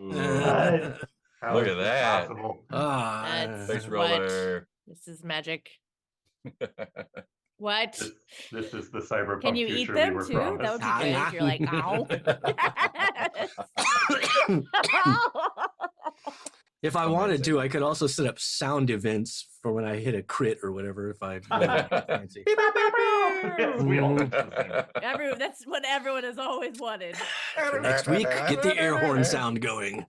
What? How Look is at this that. possible? That's Face what. roller. This is magic. What? This is the cyberpunk Can you eat future them we were too? promised. That would be good if you're like, ow. If I wanted to, I could also set up sound events for when I hit a crit or whatever. If I really fancy. Yes, we all think the same. That's what everyone has always wanted. For next week, get the air horn sound going.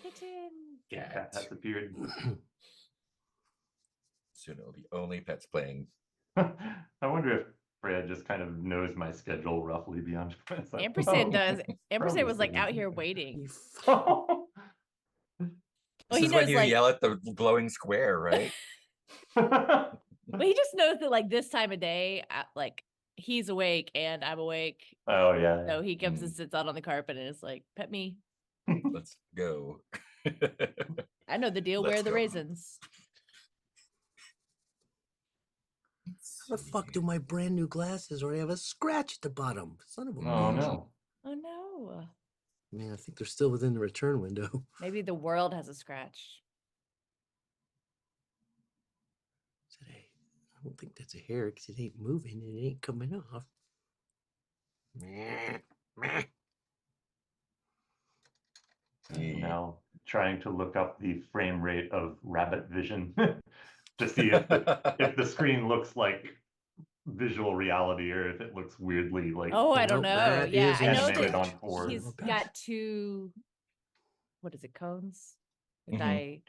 Kitten. Cat has appeared. Soon it'll be only pets playing. I wonder if Fred just kind of knows my schedule roughly beyond. Like, Ampersand does. Ampersand was like out here waiting. This is when you yell at the glowing square, right? Well, he just knows that like this time of day, like he's awake and I'm awake. Oh yeah. So he comes and sits out on the carpet and is like, "Pet me." Let's go. I know the deal. Where are the raisins? How the fuck do my brand new glasses already have a scratch at the bottom? Son of a Oh bitch. no. Oh no. Man, I think they're still within the return window. Maybe the world has a scratch. I don't think that's a hair because it ain't moving. It ain't coming off. Now trying to look up the frame rate of Rabbit Vision to see if the screen looks like visual reality or if it looks weirdly like. Oh, I don't know. Yeah, I know animated that on board. he's got two. What is it? Cones. He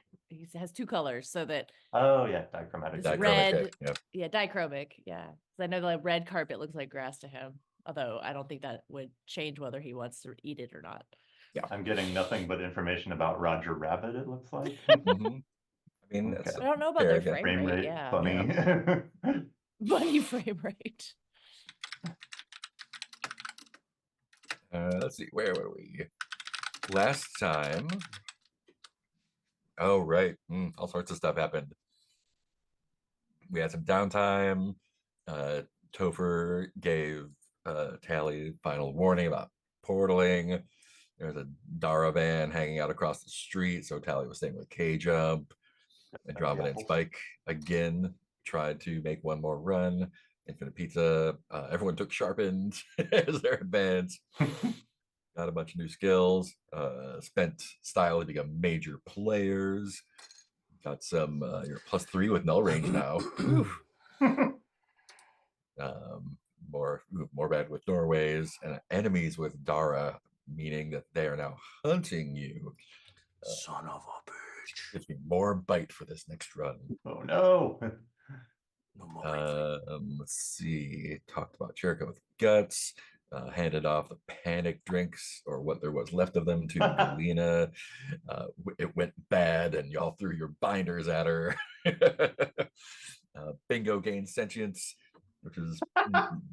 has two colors, so that. Oh yeah, dichromatic. Red. Yeah, dichromic. Yeah, I know the red carpet looks like grass to him. Although I don't think that would change whether he wants to eat it or not. Yeah, I'm getting nothing but information about Roger Rabbit. It looks like. I mean, okay. I don't know about their frame rate. Yeah, bunny. Bunny frame rate. Let's see, where were we? Last time. Oh, right. All sorts of stuff happened. We had some downtime. Topher gave Tally final warning about portaling. There's a Dara van hanging out across the street, so Tally was staying with K-Jump. Andromeda and Spike again tried to make one more run. Infinite Pizza. Everyone took sharpened as their advance. Got a bunch of new skills. Spent style to become major players. Got some you're +3 with null range now. More bad with doorways and enemies with Dara, meaning that they are now hunting you. Son of a bitch. Gives me more bite for this next run. Oh no. No more. Let's see. Talked about Jericho with guts. Handed off the panic drinks or what there was left of them to Galena. It went bad and y'all threw your binders at her. Bingo gained sentience, which is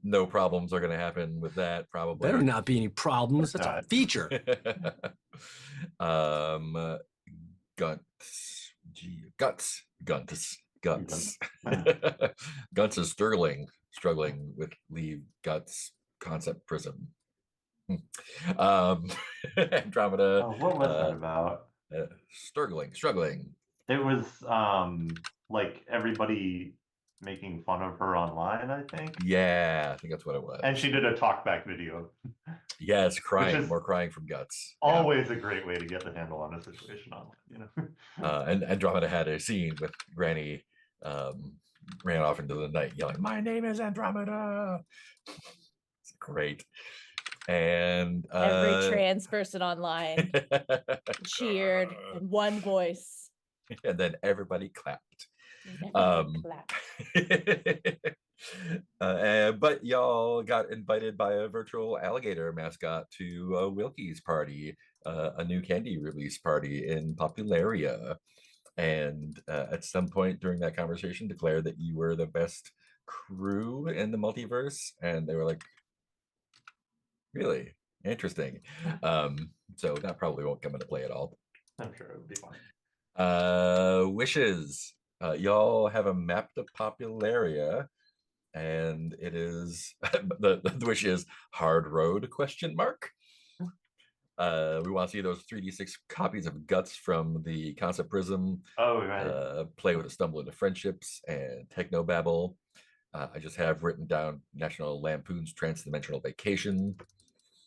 no problems are going to happen with that, probably. Better not be any problems. That's a feature. Guts. Guts is struggling with leave guts concept prism. Andromeda. Oh, what was that about? Struggling. It was like everybody making fun of her online, I think. Yeah, I think that's what it was. And she did a talkback video. Yes, crying, more crying from Guts. Always a great way to get the handle on a situation online, you know. And Andromeda had a scene with Granny ran off into the night yelling, "My name is Andromeda." It's great. And every trans person online cheered in one voice. And then everybody clapped. But y'all got invited by a virtual alligator mascot to a Wilkie's party, a new candy release party in Popularia. And at some point during that conversation declared that you were the best crew in the multiverse. And they were like, really? Interesting. So that probably won't come into play at all. I'm sure it would be fine. Wishes. Y'all have a map to Popularia, and it is the wish is hard road ? We want to see those 3d6 copies of Guts from the Concept Prism. Oh, right. Play with a Stumble into Friendships and Technobabble. I just have written down National Lampoon's Transdimensional Vacation.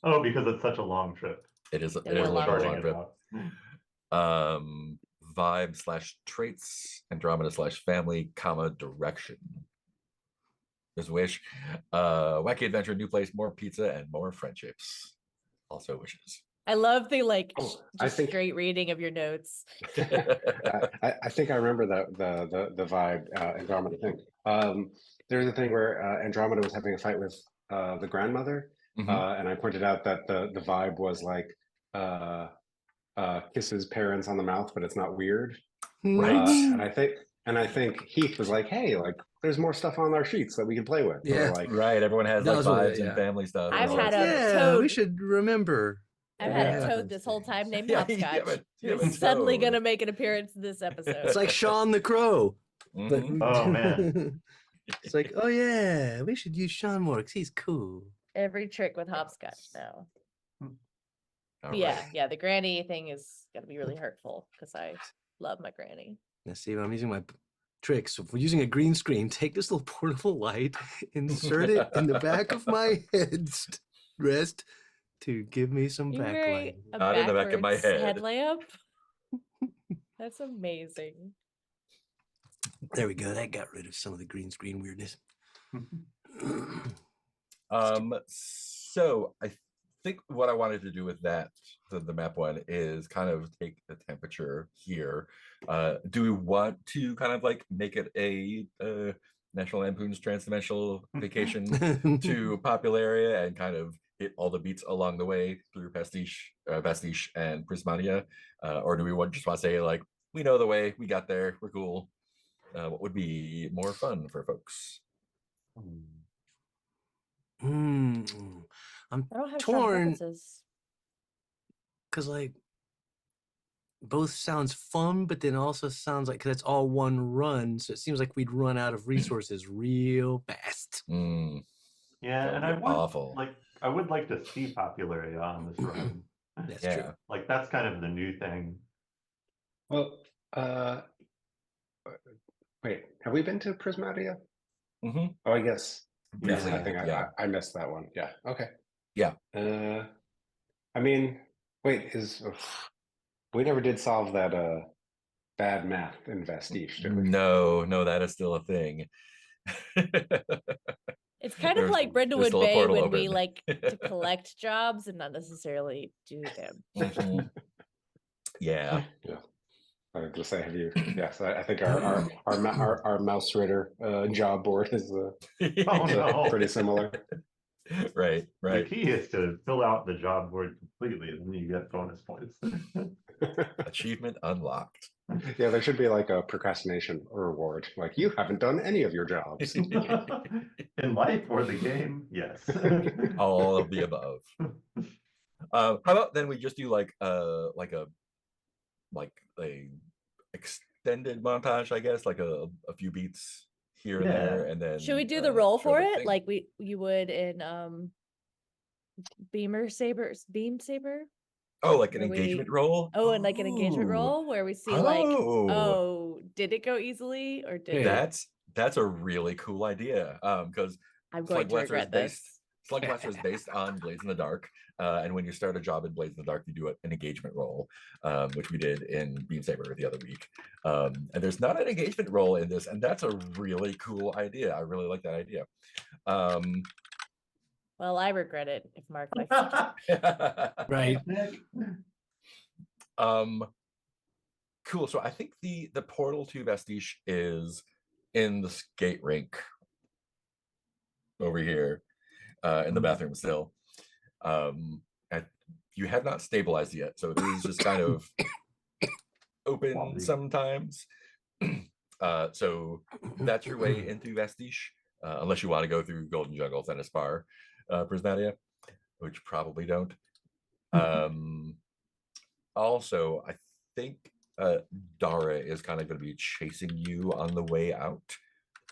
Oh, because it's such a long trip. It is a Yeah, little bit of a Charting long it trip. out. Vibe/traits, Andromeda/family, direction. There's a wish. Wacky adventure, new place, more pizza, and more friendships. Also wishes. I love the like Oh, just straight reading of your notes. I think I remember the vibe Andromeda thing. There's a thing where Andromeda was having a fight with the grandmother, and I pointed out that the vibe was like kisses parents on the mouth, but it's not weird. Right. And I think Heath was like, hey, like there's more stuff on our sheets that we can play with. Yeah. Like, Right. Everyone has That like was what- vibes yeah. and family stuff. and I've all had that a stuff. Yeah, we toad. should remember. I've had Yeah. a toad this whole time named Yeah, you Hopscotch. have you have a Who's suddenly toad. gonna make an appearance in this episode. It's like Sean the Crow. But Mhm. Oh, man. It's like, oh yeah, we should use Sean more because he's cool. Every trick with Hopscotch now. All Yeah, right. yeah. The granny thing is gonna be really hurtful because I love my granny. Now see, when I'm using my tricks. So if we're using a green screen, take this little portable light, insert it in the back of my headrest to give me some You're backlight. wearing a Not in the back of my backwards head. headlamp. That's amazing. There we go. That got rid of some of the green screen weirdness. So I think what I wanted to do with that, the map one, is kind of take the temperature here. Do we want to kind of like make it a National Lampoon's Transdimensional Vacation to popular area and kind of hit all the beats along the way through Pastiche and Prismania? Or do we just want to say like, we know the way, we got there, we're cool? What would be more fun for folks? I'm I don't have strong torn preferences. because like both sounds fun, but then also sounds like because it's all one run, so it seems like we'd run out of resources real fast. Mm, Yeah, That and would I be would awful. I would like to see Popularia on this run. That's yeah. true. Like that's kind of the new thing. well, wait, have we been to Prismatia? hmm Oh, I guess. Yes, Briefly, I think yeah. I missed that one. Yeah. Okay. Yeah. I mean, wait, we never did solve that bad math in Vestige, did we? No, that is still a thing. It's kind of There's- like there's Brindlewood still a Bay portal when we open. like to collect jobs and not necessarily do them. Mhm. Yeah. Yeah. I was gonna say, have you? Yes, I think our mouse ritter job board is Oh, no. pretty similar. Right. The key is to fill out the job board completely, and then you get bonus points. Achievement unlocked. Yeah, there should be like a procrastination reward. Like you haven't done any of your jobs. In life or the game, yes. All of the above. How about then we just do like a extended montage, I guess, like a few beats here and there, and then Should we do the roll show for the it thing? like you would in Beam Saber? Oh, like an where we- engagement roll? Oh, and like an engagement Ooh. roll where we see like, Oh. oh, did it go easily or did it? That's a really cool idea. Because I'm going to regret this. Slugblaster is based on Blades in the Dark, and when you start a job in Blades in the Dark, you do an engagement roll, which we did in Beam Saber the other week. And there's not an engagement roll in this, and that's a really cool idea. I really like that idea. Well, I regret it if Mark likes it. Right. Cool. So I think the portal to Vestige is in the skate rink over here in the bathroom still. You have not stabilized yet, so it is just kind of open Wobbly. sometimes. So that's your way into Vestige, unless you want to go through Golden Jungle, Thanaspar, Prismatia, which probably don't. Also, I think Dara is kind of going to be chasing you on the way out.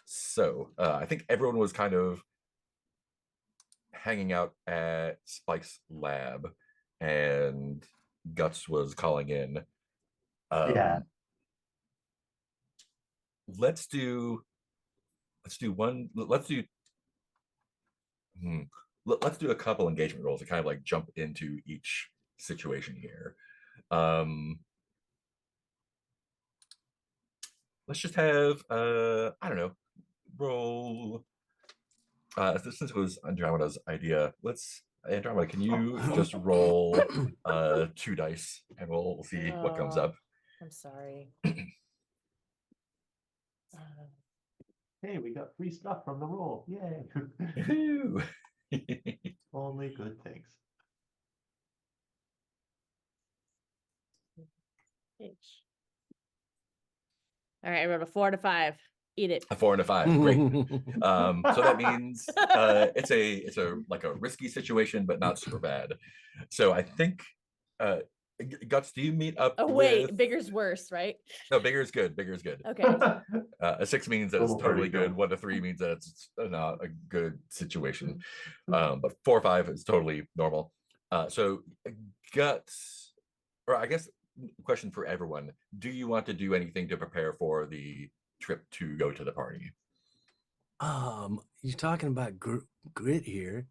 So I think everyone was kind of hanging out at Spike's lab, and Guts was calling in. Yeah. Let's do one. Let's do. Let's do a couple engagement rolls to kind of like jump into each situation here. Let's just have I don't know, roll. Since it was Andromeda's idea, Andromeda, can you just roll 2 dice and we'll see what comes up. I'm sorry. Hey, we got free stuff from the roll. Yay. Woohoo. Only good things. All right, I wrote a 4 to 5. Eat it. A 4 and a 5. Great. So that means it's a like a risky situation, but not super bad. So I think Guts, do you meet up? Oh wait, with... bigger's worse, right? No, bigger is good. Bigger is good. Okay. A 6 means that it's Little totally party good. kill. 1 to 3 means that it's not a good situation. But 4 or 5 is totally normal. So Guts, or I guess question for everyone: do you want to do anything to prepare for the trip to go to the party? You're talking about grit here.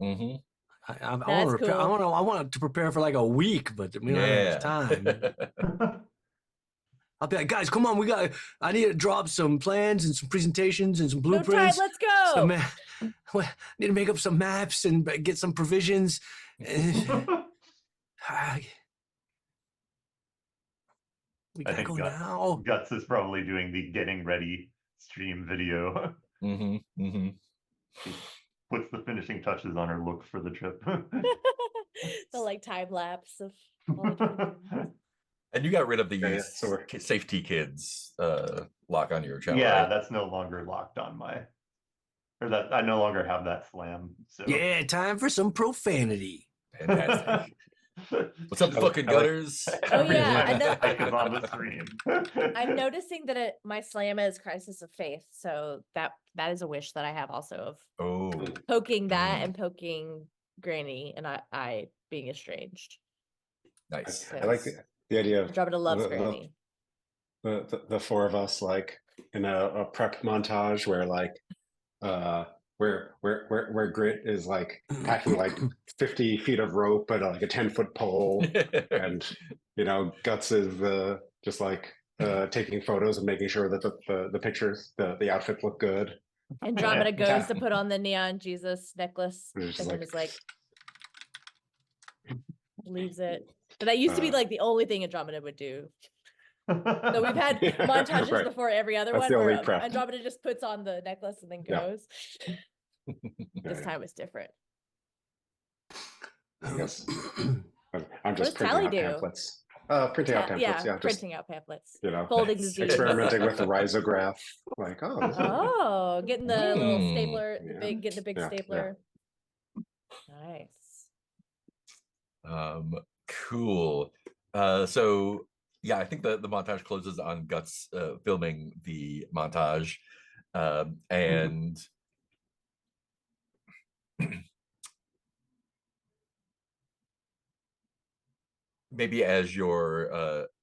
Mm-hmm. I That's want to cool. I want to prepare for like a week, but we don't have enough time. I'll be like, guys, come on, I need to drop some plans and some presentations and some No time, blueprints. let's go. Need to make up some maps and get some provisions. We I gotta think go now. Guts is probably doing the getting ready stream video. She puts the finishing touches on her look for the trip. The like time lapse of all the different things. And you got rid of the Yeah, so safety kids lock on your account, Yeah, right? that's no longer locked on my, or that I no longer have that slam. So Yeah, time for some profanity. Fantastic. What's up, fucking gutters? Oh, Every yeah, time I know- Mike is on the stream. I'm noticing that my slam is Crisis of Faith, so that is a wish that I have also of Oh, poking that and poking Granny and I being estranged. nice. I like the idea of Andromeda loves the- Granny. the 4 of us like in a prep montage where like where Grit is like packing like 50 feet of rope at like a 10-foot pole, and Guts is just like taking photos and making sure that the pictures, the outfits look good. Andromeda goes Tap. to put on the neon Jesus necklace It's just and like- is like leaves it. But that used to be like the only thing Andromeda would do. So we've had montages Right. before every other That's one the where only prep. Andromeda just puts on the necklace and then Yeah. goes. This Yeah. time it's different. I guess I'm What just does printing Tally out do? pamphlets. Printing out pamphlets. Yeah, just printing out pamphlets. you know, Folding the Nice. Z. experimenting with the risograph. Like, oh, this is- Oh, getting the little Hmm. stapler, Yeah. getting the big Yeah, yeah. stapler. Nice. Cool. So yeah, I think the montage closes on Guts filming the montage, and maybe as you're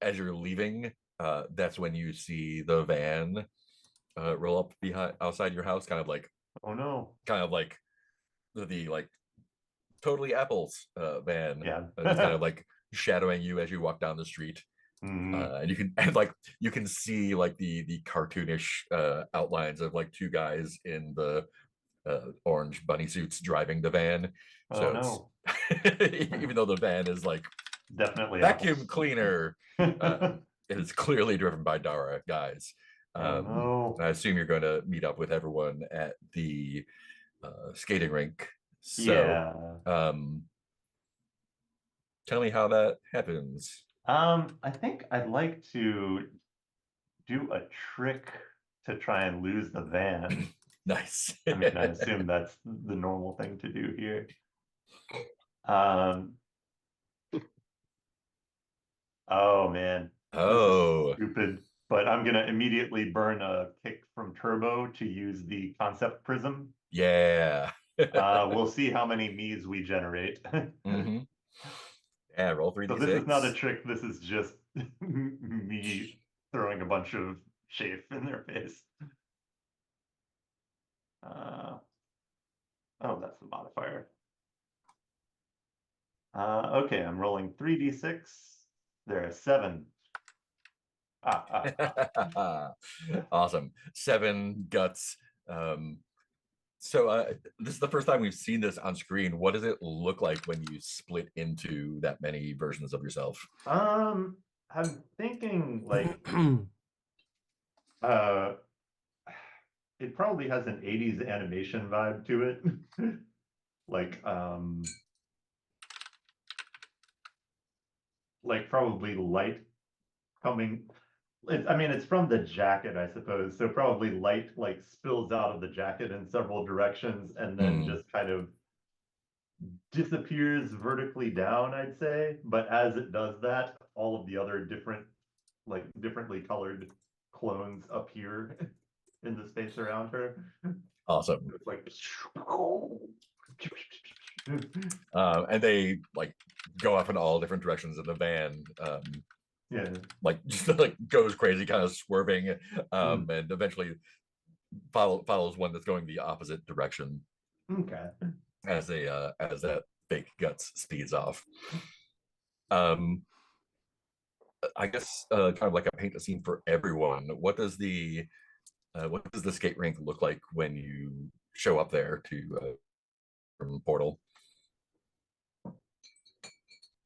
leaving, that's when you see the van roll up behind outside your house, kind of like Oh no. the like Totally Apples van. Yeah. It's kind of like shadowing you as you walk down the street. Mhm. And you can see like the cartoonish outlines of like 2 guys in the orange bunny suits driving the van. Oh So no. even though the van is like Definitely vacuum apples. cleaner, it is clearly driven by Dara guys. Oh no. I assume you're going to meet up with everyone at the skating rink. So Yeah. tell me how that happens. I think I'd like to do a trick to try and lose the van. Nice. I mean, I assume that's the normal thing to do here. Oh man. This is Oh. stupid. But I'm gonna immediately burn a kick from Turbo to use the concept prism. Yeah. We'll see how many me's we generate. Mhm. Yeah, roll So this is not a 3d6. trick. This is just me throwing a bunch of chafe in their face. Oh, that's the modifier. Okay, I'm rolling 3d6. There are 7. Awesome. 7 guts. So this is the first time we've seen this on screen. What does it look like when you split into that many versions of yourself? I'm thinking like it probably has an 80s animation vibe to it. Like probably light coming. I mean, it's from the jacket, I suppose. So probably light like spills out of the jacket in several directions and then just kind of disappears vertically down, I'd say. But as it does that, all of the other differently colored clones appear in the space around her. Awesome. It's like And they like go off in all different directions, and the van yeah. like just like goes crazy, kind of swerving, and eventually follows one that's going the opposite direction Okay. as that fake guts speeds off. I guess kind of like a paint a scene for everyone. What does the skate rink look like when you show up there to from Portal?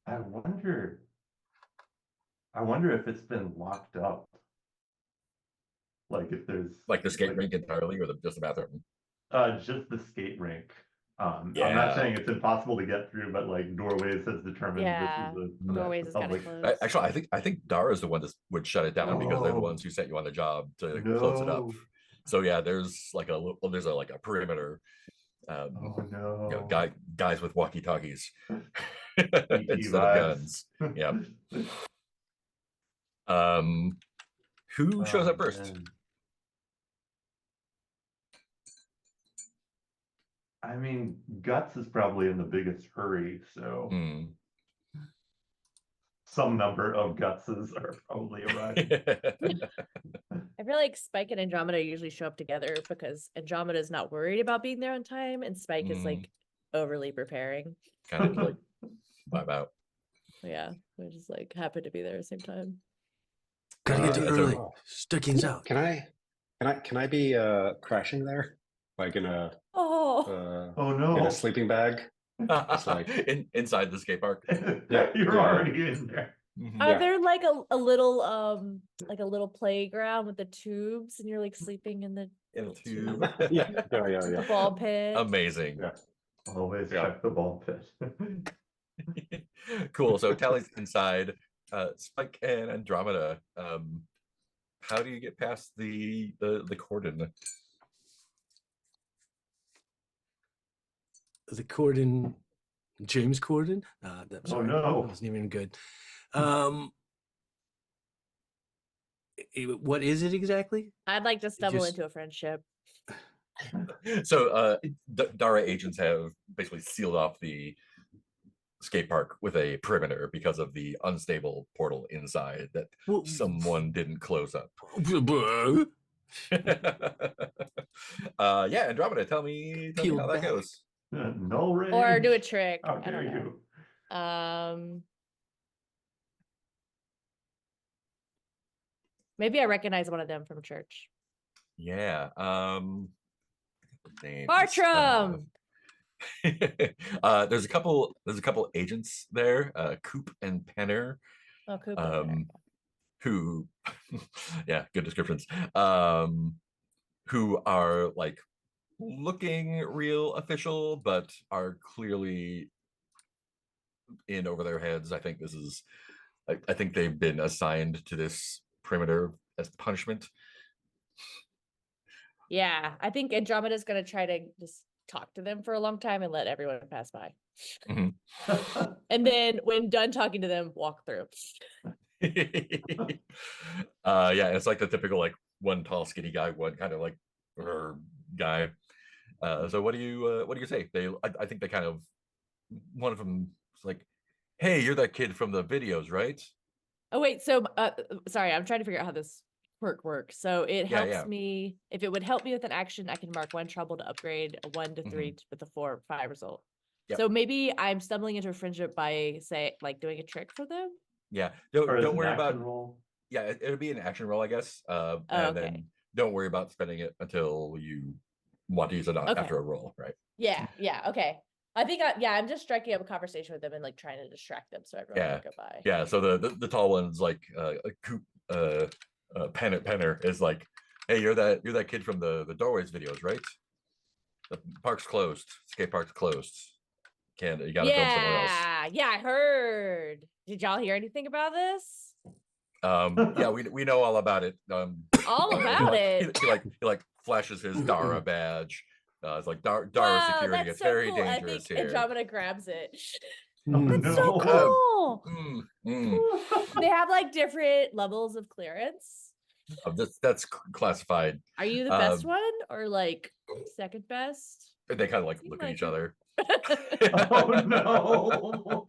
I wonder if it's been locked up. Like if there's Like the skate rink entirely, or just the bathroom? just the skate rink. I'm Yeah. not saying it's impossible to get through, but like Doorways has determined Yeah, this is a Doorways is kind public. of closed. Actually, I think Dara's the one that would shut it down because they're the Oh. ones who sent you on the job to close it up. No. So yeah, there's like a perimeter. Oh You no. know, guys with walkie-talkies ET instead of vibes. guns. Yeah. Who shows Oh, up first? man. I mean, Guts is probably in the biggest hurry, so some number of Gutses are probably arriving. I feel like Spike and Andromeda usually show up together because Andromeda is not worried about being there on time, and Spike is like overly preparing. Kind of like vibe out. Yeah, we just like happen to be there at the same time. Gotta get there so- early. Sticking's out. Can I be crashing there? Like in a Oh, Oh in no. a sleeping bag? It's like inside the skate park. Yeah, You're yeah. already in there. are there like a little playground with the tubes, and you're like sleeping in the In a little tube. yeah. the ball pit? Amazing. Yeah. Always Yeah. check the ball pit. Cool. So Tally's inside. Spike and Andromeda. How do you get past the cordon? The Corden, James Corden. Sorry, no. that wasn't even good. What is it exactly? I'd like to stumble just- into a friendship. So Dara agents have basically sealed off the skate park with a perimeter because of the unstable portal inside that Well, someone didn't close up. bro. Yeah, Andromeda, tell me Peeled how that back. goes. No range. Or do a trick. How I dare don't know. you? Maybe I recognize one of them from church. Yeah. Names, Bartram. There's a couple agents there, Coop and Penner, Oh, Cooper. who yeah, good descriptions. Who are like looking real official, but are clearly in over their heads. I think this is I think they've been assigned to this perimeter as punishment. Yeah, I think Andromeda's gonna try to just talk to them for a long time and let everyone pass by. Mhm. And then when done talking to them, walk through. Yeah, it's like the typical like one tall skinny guy, one kind of like guy. So what do you say? I think they kind of, one of them is like, hey, you're that kid from the videos, right? Oh wait, so sorry, I'm trying to figure out how this perk works. So it Yeah, helps yeah. me if it would help me with an action, I can mark 1 trouble to upgrade a 1 to 3 with a 4 5 result. Yep. So maybe I'm stumbling into a friendship by say like doing a trick for them. Yeah, Or is don't it worry an about. action roll? Yeah, it'll be an action roll, I guess. Oh, And okay. then don't worry about spending it until you want to use it Okay. after a roll, right? Yeah, okay. I think I'm just striking up a conversation with them and like trying to distract them so everyone Yeah, can go by. yeah. So the tall one's like Coop Penner is like, hey, you're that kid from the doorways videos, right? The park's closed. Skate park's closed. You gotta film somewhere else. Yeah, I heard. Did y'all hear anything about this? Yeah, we know all about it. All about it. He like flashes his Dara badge. It's like Dara Wow, security. that's It's so very cool. I dangerous think here. Andromeda grabs it. Oh, That's so no. cool. Mm. They have like different levels of clearance. That's classified. Are you the best one or like second best? They kind of like Seem look at like each it. other. Oh no.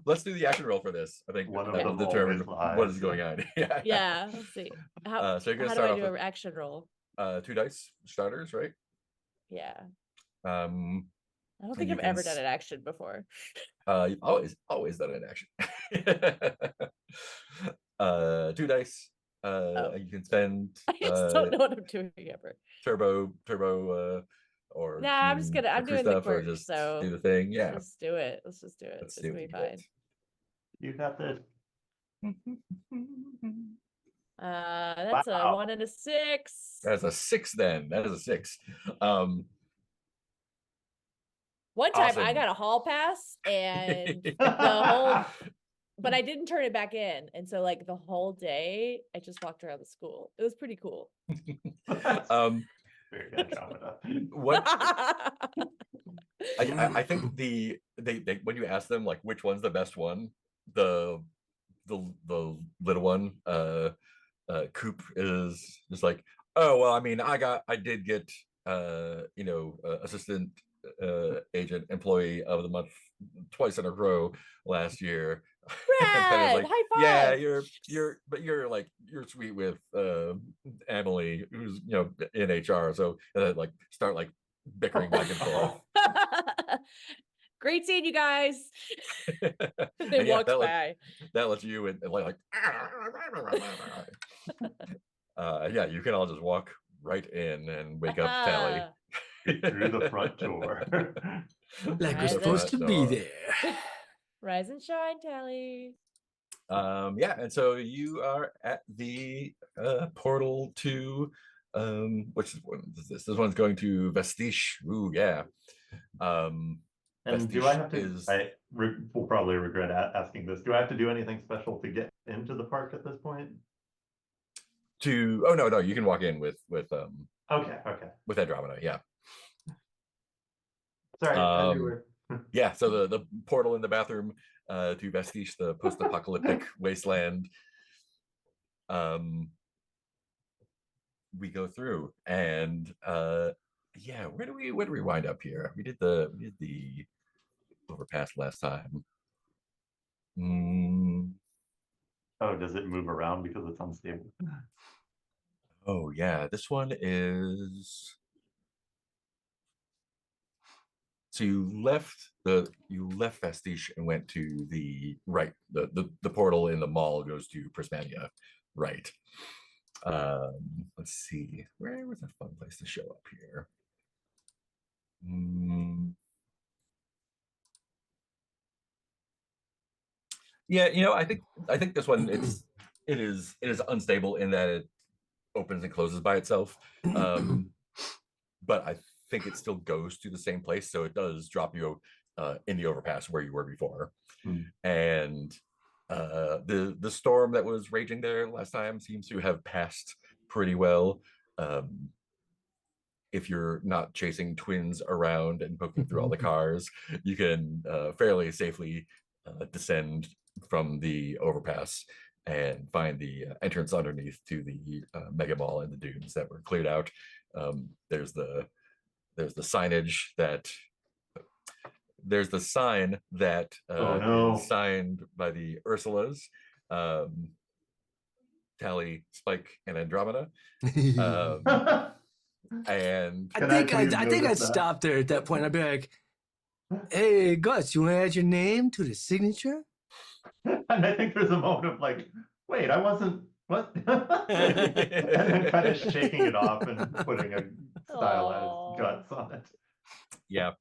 Let's do the action roll for this. I think One of that will them determine always what is lies. going on. Yeah. Yeah, let's see. How So you're gonna do start I off do with an action roll? 2 dice starters, right? Yeah. Um, I don't And think you I've can ever done an action before. you've always done it in action. 2 dice. Oh. And you can spend I just don't know what I'm doing ever. turbo, or Nah, I'm just gonna I'm crew doing the stuff, or quirk, just so do the thing. Yeah, let's just do it. Let's just do it. let's It's see gonna what be you fine. You got this. That's a Wow. 1 and a 6. That's a 6. Then that is a 6. One time I awesome. got a hall pass and the whole but I didn't turn it back in. And so like the whole day I just walked around the school. It was pretty cool. um, Very Andromeda. what I think they when you ask them like which one's the best one, the little one, Coop is just like, oh well, I mean, I did get assistant agent employee of the month twice in a row last year. And Penny's Rad! like, High yeah, five! you're sweet with Emily, who's in HR. So like start like bickering back and forth. Great seeing you guys. They And yeah, walked by. that lets you and like yeah, you can all just walk right in and wake up Tally Through the front door. Like we're Rise supposed to up. be there. Rise and shine, Tally. Yeah, and so you are at the portal to which one is this? This one's going to Vestige. Ooh, yeah. And do Vestige I have to? is Will probably regret asking this. Do I have to do anything special to get into the park at this point? oh no, you can walk in with Okay. with Andromeda, yeah. Sorry, everywhere. Yeah, so the portal in the bathroom to Vestige, the post-apocalyptic wasteland. We go through, and yeah, where do we wind up here? We did the overpass last time. Oh, does it move around because it's unstable? Oh yeah, this one is. So you left Vestige and went to the right. The portal in the mall goes to Prismania, right? Let's see, where was a fun place to show up here? Yeah, I think this one it is unstable in that it opens and closes by itself. But I think it still goes to the same place, so it does drop you in the overpass where you were before. And the storm that was raging there last time seems to have passed pretty well. If you're not chasing twins around and poking through all the cars, you can fairly safely descend from the overpass and find the entrance underneath to the mega mall and the dunes that were cleared out. There's the signage that there's the sign that Oh, no. is signed by the Ursulas, Tally, Spike, and Andromeda. And I Can think please I think notice I'd that? stop there at that point. I'd be like, "Hey, Gus, you want to add your name to the signature?" And I think there's a moment of like, wait, I wasn't, what? And then kind of shaking it off and putting a stylized Aw. guts on it. yeah,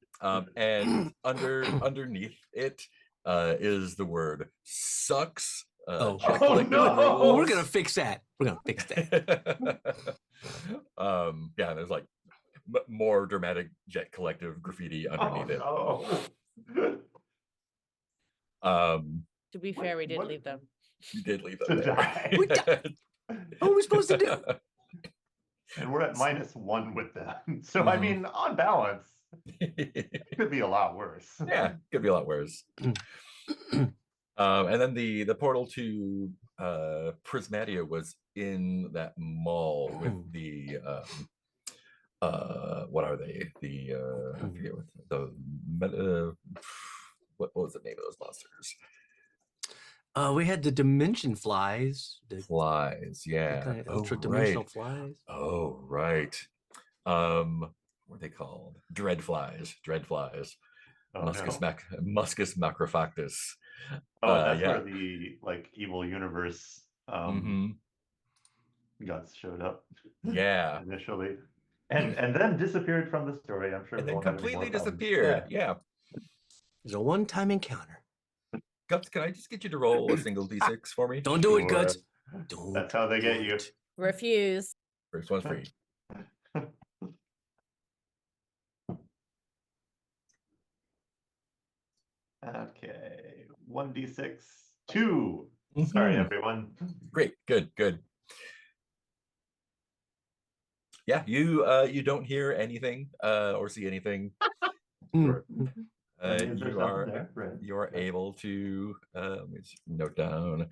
and underneath it is the word sucks. Oh. Jet Oh, collective no. Well, we're rules. gonna fix that. We're gonna fix that. Yeah, there's like more dramatic Jet collective graffiti underneath it. Oh, To be fair, we did leave them. You did leave To them there. die. We What are we supposed to do? And we're at -1 with them. So, I Mhm. mean, on balance, it could be a lot worse. Yeah, could be a lot worse. And then the portal to Prismatia was in that mall with the what are they? The I forget what was the name of those monsters? We had the dimension flies, the Flies, yeah. kind of Oh, ultra dimensional right. flies. Oh, right. What are they called? Dreadflies. Oh, Muscus no. Muscus macrofactus. Oh, that's yeah. where the like evil universe Mhm. guts showed up Yeah. initially. And then disappeared from the story. I'm sure And we then won't have any more completely problems. disappeared. Yeah. Yeah. It's a one-time encounter. Guts, can I just get you to roll a single d6 for me? Don't do it, Sure. Guts. Don't. That's how they get do you. it. Refuse. First one's free. Okay, 1d6, 2. Sorry, Mhm. everyone. Great. Good. Yeah, you don't hear anything or see anything. Sure. Uh, Is there you something are there? Right. you are Yeah. able to let me just note down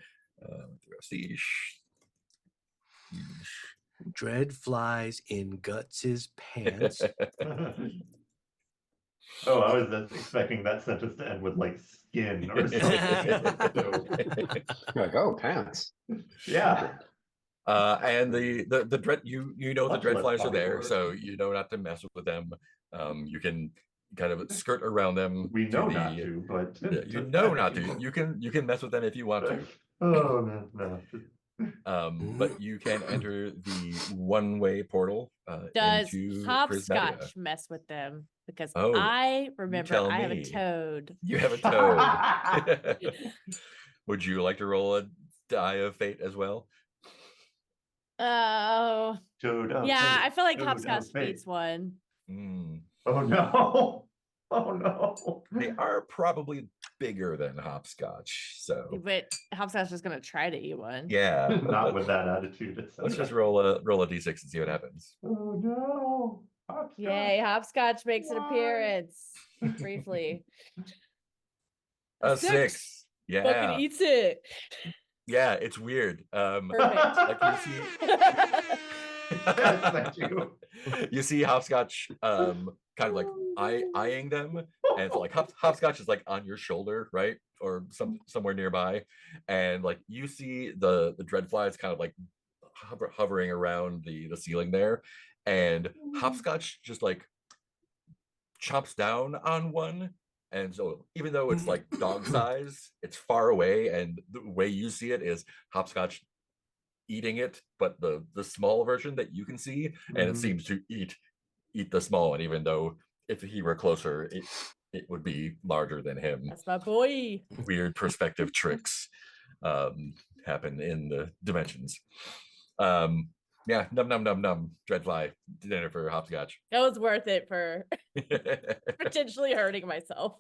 Dread flies in Guts's pants. Oh, I was just expecting that sentence to end with like skin or something. So, You're like, oh, pants. yeah. and the dread you know the Much less dreadflies are there, polyglot. so you know not to mess with them. You can kind of skirt around them. We know not to, but You know not to. You can mess with them if you want to. Oh no. But you can enter the one-way portal Does into Prismatia. hopscotch mess with them? Because Oh, I remember tell I have a me. toad. You have a toad. Would you like to roll a die of fate as well? Oh, Toad of yeah. fate, I feel like toad of hopscotch fate. beats one. Oh no. Oh no. They are probably bigger than hopscotch, so But hopscotch is gonna try to eat one. yeah. Not with that attitude. Let's just roll a d6 and see what happens. Oh no. Hopscotch. Yay, hopscotch makes an Why? appearance briefly. A 6. Fucking Yeah. eats it. Yeah, it's weird. Perfect. Like you see. Yes, thank you. You see hopscotch kind of like eyeing them, and it's like hopscotch is like on your shoulder, right, or somewhere nearby, and like you see the dreadflies kind of like hovering around the ceiling there, and hopscotch just like chomps down on one. And so even though it's like dog size, it's far away, and the way you see it is hopscotch eating it, but the small version that you can see, and it seems to eat the small one, even though if he were closer, it would be larger than him. That's my boy. Weird perspective tricks happen in the dimensions. Yeah, num dreadfly dinner for hopscotch. That was worth it for potentially hurting myself.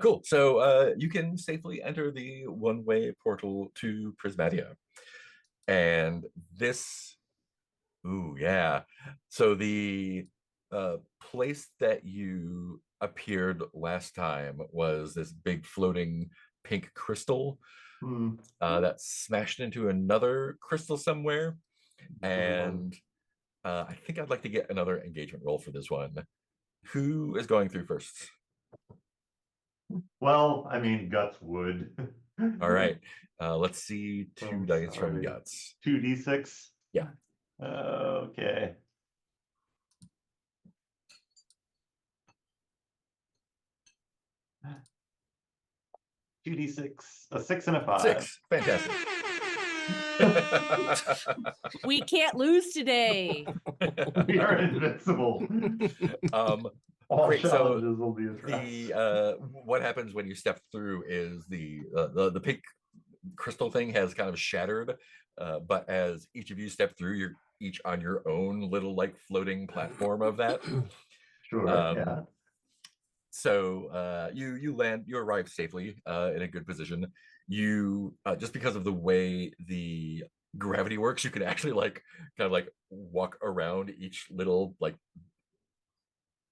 Cool. So you can safely enter the one-way portal to Prismatia. And this, ooh, yeah. So the place that you appeared last time was this big floating pink crystal that smashed into another crystal somewhere. And I think I'd like to get another engagement roll for this one. Who is going through first? Well, I mean, Guts would. All right. Let's see two Oh, dice from sorry. Guts. 2d6. Yeah. Okay. Two d6, a 6 and a 5. 6. Fantastic. We can't lose today. We are invincible. All Great, so challenges will be addressed. what happens when you step through is the pink crystal thing has kind of shattered, but as each of you step through, you're each on your own little like floating platform of that. Sure. Yeah. So you arrive safely in a good position. You just because of the way the gravity works, you can actually like kind of like walk around each little like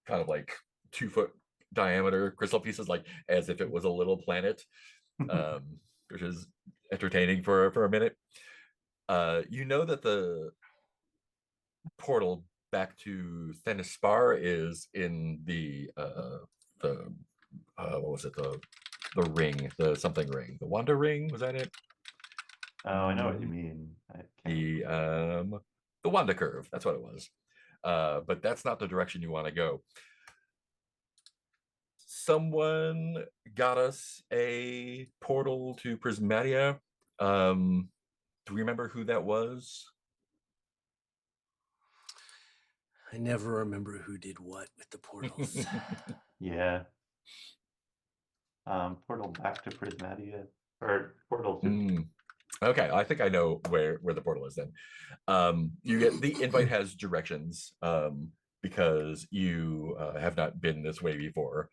kind of like 2-foot diameter crystal pieces, like as if it was a little planet, which is entertaining for a minute. You know that the portal back to Thenispar is in the what was it, the ring, the something ring, the Wanda ring, was that it? Oh, I know what you mean. I can't The Wanda curve, that's what it was. But that's not the direction you want to go. Someone got us a portal to Prismatia. Do we remember who that was? I never remember who did what with the portals. Yeah. Portal back to Prismatia, or portal to. Okay, I think I know where the portal is then. You get the invite has directions because you have not been this way before,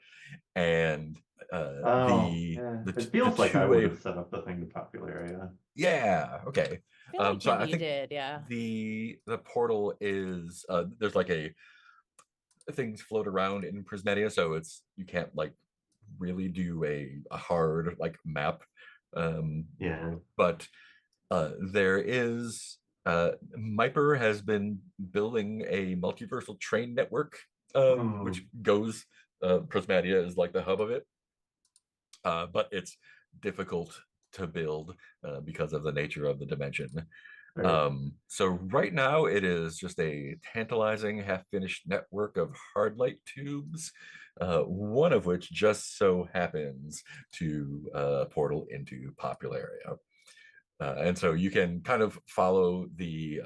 and It feels like I would have set up the thing to Popularia. Yeah, okay. I feel like So maybe I you think did, yeah. the portal is there's like a things float around in Prismatia, so it's you can't like really do a hard like map. Yeah. But there is Myper has been building a multiversal train network, which goes Prismatia is like the hub of it, but it's difficult to build because of the nature of the dimension. Right. So right now it is just a tantalizing half-finished network of hard light tubes, one of which just so happens to portal into Popularia. And so you can kind of follow the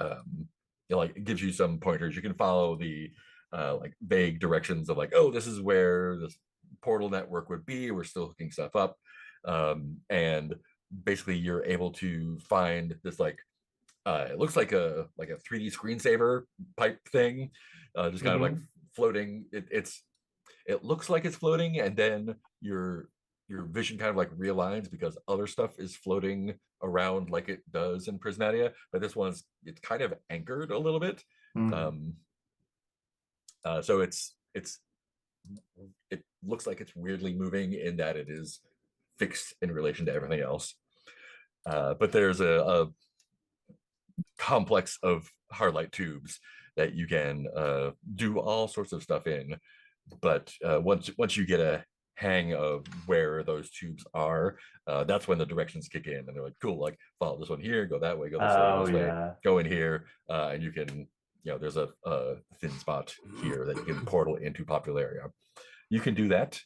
like it gives you some pointers. You can follow the like vague directions of like, oh, this is where this portal network would be. We're still hooking stuff up. And basically you're able to find this like it looks like a 3D screensaver pipe thing, just kind of like floating. It looks like it's floating, and then your vision kind of like realigns because other stuff is floating around like it does in Prismatia, but this one's it's kind of anchored a little bit. So it looks like it's weirdly moving in that it is fixed in relation to everything else. But there's a complex of hard light tubes that you can do all sorts of stuff in. But once you get a hang of where those tubes are, that's when the directions kick in, and they're like, cool, like follow this one here, go that way, go this way, go this way, go in here, and you can, there's a thin spot here that you can portal into Popularia. You can do that.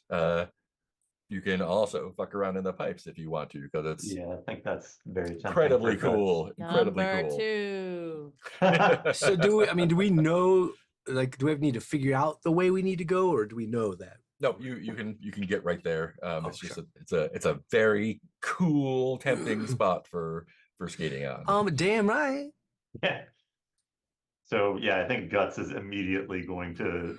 You can also fuck around in the pipes if you want to, because it's I think that's very incredibly cool. Incredibly Number cool. 2. So do we know, like, do we need to figure out the way we need to go, or do we know that? No, you can get right there. It's just it's a very cool, tempting spot for skating on. Damn right. Yeah. So I think Guts is immediately going to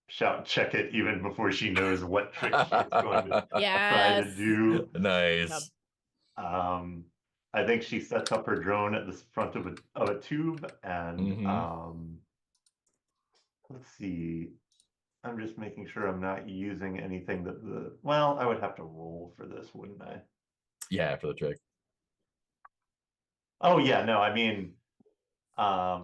shout check it even before she knows what trick she's going to try to do. Nice. I think she sets up her drone at the front of a tube, and let's see. I'm just making sure I'm not using anything that I would have to roll for this, wouldn't I? Yeah, for the trick. Oh yeah, no, I mean, I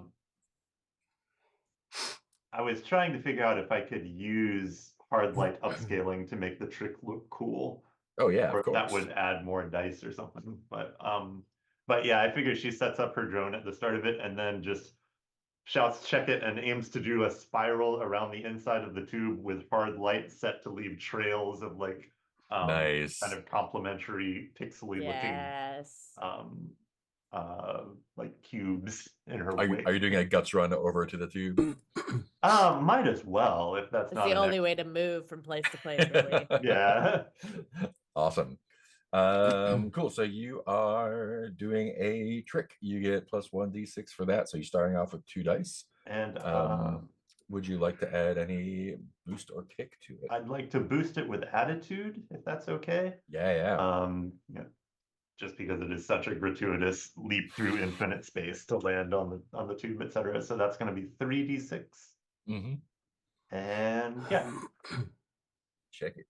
was trying to figure out if I could use hard light upscaling to make the trick look cool, Oh yeah, or of if that course. would add more dice or something. But yeah, I figured she sets up her drone at the start of it and then just shouts check it and aims to do a spiral around the inside of the tube with hard light set to leave trails of like Nice. kind of complementary pixely looking Yes. like cubes in her Are way. you doing a guts run over to the tube? Might as well if that's It's not the an only way to move from place to place, really. yeah. Awesome. Cool. So you are doing a trick. You get plus 1d6 for that. So you're starting off with 2 dice. And Would you like to add any boost or kick to it? I'd like to boost it with attitude, if that's okay. Yeah. Yeah, just because it is such a gratuitous leap through infinite space to land on the tube, etc. So that's going to be 3d6. Mm-hmm. And yeah. Check it.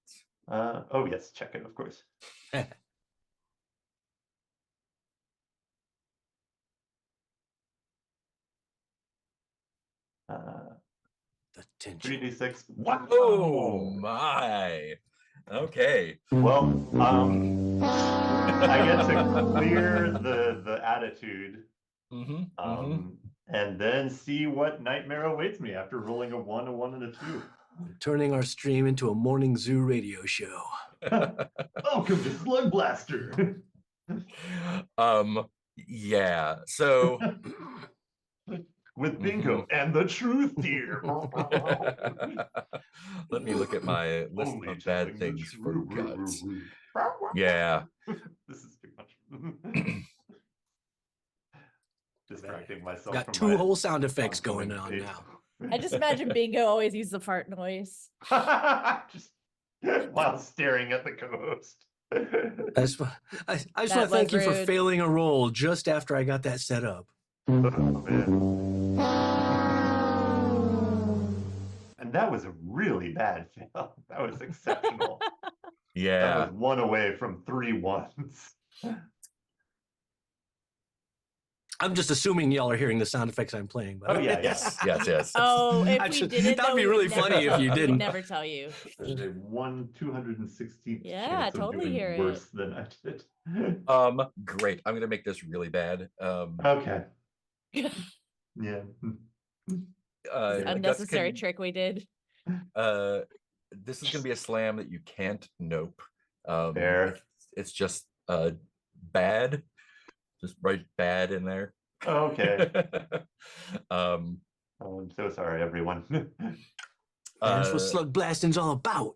Oh yes, check it, of course. The tension. 3d6. Wow. Oh my. Okay. Well, I get to clear the attitude, and then see what nightmare awaits me after rolling a 1, a 1, and a 2. Turning our stream into a morning zoo radio show. Welcome to Slugblaster. Yeah. So with Bingo and the Truth Deer. let me look at my list Only of bad telling the things for truth. guts. Yeah. This is too much. Distracting myself. Got from 2 my whole sound effects going ongoing on fate. now. I just imagine Bingo always uses the fart noise. Just while staring at the co-host. I just want That to thank you was for rude. failing a roll just after I got that set up. Oh, man. And that was a really bad fail. That was exceptional. That Yeah. was 1 away from 3 ones. I'm just assuming y'all are hearing the sound effects I'm playing. But Oh yeah, Yes. Oh, if I we just- didn't, that'd though, be we would really never funny if tell you We'd didn't. never tell you. There's a 1/216th Yeah, chance of totally doing hear it. worse than I did. Great. I'm gonna make this really bad. Okay. Yeah. Guts Unnecessary can- trick we did. This is gonna be a slam that you can't nope. Fair. It's just bad. Just write bad in there. Okay. um Oh, I'm so sorry, everyone. that's what slug blasting's all about.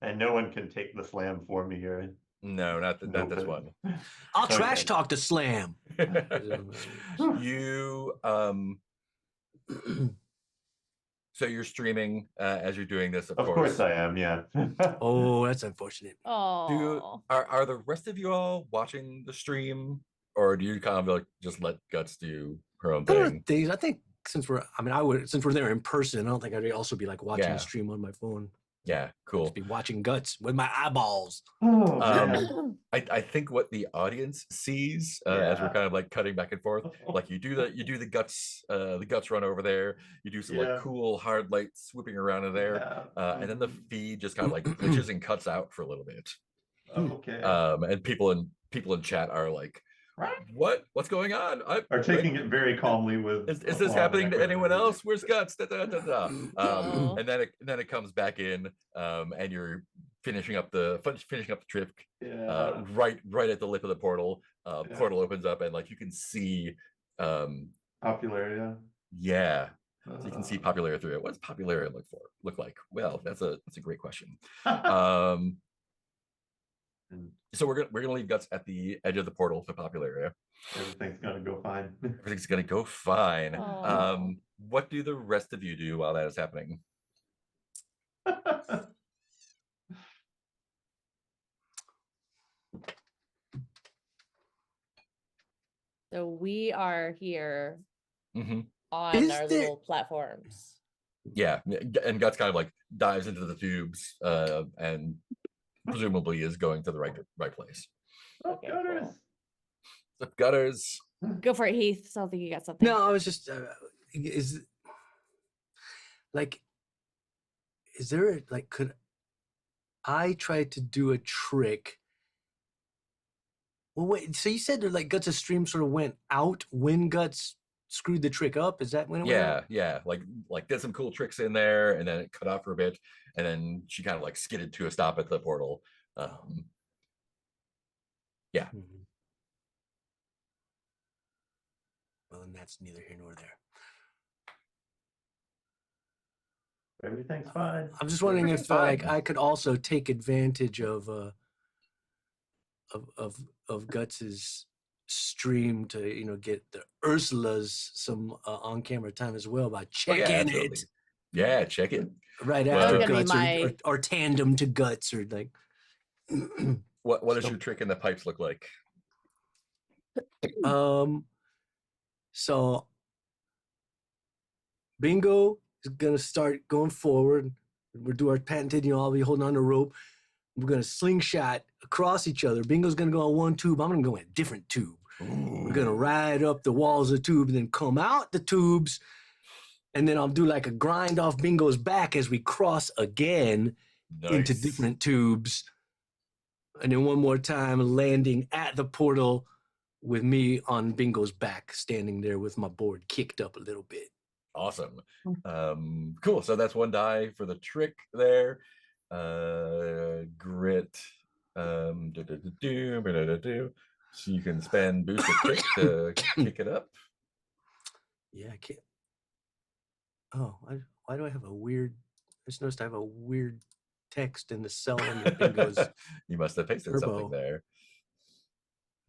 And no one can take the slam for me here. no, not this Nope. one. I'll Okay. trash talk to Slam. You so you're streaming as you're doing this, Of course I am, yeah. Oh, that's unfortunate. Oh, Are the rest of you all watching the stream, or do you kind of like just let Guts do her own I don't know thing? things. I think since we're there in person, I don't think I'd also be like watching Yeah. the stream on my phone. Yeah, cool. Just be watching Guts with my eyeballs. Oh, man. I think what the audience sees as we're Yeah. kind of like cutting back and forth, like you do the guts run over there, you do some Yeah. like cool hard light swooping around in there, Yeah. and then the feed just kind of like glitches and cuts out for a little bit. Okay. And people in chat are like, what's going on? Are taking it very calmly with. Is this happening to anyone else? Where's Guts? Da, da, da, da. Aw. And then it comes back in, and you're finishing up the trick Yeah. right at the lip of the portal. Portal opens up, and like you can see, Popularia. yeah, so you can see Popularia through it. What's Popularia look like? Well, that's a great question. So we're gonna leave Guts at the edge of the portal to Popularia. Everything's gonna go fine. Everything's gonna go fine. Aw. What do the rest of you do while that is happening? So we are here Mm-hmm. on Is our there- little platforms. Yeah, and Guts kind of like dives into the tubes and presumably is going to the right place. Oh, Okay, gutters. cool. The gutters. Go for it, Heath. So I think you got something. No, I was just is like, is there a, like, could I try to do a trick? Well, wait. So you said that like Guts' stream sort of went out when Guts screwed the trick up. Is that when it went out? Yeah. Like did some cool tricks in there, and then it cut off for a bit, and then she kind of like skidded to a stop at the portal. Yeah. Mhm. Well, and that's neither here nor there. Everything's fine. I'm just wondering if Everything's like fine. I could also take advantage of Guts's stream to get the Ursula's some on-camera time as well by Oh, checking yeah, it absolutely. Yeah, check it. right Well, after That was Guts gonna be or tandem to Guts or like. What does So- your trick in the pipes look like? So Bingo is gonna start going forward. We'll do our patented, I'll be holding on the rope. We're gonna slingshot across each other. Bingo's gonna go on one tube. I'm gonna go in a different tube. We're gonna ride up the walls of the tube and then come out the tubes. And then I'll do like a grind off Bingo's back as we cross again into Nice. different tubes. And then one more time landing at the portal with me on Bingo's back, standing there with my board kicked up a little bit. Awesome. Cool. So that's one die for the trick there. Grit. So you can spend boost of trick to kick it up. Yeah, I can't. Oh, why do I have a weird? I just noticed I have a weird text in the cell under Bingo's. You must have pasted Turbo. something there.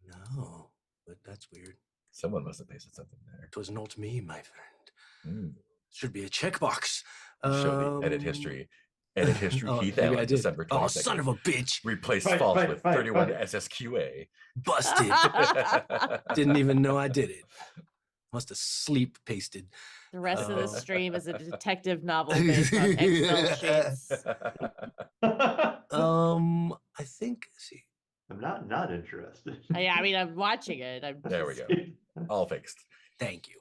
No, but that's weird. Someone must have pasted something there. It was not me, my friend. Mm. Should be a checkbox. Show the edit history. Edit history. Oh, Keith maybe Allen, I did. December 22nd. Oh, son of a bitch! Replace Fight, false fight, with fight, 31 fight. SSQA. Busted. Didn't even know I did it. Must have sleep pasted. The rest of the Oh. stream is a detective novel based on Excel sheets. I think. See, I'm not interested. Yeah, I mean, I'm watching it. I'm There we go. All fixed. thank you.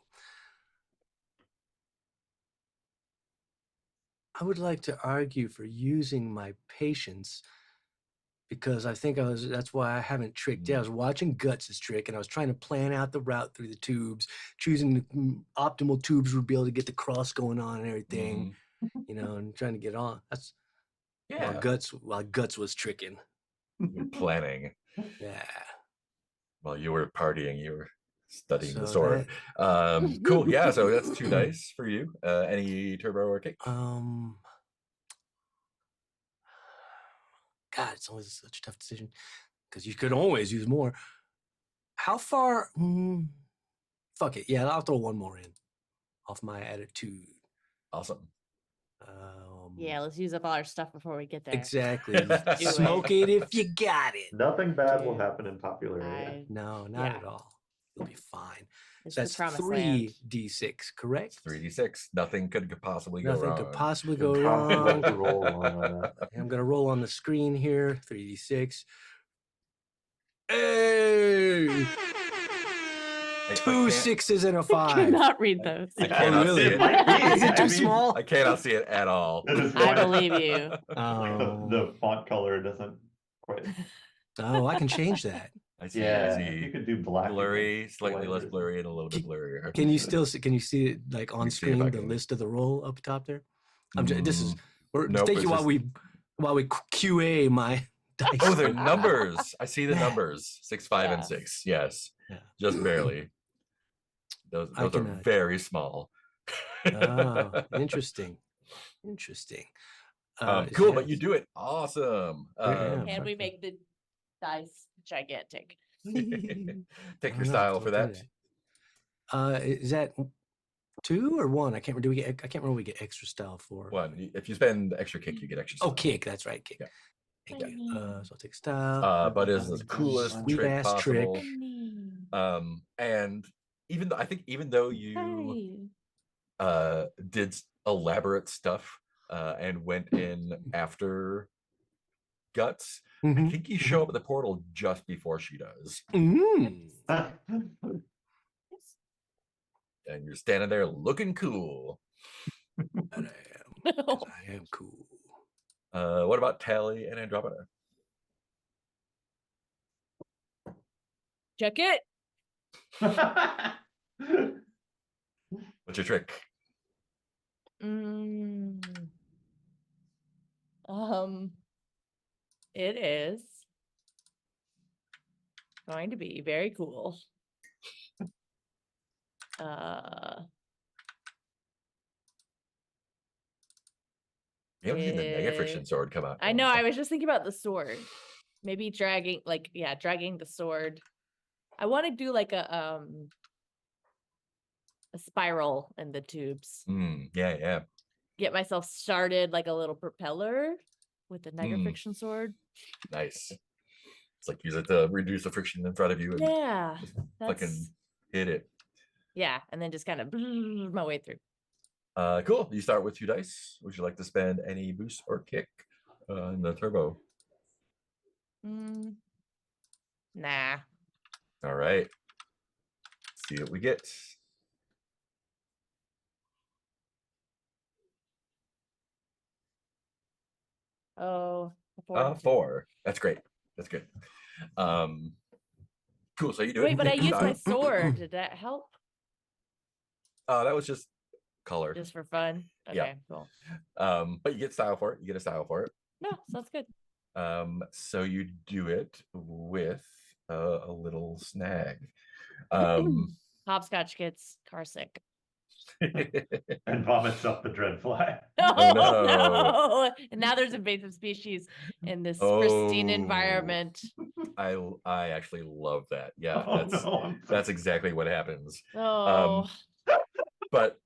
I would like to argue for using my patience because I think that's why I haven't tricked yet. I was watching Guts' trick and I was trying to plan out the route through the tubes, choosing the optimal tubes would be able to get the cross going on and everything, and trying to get on. That's Yeah. while Guts was tricking. You're planning. Yeah. While you were partying, you were studying the So sword. Cool. Yeah. So that's 2 dice for you. Any turbo or kick? God, it's always such a tough decision because you could always use more. How far? Fuck it. Yeah, I'll throw one more in off my attitude. Awesome. Yeah, let's use up all our stuff before we get there. Exactly. Do it. Smoke it if you got it. Nothing bad will Dude, happen in popularity. No, not Yeah. at all. You'll be fine. It's So the that's promised 3d6, correct? 3d6. Nothing could possibly go Nothing wrong. could possibly go Impossible wrong. to roll on that. I'm gonna roll on the screen here. 3d6. Hey! I 2 can't- 6s and a I 5. cannot read those. I Yeah, cannot really? see it it. might be. Is it too I mean, small? I cannot see it at all. that is I why believe you. Oh, the font color doesn't quite. I can change that. I see. Yeah, I you see. could do black. and Blurry, slightly white less or blurry, and a little bit blurrier. Can you still see? Can you see it like on me see if I screen? The can- list of the roll up top there. This is. We're Nope, thank you it's while we QA my dice. Oh, they're numbers. I see the Yeah. numbers. 6, 5, and Yeah. 6. Yes. Yeah. Just barely. Those I are can, very small. Oh, interesting. Cool, but you do it awesome. Yeah. Can we make the dice gigantic? Take I your don't know style if for I'll do that. Is that 2 or 1? I can't remember. I can't remember. We get extra style for. One. If you spend extra kick, you get extra. Oh, style. kick. That's right. Kick. Yeah. Thank you. So I'll take style. But is the coolest Sweet trick ass trick. possible. And even though you did elaborate stuff and went in after guts. I Mhm, think you show up at the portal just before she does, mhm. and you're standing there looking cool. That I am. 'Cause I am cool. What about Tally and Andromeda? Check it. What's your trick? Mm. It is going to be very cool. You haven't seen the Mega Friction Sword come out. I in a know, while. I was just thinking about the sword. Maybe dragging, like, yeah, dragging the sword. I want to do like a spiral in the tubes. Yeah. Get myself started like a little propeller with the Niagara friction sword. Nice. It's like use it to reduce the friction in front of you and Yeah, fucking that's hit it. yeah, and then just kind of my way through. Cool. You start with 2 dice. Would you like to spend any boost or kick in the turbo? Nah. All right. See what we get. Oh, a 4. That's great. That's good. Cool. So you do it. Wait, but I You used my start. sword. Did that help? That was just color. Just for fun? Okay, Yeah. cool. But you get style for it. You get a style for it. No, sounds good. So you do it with a little snag. Hopscotch gets car sick. And vomits up the dreadfly. Oh, no. no! And now there's invasive species in this pristine Oh. environment. I actually love that. Yeah, Oh, no, I'm that's exactly what happens. Oh, But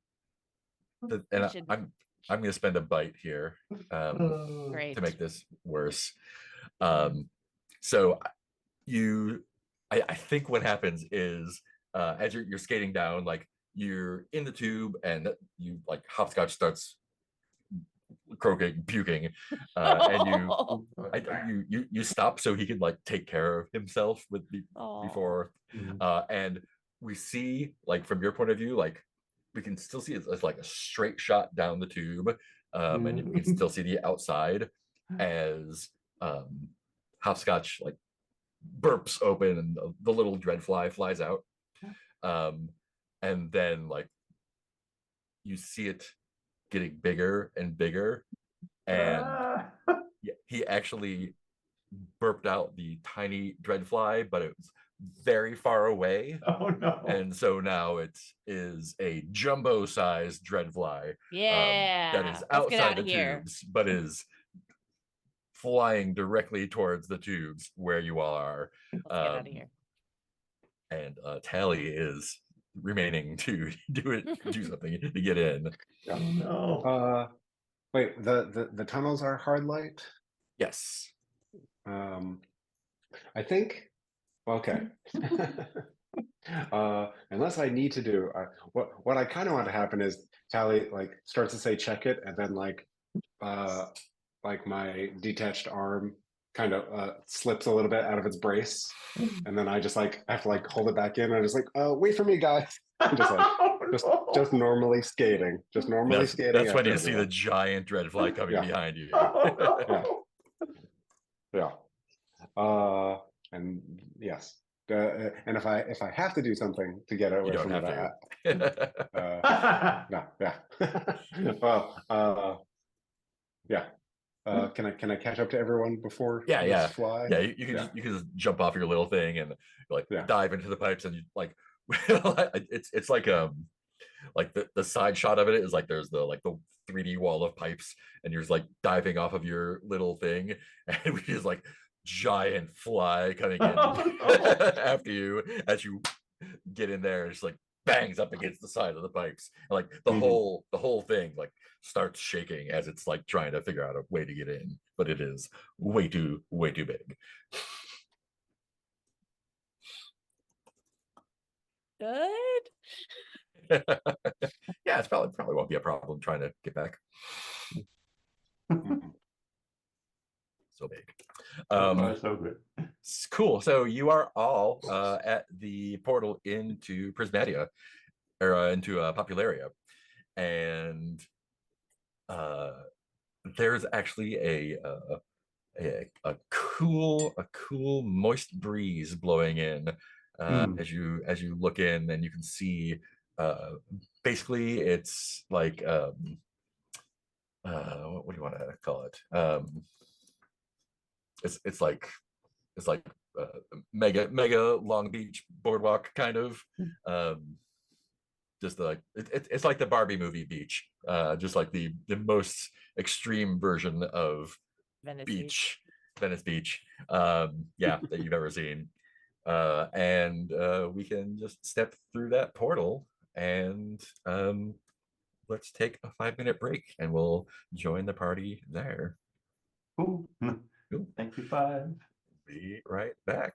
we should- I'm gonna spend a bite here great. to make this worse. So I think what happens is as you're skating down, like you're in the tube and you like hopscotch starts croaking, puking, and you stop so he can like take care of himself before, and we see like from your point of view, like we can still see it's like a straight shot down the tube, and we can still see the outside as hopscotch like burps open and the little dreadfly flies out, and then like you see it getting bigger and bigger, and he actually burped out the tiny dreadfly, but it was very far away. Oh no. And so now it is a jumbo sized dreadfly Yeah. that is Let's get outside outta the here. tubes, but is flying directly towards the tubes where you all are. Let's get out of here. And Tally is remaining to do something to get in. Oh no. Wait, the tunnels are hard light? Yes. I think, okay. Unless I need to do what I kind of want to happen is Tally like starts to say check it, and then like my detached arm kind of slips a little bit out of its brace, and then I just like have to like hold it back in, and I'm just like wait for me, guys. I'm just like just normally skating, skating. That's when after you see the everyone. giant dreadfly coming Yeah. behind you. Oh, no. Yeah. And yes. And if I have to do something to get You away don't from have it, to. no, yeah. Well, yeah. Can I catch up to everyone before Yeah. this fly? Yeah, you can just jump off your little thing and like dive into the pipes, and you like it's like the side shot of it is like there's the 3D wall of pipes, and you're just like diving off of your little thing, and we just like giant fly coming in after you as you get in there, and just like bangs up against the side of the pipes, and like the whole thing like starts shaking as it's like trying to figure out a way to get in, but it is way too big. Good. Yeah, it's probably won't be a problem trying to get back. So big. So Um, far, so good. cool. So you are all at the portal into Prismatia, or into Popularia, and there's actually a cool moist breeze blowing in Mm. as you look in, and you can see basically it's like what do you want to call it? It's like it's like mega Long Beach boardwalk kind of. Just like it's like the Barbie movie beach, just like the most extreme version of Venice. Venice Beach, yeah, that you've ever seen. And we can just step through that portal, and let's take a 5-minute break, and we'll join the party there. Cool. Cool. Thank you, 5. Be right back.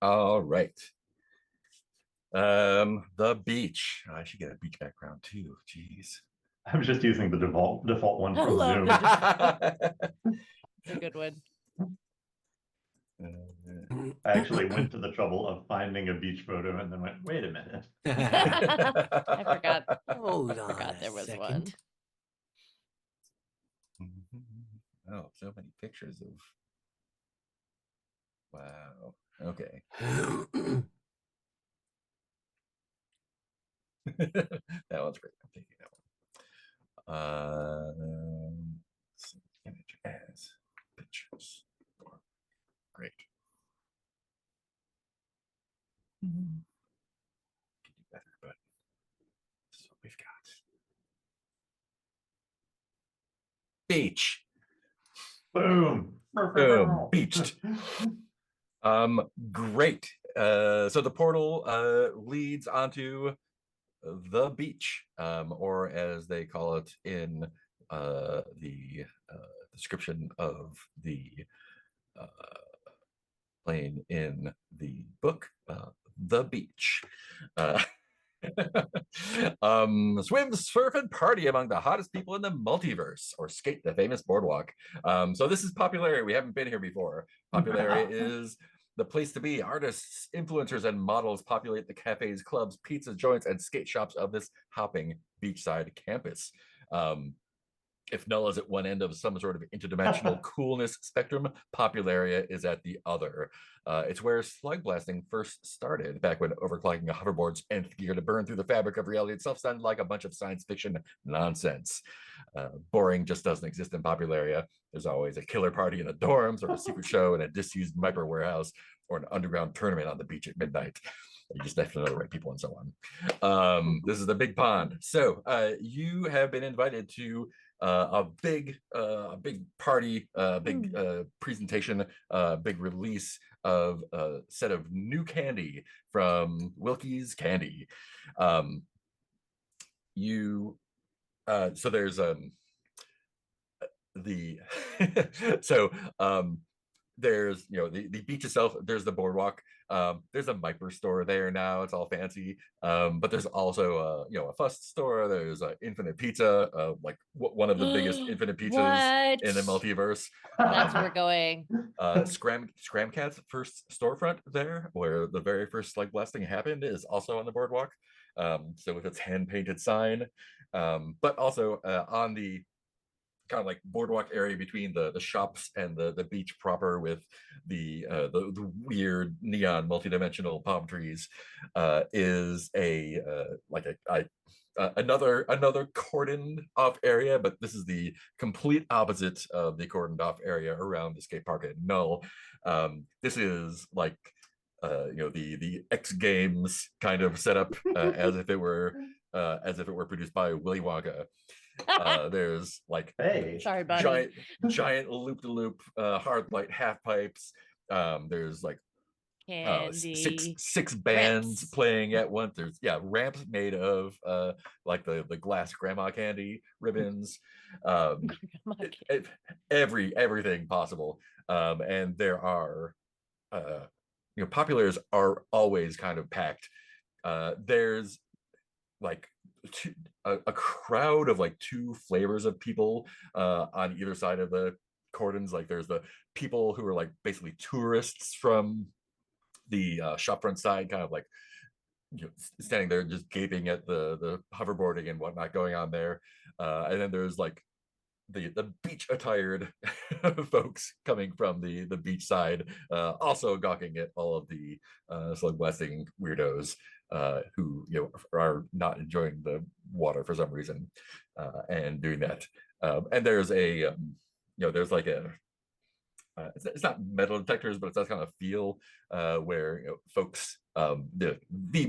All right. The beach. I should get a beach background too. Jeez. I was just using the default one I from love Zoom. the It's a good one. I actually went to the trouble of finding a beach photo and then went, wait a minute. I forgot. Hold on Forgot a there was second. one. Oh, so many pictures of. Wow. Okay. That one's great. I'm taking that one. Image as pictures. Great. Can do better, but this is what we've got. Beach. Boom. Boom. Beached. Great. So the portal leads onto the beach, or as they call it in the description of the plane in the book, the beach. Swim, surf, and party among the hottest people in the multiverse, or skate the famous boardwalk. So this is Popularity. We haven't been here before. Popularity is the place to be. Artists, influencers, and models populate the cafes, clubs, pizza joints, and skate shops of this hopping beachside campus. If Null is at one end of some sort of interdimensional coolness spectrum, Popularia is at the other. It's where Slugblasting first started, back when overclocking a hoverboard's nth gear to burn through the fabric of reality itself sounded like a bunch of science fiction nonsense. Boring just doesn't exist in Popularia. There's always a killer party in the dorms, or a secret show in a disused micro warehouse, or an underground tournament on the beach at midnight. You just have to know the right people and so on. This is the Big Pond. So you have been invited to a big party, big presentation, big release of a set of new candy from Wilkie's Candy. So there's the so there's the beach itself, there's the boardwalk, there's a Miper store there now, it's all fancy, but there's also a Fuss store, there's Infinite Pizza, like one of the biggest Infinite pizzas in the multiverse. That's where we're going. Scramcat's first storefront there, where the very first Slugblasting happened, is also on the boardwalk, so with its hand-painted sign, but also on the kind of like boardwalk area between the shops and the beach proper, with the weird neon multidimensional palm trees, is another cordoned off area, but this is the complete opposite of the cordoned off area around the skate park at Null. This is like the X Games kind of setup, as if it were produced by Willy Wonka. There's like Sorry, buddy. giant loop-to-loop hard light half pipes. There's like Candy. six bands ramps. playing at once. There's ramps made of like the glass grandma candy ribbons, everything possible. And there are Populars are always kind of packed. There's like a crowd of like two flavors of people on either side of the cordons. Like there's the people who are like basically tourists from the shopfront side, kind of like standing there just gaping at the hoverboarding and whatnot going on there, and then there's like the beach attired folks coming from the beach side, also gawking at all of the Slugblasting weirdos who are not enjoying the water for some reason, and doing that. And there's there's like a it's not metal detectors, but it's that kind of feel where folks, the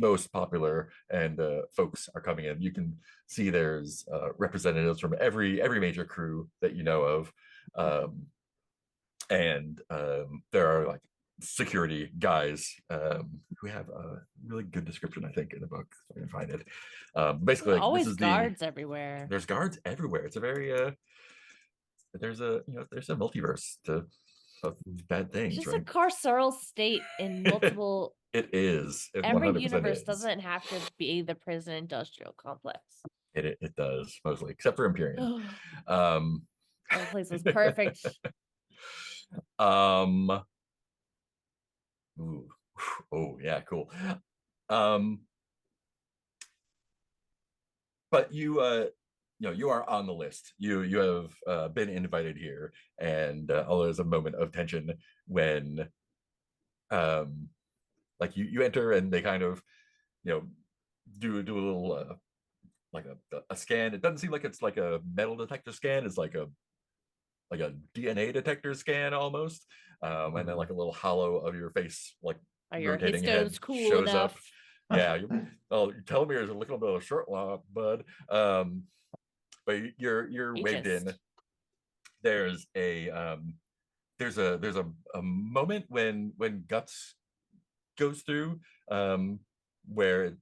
most popular and folks are coming in. You can see there's representatives from every major crew that you know of, and there are like security guys who have a really good description, I think, in the book, if I can find it. Basically, like, always this is guards everywhere. There's guards everywhere. It's a very there's a multiverse to of bad It's things, just a right? carceral state in multiple. It is. It Every 100% universe is. doesn't have to be the prison industrial complex. It does mostly, except for Imperium. Oh, Um, that place was perfect. um, ooh, oh yeah, cool. Um, but you are on the list. You have been invited here, and although there's a moment of tension when like you enter and they kind of do a little like a scan. It doesn't seem like it's like a metal detector scan. It's like a DNA detector scan almost. And then like a little hollow of your face, like Are your rotating head, histones cool shows enough? up. Yeah, your telomeres are looking a little short, bud. But you're waved in. Ageist. There's a moment when Guts goes through where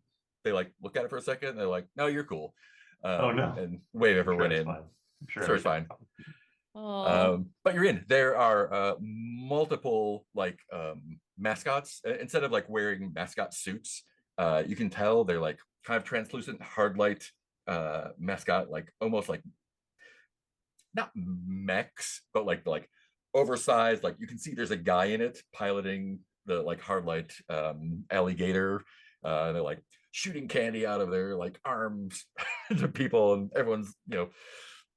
they like look at it for a second. And they're like, "No, you're cool," Oh, no. and wave I'm everyone it's in. fine. I'm sure So it's fine. everything's Oh, But you're in. There are multiple like mascots. Instead of like wearing mascot suits, you can tell they're like kind of translucent, hard light mascot, like almost like not mechs, but like oversized. Like you can see there's a guy in it piloting the like hard light alligator. They're like shooting candy out of their like arms to people, and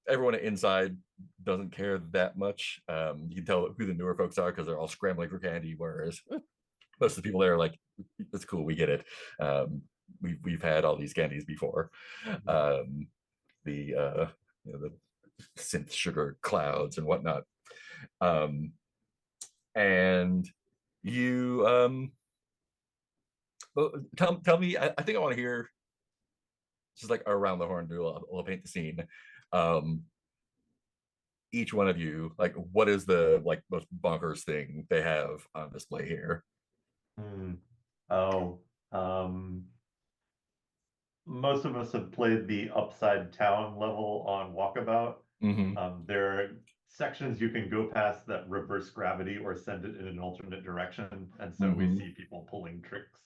everyone inside doesn't care that much. You can tell who the newer folks are because they're all scrambling for candy, whereas most of the people there are like, "It's cool, we get it. We've had all these candies before." The the synth sugar clouds and whatnot. And you tell me. I think I want to hear just like around the horn, do a little paint the scene. Each one of you, like, what is the like most bonkers thing they have on display here? Oh, most of us have played the upside town level on Walkabout. There are sections you can go past that reverse gravity or send it in an alternate direction, and so we see people pulling tricks.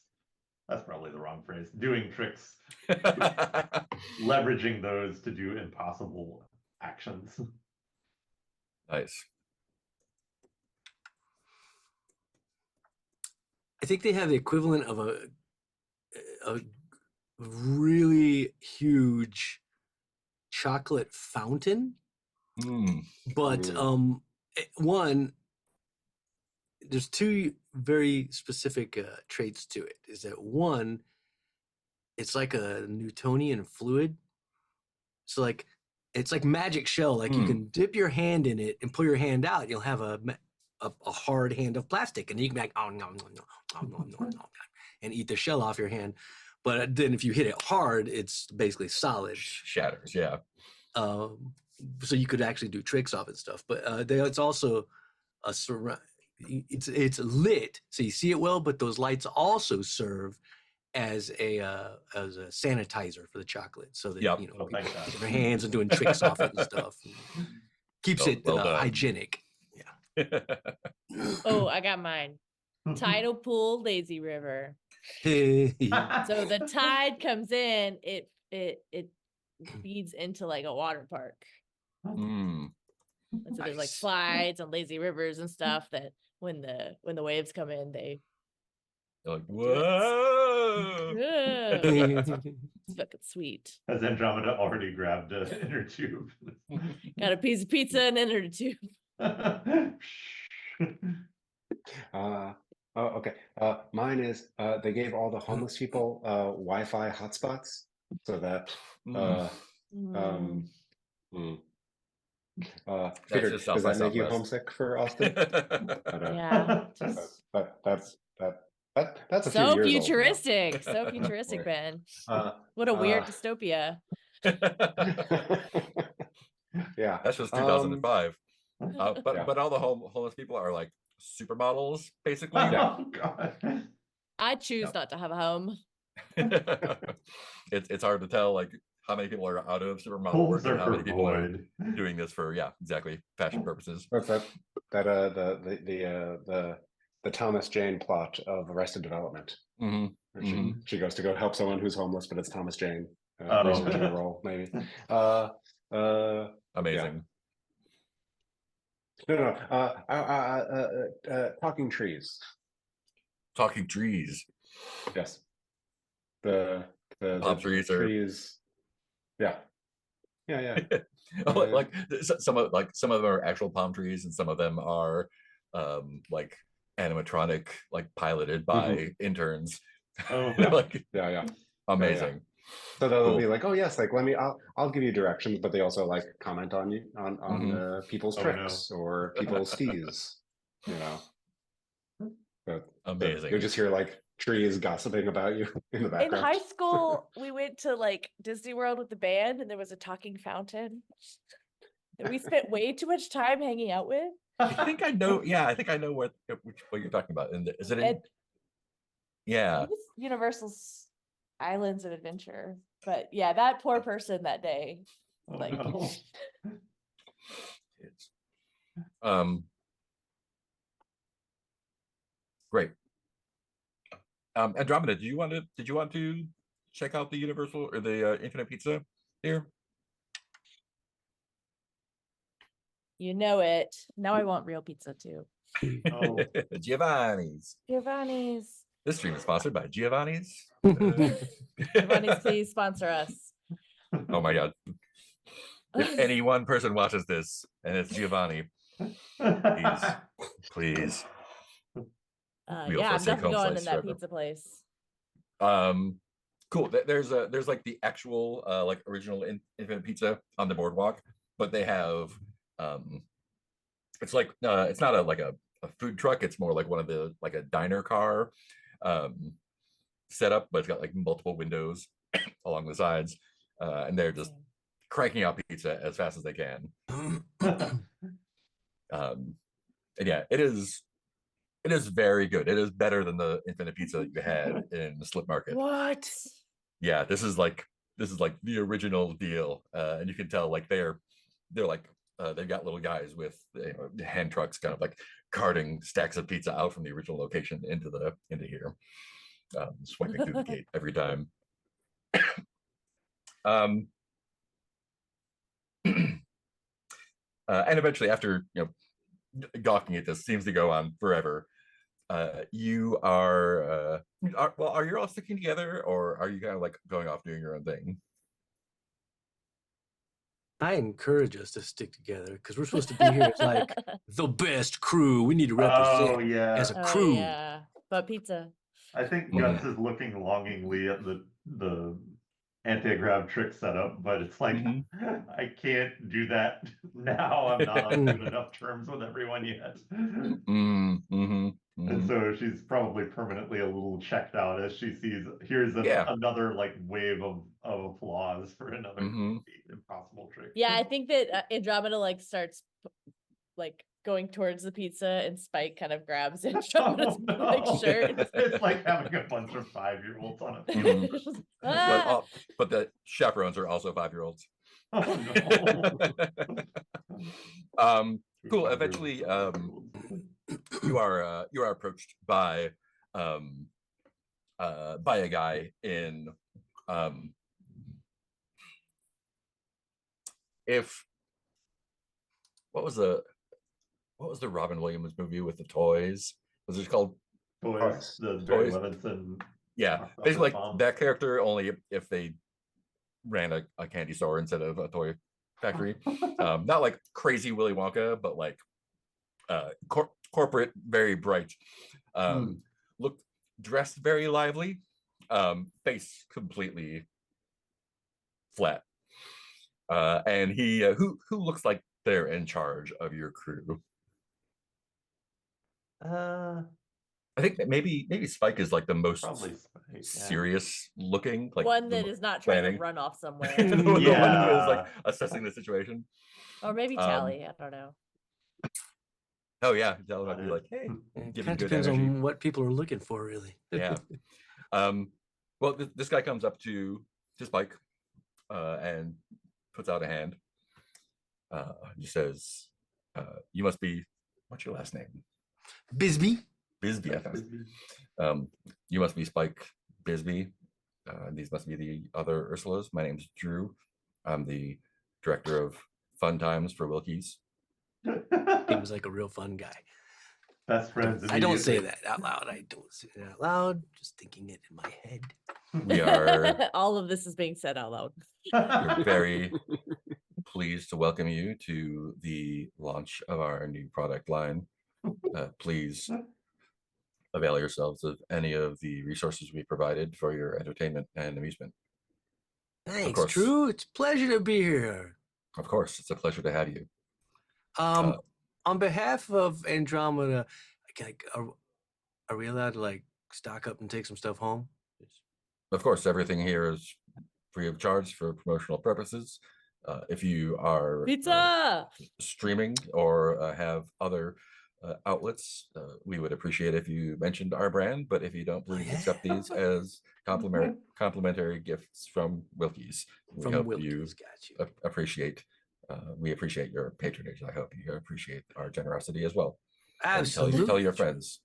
That's probably the wrong phrase. Doing tricks, leveraging those to do impossible actions. Nice. I think they have the equivalent of a really huge chocolate fountain. But one, there's two very specific traits to it. Is that one, it's like a Newtonian fluid. So like it's like magic shell. Like you can dip your hand in it and pull your hand out. You'll have a hard hand of plastic, and you can be like, oh no, and eat the shell off your hand. But then if you hit it hard, it's basically solid. Shatters, yeah. So you could actually do tricks off and stuff. But it's also a surround. It's lit, so you see it well. But those lights also serve as a sanitizer for the chocolate, so that people get their hands and doing tricks off it and stuff. Keeps it hygienic. Yeah. oh, I got mine. Tidal pool, lazy river. So the tide comes in, it feeds into like a water park. And so there's like slides and lazy rivers and stuff that when the waves come in, they're like, whoa. It's fucking sweet. Has Andromeda already grabbed an inner tube? Got a piece of pizza and inner tube. Okay. Mine is they gave all the homeless people Wi-Fi hotspots so that Peter, does that make you homesick for Austin? Yeah. That's a so few years futuristic. Old So futuristic, Ben. now. What a weird dystopia. Yeah. That's just 2005. But all the homeless people are like supermodels, basically. Oh God. I choose not to have a home. It's hard to tell like how many people are out of supermodel Holes work and are how for many people are void. doing this for exactly fashion purposes. What's that? The Thomas Jane plot of Arrested Development. Hmm. Where she goes to go help someone who's homeless, but it's Thomas Jane Oh. researching a role, maybe. Amazing. No. Talking trees. Talking trees. Yes. The Palm trees are trees. Yeah. like some of them are actual palm trees, and some of them are like animatronic, like piloted by interns. Oh, Like Yeah. amazing. So they'll Cool. be like, oh yes, like I'll give you directions, but they also like comment on you on people's Oh, tricks or people's skis, you know. But Amazing. you'll just hear like trees gossiping about you in the In background. high school, we went to like Disney World with the band, and there was a talking fountain that we spent way too much time hanging out with. I think I know. Yeah, I think I know what you're talking about. Is it in? And I Yeah. think it's Universal's Islands of Adventure. But yeah, that poor person that day. oh, Like, no. It's, great. Andromeda, did you want to check out the Universal or the Infinite Pizza here? you know it. Now I want real pizza too. Oh. Giovanni's. Giovanni's. This stream is sponsored by Giovanni's. Giovanni's, please sponsor us. Oh my god. If any one person watches this and it's Giovanni, please. We Yeah, also I'm say definitely home going slice in that forever. pizza place. Cool. There's like the actual like original Infinite Pizza on the boardwalk, but they have it's like it's not a food truck, it's more like one of the like a diner car setup, but it's got like multiple windows along the sides, and they're just cranking out pizza as fast as they can. And yeah, it is very good. It is better than the Infinite Pizza that you had in the Slip Market. What? Yeah, this is like the original deal, and you can tell like they're like they've got little guys with hand trucks, kind of like carting stacks of pizza out from the original location into here, swiping through the gate every time. And eventually, after gawking at this, seems to go on forever. You are you all sticking together, or are you kind of like going off doing your own thing? I encourage us to stick together because we're supposed to be here as like the best crew. We need to represent Oh, yeah. as a Oh, crew. yeah. But pizza. I think Guts is looking longingly at the anti-grav trick setup, but it's like I can't do that now. I'm not on good enough terms with everyone yet. And so she's probably permanently a little checked out as she sees here's another like wave of applause for another impossible trick. Yeah, I think that Andromeda like starts like going towards the pizza, and Spike kind of grabs Andromeda's like shirt. It's like having a bunch of 5-year-olds on a field. But the chaperones are also 5-year-olds. Oh no. Cool. Eventually, you are approached by a guy in what was the Robin Williams movie with the toys? Was it called Toys? The Barry Levinson. Yeah, basically like that character, only if they ran a candy store instead of a toy factory. Not like crazy Willy Wonka, but like corporate, very bright. Looked dressed very lively. Face completely flat. And he who looks like they're in charge of your crew. I think that maybe Spike is like the most serious looking, like one that is not trying to run off somewhere. the one who is like assessing the situation. Or maybe Tally, I don't know. Oh yeah, Tally might be like, hey, it kind of depends on what people are looking for, really. Yeah. Well, this guy comes up to Spike and puts out a hand. He says, "You must be, what's your last name?" Bisbee. Bisbee, I thought. You must be Spike Bisbee. These must be the other Ursulas. My name's Drew. I'm the director of Fun Times for Wilkie's. He was like a real fun guy. Best friends. I don't say immediately. that out loud. I don't say that out loud. Just thinking it in my head. We are All of this is being said out loud. we're very pleased to welcome you to the launch of our new product line. Please avail yourselves of any of the resources we provided for your entertainment and amusement. Thanks, course. Drew. It's a pleasure to be here. Of course, it's a pleasure to have you. On behalf of Andromeda, are we allowed to like stock up and take some stuff home? Of course, everything here is free of charge for promotional purposes. If you are Pizza. streaming or have other outlets, we would appreciate if you mentioned our brand. But if you don't, please accept these as complimentary gifts from Wilkie's. We hope you got you. appreciate. We appreciate your patronage. I hope you appreciate our generosity as well. And Absolutely. tell your friends.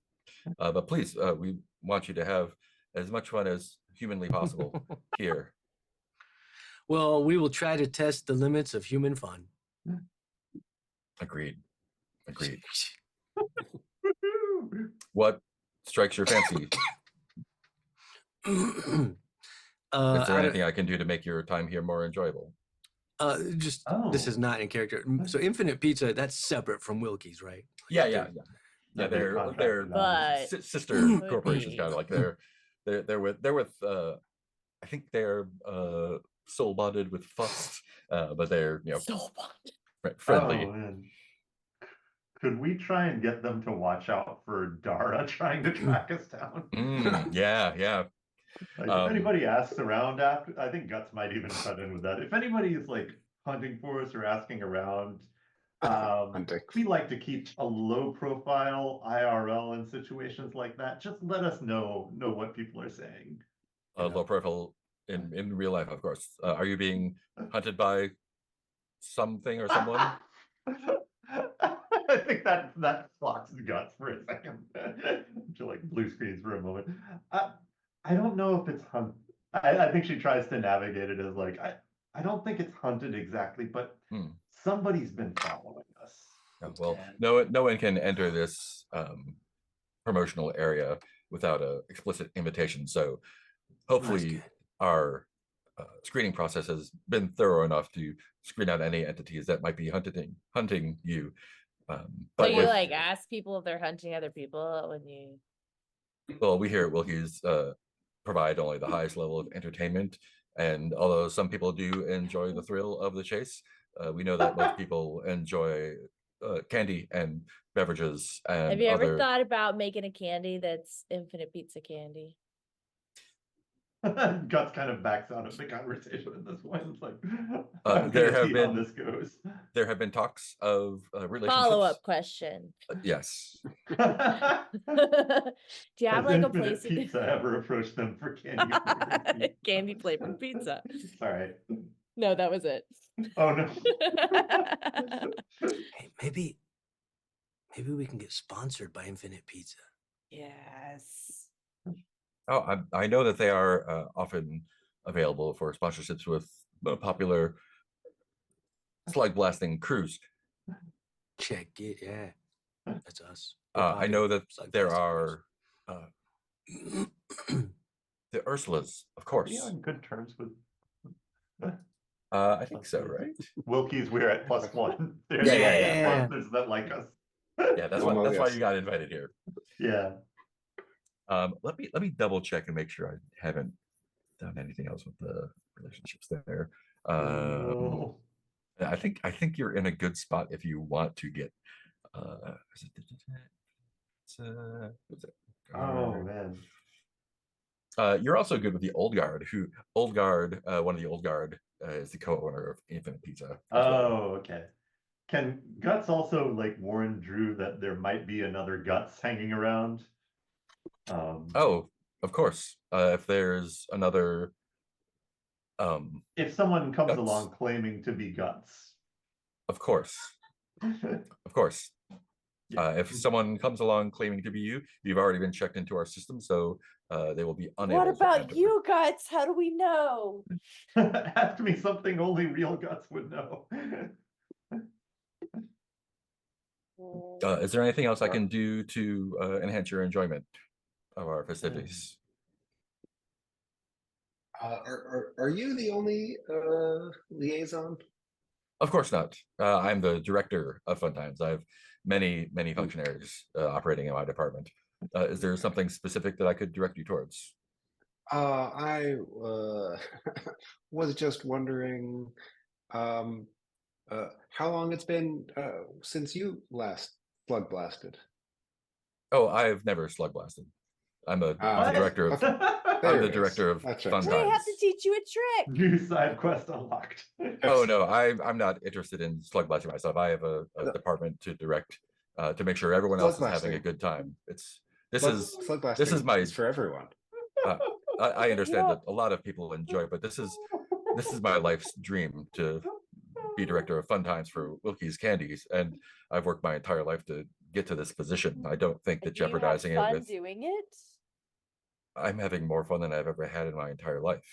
But please, we want you to have as much fun as humanly possible here. Well, we will try to test the limits of human fun. Agreed. What strikes your fancy? Is there anything I can do to make your time here more enjoyable? This is not in character. So Infinite Pizza, that's separate from Wilkie's, right? Yeah. They're But sister corporations, kind of like they're with I think they're soul bonded with Fuss, but they're soul bond. friendly. Oh, man. Could we try and get them to watch out for Dara trying to track us down? Yeah. Like, if anybody asks around after, I think Guts might even cut in with that. If anybody is like hunting for us or asking around, we like to keep a low profile IRL in situations like that. Just let us know what people are saying. Low profile in real life, of course. Are you being hunted by something or someone? I think that blocks Guts for a second. To like blue screens for a moment. I don't know if it's hunt. I think she tries to navigate it as like I don't think it's hunted exactly, but somebody's been following us. Well, no one can enter this promotional area without an explicit invitation. So hopefully our screening process has been thorough enough to screen out any entities that might be hunting you. But you like ask people if they're hunting other people when you. Well, we here at Wilkie's provide only the highest level of entertainment, and although some people do enjoy the thrill of the chase, we know that most people enjoy candy and beverages. And have you ever thought about making a candy that's Infinite Pizza candy? Guts kind of backs out of the conversation at this point. It's like there have been talks of relationships. Follow-up question. Yes. Do you have like a place Pizza ever approached them for candy? Candy flavored pizza. Sorry. No, that was it. Oh no. Hey, maybe we can get sponsored by Infinite Pizza. Yes. Oh, I know that they are often available for sponsorships with popular Slugblasting crews. Check it, yeah. That's us. I know that there are the Ursulas, of course. Are you on good terms with? I think so, right? Wilkie's, we're at +1. Yeah. There's that like us. Yeah, that's why you got invited here. Yeah. Let me double check and make sure I haven't done anything else with the relationships there. I think you're in a good spot if you want to get. Oh man. You're also good with the Old Guard. One of the Old Guard is the co-owner of Infinite Pizza. Oh, okay. Can Guts also like warn Drew that there might be another Guts hanging around? Oh, of course. If there's another If someone comes Guts. along claiming to be Guts. Of course. Of course. Yeah. If someone comes along claiming to be you, you've already been checked into our system, so they will be unable What to about enter. you, Guts? How do we know? Ask me something only real Guts would know. Is there anything else I can do to enhance your enjoyment of our festivities? Are you the only liaison? Of course not. I'm the director of Fun Times. I have many functionaries operating in my department. Is there something specific that I could direct you towards? I was just wondering how long it's been since you last slug blasted. Oh, I've never slug blasted. I'm a Ah, director of. there I'm the it is. director of That's Fun right. They have Times. to teach you a trick. New side quest unlocked. Oh no, I'm not interested in slug blasting myself. I have a No. department to direct to make sure everyone else is having a Slug good time. This Slug- is slug this is blasting my. is for everyone. I understand Yeah. that a lot of people enjoy, but this is my life's dream to be director of Fun Times for Wilkie's Candies, and I've worked my entire life to get to this position. I don't think that And do you have jeopardizing it fun with doing it? I'm having more fun than I've ever had in my entire life.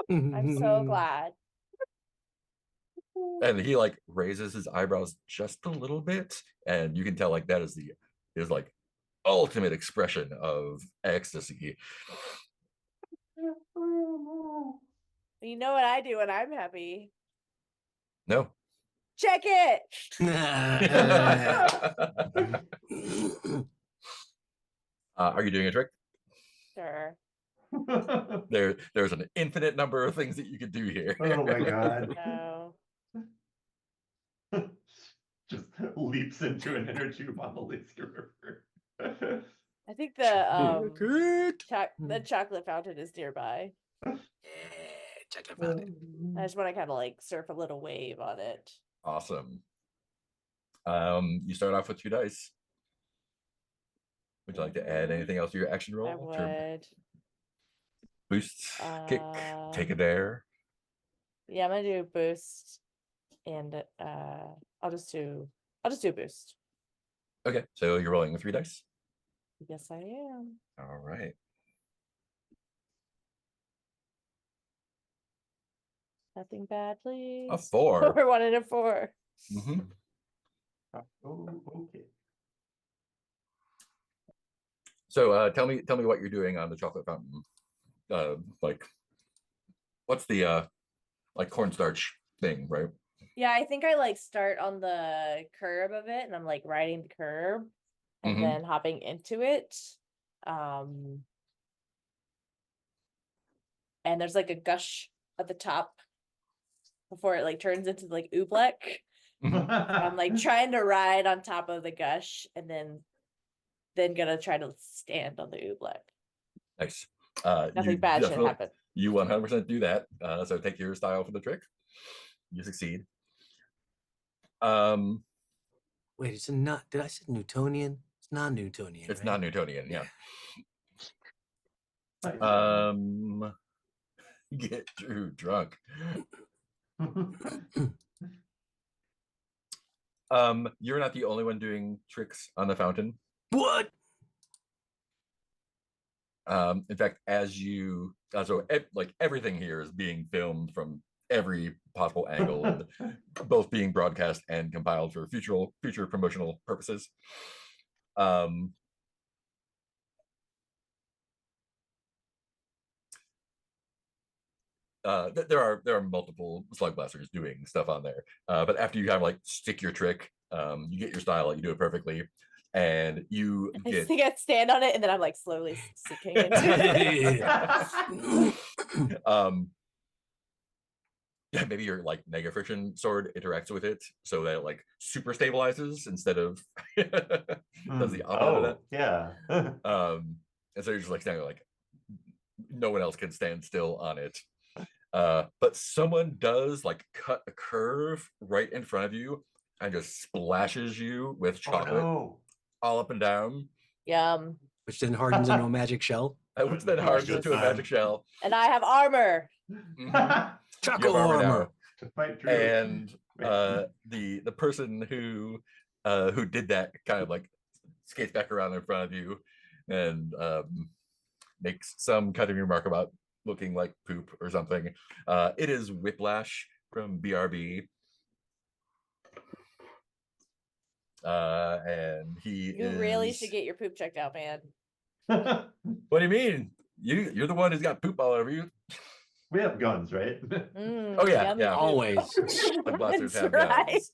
I'm so glad. And he like raises his eyebrows just a little bit, and you can tell like that is his like ultimate expression of ecstasy. You know what I do when I'm happy? No. Check it. Are you doing a trick? Sure. There's an infinite number of things that you could do here. Oh my god. No. Just leaps into an inner tube on the Lazy River. I think the Good. the chocolate fountain is nearby. Yeah, chocolate fountain. I just want to kind of like surf a little wave on it. Awesome. You start off with 2 dice. Would you like to add anything else to your action roll? I would. Boost, kick, take a dare. Yeah, I'm gonna do a boost, and I'll just do a boost. Okay, so you're rolling 3 dice. Yes, I am. All right. Nothing bad, please. A 4. We're 1 and a 4. Mhm. Oh, okay. So tell me what you're doing on the chocolate fountain. Like, what's the like cornstarch thing, right? Yeah, I think I like start on the curb of it, and I'm like riding the curb, and Mhm. then hopping into it. And there's like a gush at the top before it like turns into like oobleck. I'm like trying to ride on top of the gush, and then gonna try to stand on the oobleck. Nice. Nothing bad should happen. You 100% do that. So take your style for the trick. You succeed. Wait, it's not. Did I say Newtonian? It's non-Newtonian. It's right? not Newtonian, yeah. Get Drew drunk. You're not the only one doing tricks on the fountain. What? In fact, like everything here is being filmed from every possible angle, and both being broadcast and compiled for future promotional purposes. There are multiple Slugblasters doing stuff on there, but after you kind of like stick your trick, you get your style, you do it perfectly, and you I get think I stand on it, and then I'm like slowly sinking into it. Yeah, maybe your like mega friction sword interacts with it so that it like super stabilizes instead of does the opposite of that. Yeah. And so you're just like standing there, like no one else can stand still on it. But someone does like cut a curve right in front of you and just splashes you with chocolate all up and down. Yum. Which then hardens into a magic shell. Which then hardens into a magic shell. And I have armor. Mhm. Trucker armor now. armor. To fight Drew. And Wait. the person who did that kind of like skates back around in front of you and makes some cutting remark about looking like poop or something. It is Whiplash from BRB. And he You really should get your poop checked out, man. What do you mean? You're the one who's got poop all over you. We have guns, right? Oh, yeah, yummy yeah. poop. Always. Slugblasters That's have right. guns.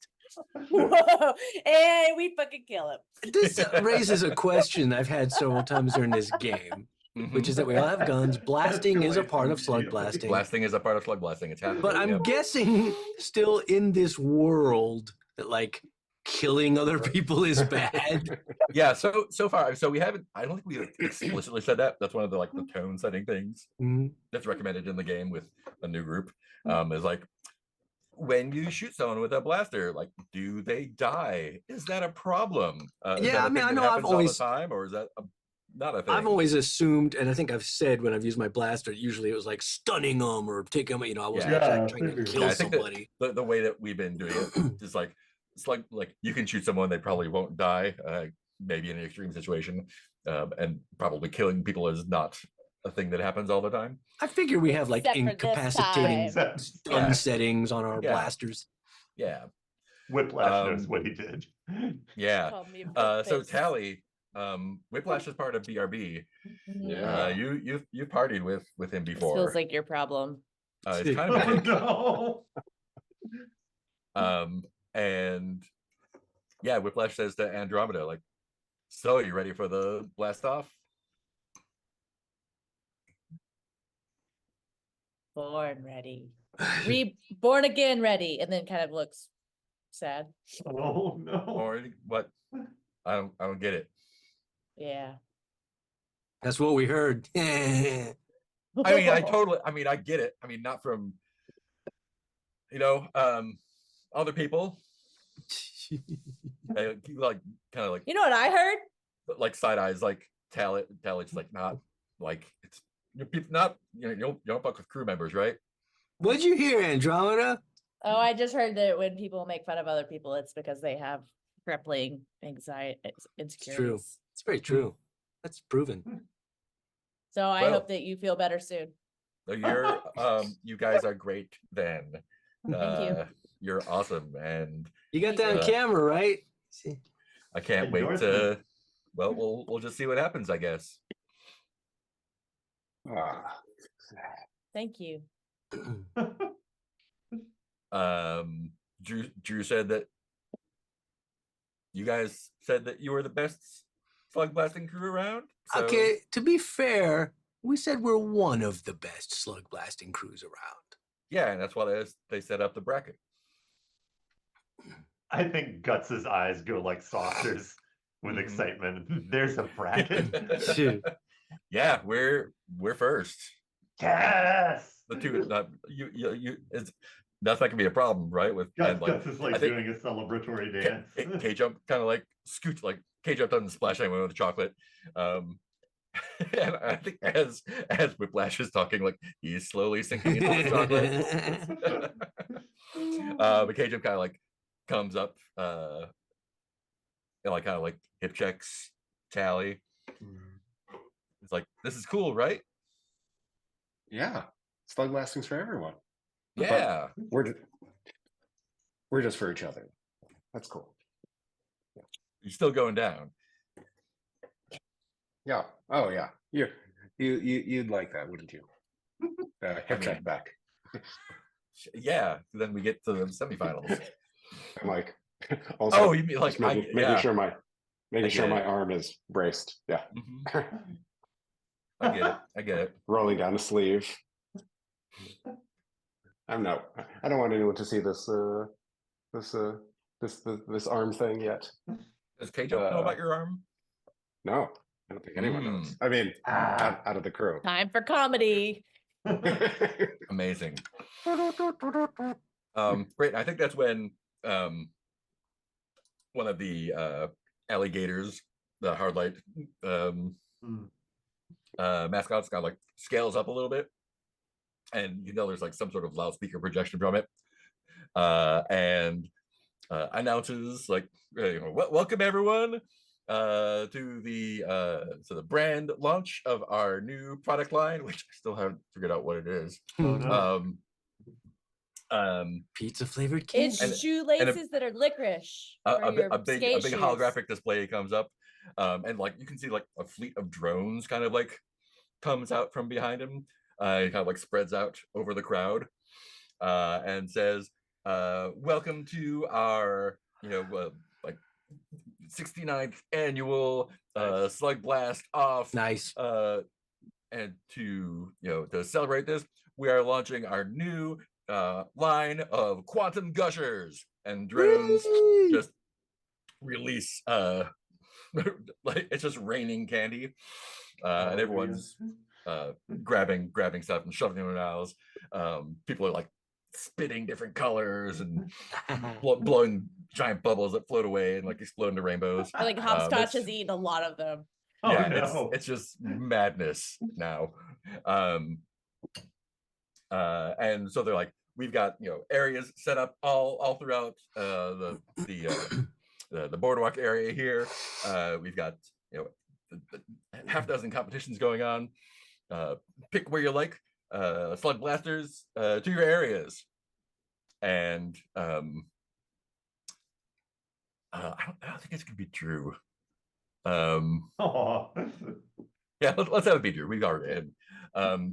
Whoa! And we fucking kill him. This raises a question I've had several times during this game, which is that we all have guns. Blasting is a part of slug blasting. Blasting is a part of slug blasting. It's happening. But I'm guessing still in this world that like killing other people is bad. Yeah, so far, so we haven't. I don't think we explicitly said that. That's one of the like the tone setting things Mhm. that's recommended in the game with a new group. Is like when you shoot someone with a blaster, like, do they die? Is that a problem? Is Yeah, that a I mean, thing I that know I've happens all always- the time, or is that not a thing? I've always assumed, and I think I've said when I've used my blaster, usually it was like stunning them or taking them. You know, I wasn't Yeah. exactly trying to Yeah, kill I think that- somebody. the way that we've been doing it is like it's like you can shoot someone, they probably won't die, maybe in an extreme situation, and probably killing people is not a thing that happens all the time. I figure we have like Except for this incapacitating time. stun Yeah. settings on our Yeah. blasters. Yeah, Whiplash knows Um, what he did. yeah. Called me a So face. Tally, Whiplash is part of BRB. Yeah. You partied with him This before. feels like your problem. It's kind of Oh big. no! And yeah, Whiplash says to Andromeda, like, so you ready for the blast off? Born ready. Reborn again ready. And then kind of looks sad. Oh no! Or what? I don't get it. Yeah. That's what we heard. I mean, I get it. I mean, not from other people. Like kind of like You know what I heard? like side eyes, like Tally's like not like it's people not you don't fuck with crew members, right? What'd you hear, Andromeda? Oh, I just heard that when people make fun of other people, it's because they have crippling anxiety, insecurities. It's very true. That's proven. So I Well- hope that you feel better soon. So you're you guys are great then. Thank you. You're awesome, and You got that on Uh, camera, right? See? I can't wait to. Endorsement. Well, we'll just see what happens, I guess. Ah, Thank you. Drew said that you guys said that you were the best slug blasting crew around. So, Okay, to be fair, we said we're one of the best slug blasting crews around. yeah, and that's why they set up the bracket. I think Guts's eyes go like saucers with Mhm. excitement. There's a bracket. Shoot. Yeah, we're first. Yes. The two, you it's that's not gonna be a problem, right? With and, Guts is like I think doing a celebratory dance. K jump kind of like scooch, like K jump doesn't splash anyone with the chocolate. And I think as Whiplash is talking, like he's slowly sinking into the chocolate. But K jump kind of like comes up, and like kind of like hip checks Tally. It's like, this is cool, right? yeah. Slug blasting's for everyone. Yeah. We're just for each other. That's cool. You're still going down. Yeah. Oh yeah. You'd like that, wouldn't you? Hip check back. Yeah. Then we get to the semifinals. I'm like, also, Oh, you mean like just making sure my it. arm is braced. Yeah. Mhm. I get it. Rolling down a sleeve. I don't want anyone to see this this arm thing yet. Does K jump know about your arm? No, I don't think anyone knows. I mean, Ah. out of the crew. Time for comedy. Amazing. Great. I think that's when one of the alligators, the hard light Mm. mascots, kind of like scales up a little bit and there's like some sort of loudspeaker projection from it, and announces like, welcome everyone to the brand launch of our new product line, which I still haven't figured out what it is. Oh, no. Pizza flavored candy. It's shoelaces that are licorice. A for big your skate shoes. holographic display comes up, and like you can see like a fleet of drones kind of like comes out from behind him. It kind of like spreads out over the crowd, and says, welcome to our like 69th annual Slug Blast off. Nice. And to celebrate this, we are launching our new line of quantum gushers, and drones just release like it's just raining candy, and everyone's grabbing stuff and shoving it in their mouths. People are like spitting different colors and blowing giant bubbles that float away and like explode into rainbows. I like Hopscotch has eaten a lot of them. Oh, Yeah, no. it's just madness now. And so they're like, we've got areas set up all throughout the boardwalk area here. We've got half a dozen competitions going on. Pick where you like. Slug blasters to your areas. And I don't think it's gonna be Drew. Aw. Yeah, let's have it be Drew. We've already had. I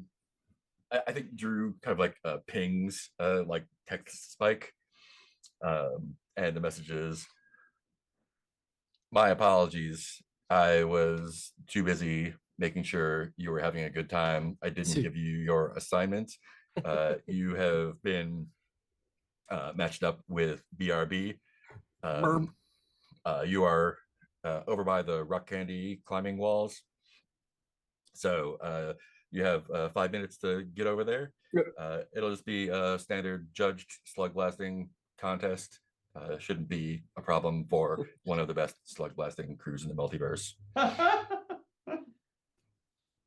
think Drew kind of like pings like text spike, and the message is, my apologies. I was too busy making sure you were having a good time. I didn't give you your assignment. You have been matched up with BRB. You are over by the rock candy climbing walls. So you have 5 minutes to get over there. Yep. It'll just be a standard judged slug blasting contest. Shouldn't be a problem for one of the best slug blasting crews in the multiverse.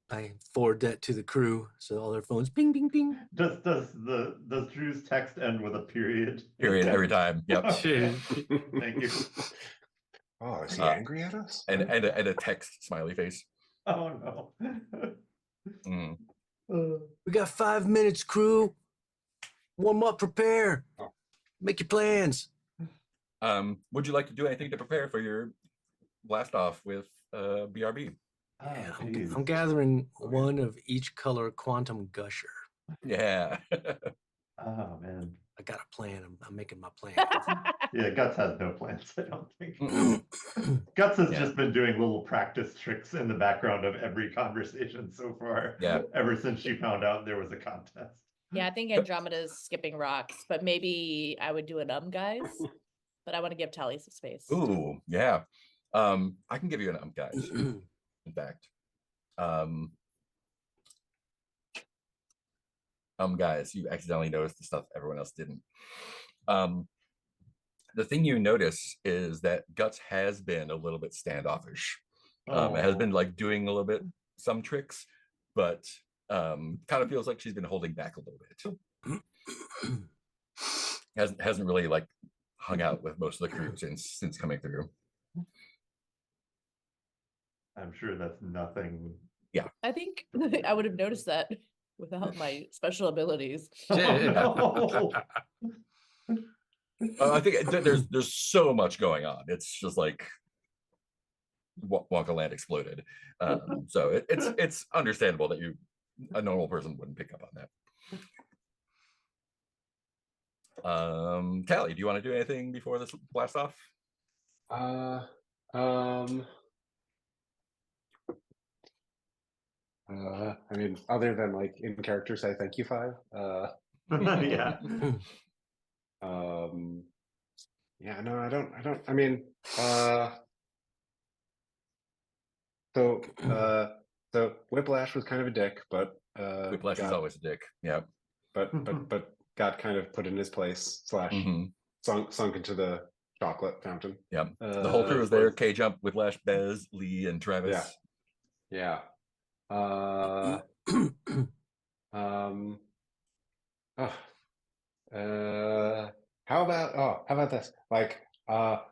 I forward that to the crew, so all their phones ping, ping, ping. Does Drew's text end with a period? Period every time. Yep. Thank you. Oh, is he angry at us? And a text smiley face. Oh no. Mm. We got 5 minutes, crew. Warm up, prepare. Oh. Make your plans. Would you like to do anything to prepare for your blast off with BRB? Yeah, Oh, geez. I'm gathering one of each color quantum gusher. Yeah. Oh man. I got a plan. I'm making my plan. Yeah, Guts has no plans, I don't think. Mm-mm. Guts has Yeah. just been doing little practice tricks in the background of every conversation so far. Yeah. Ever since she found out there was a contest. Yeah, I think Andromeda's skipping rocks, but maybe I would do an guys. But I want to give Tally some space. Ooh, yeah. I can give you an guys. In fact, guys, you accidentally noticed the stuff everyone else didn't. The thing you notice is that Guts has been a little bit standoffish. It has been like doing a little bit some tricks, but kind of feels like she's been holding back a little bit. Hasn't really like hung out with most of the crew since coming through. I'm sure that's nothing. I think I would have noticed that without my special abilities. Oh, no. I think there's so much going on. It's just like Wonka Land exploded. So it's understandable that a normal person wouldn't pick up on that. Callie, do you want to do anything before this blast off? I mean, other than like in character say thank you 5. Yeah. Yeah, no, I don't I mean, so Whiplash was kind of a dick, but Whiplash is always a dick. Yeah. but got kind of put in his place / Mhm. sunk into the chocolate fountain. Yeah. The whole crew is there. K-Jump, Whiplash, Bez, Lee, and Travis. Yeah. Oh, how about this? Like, what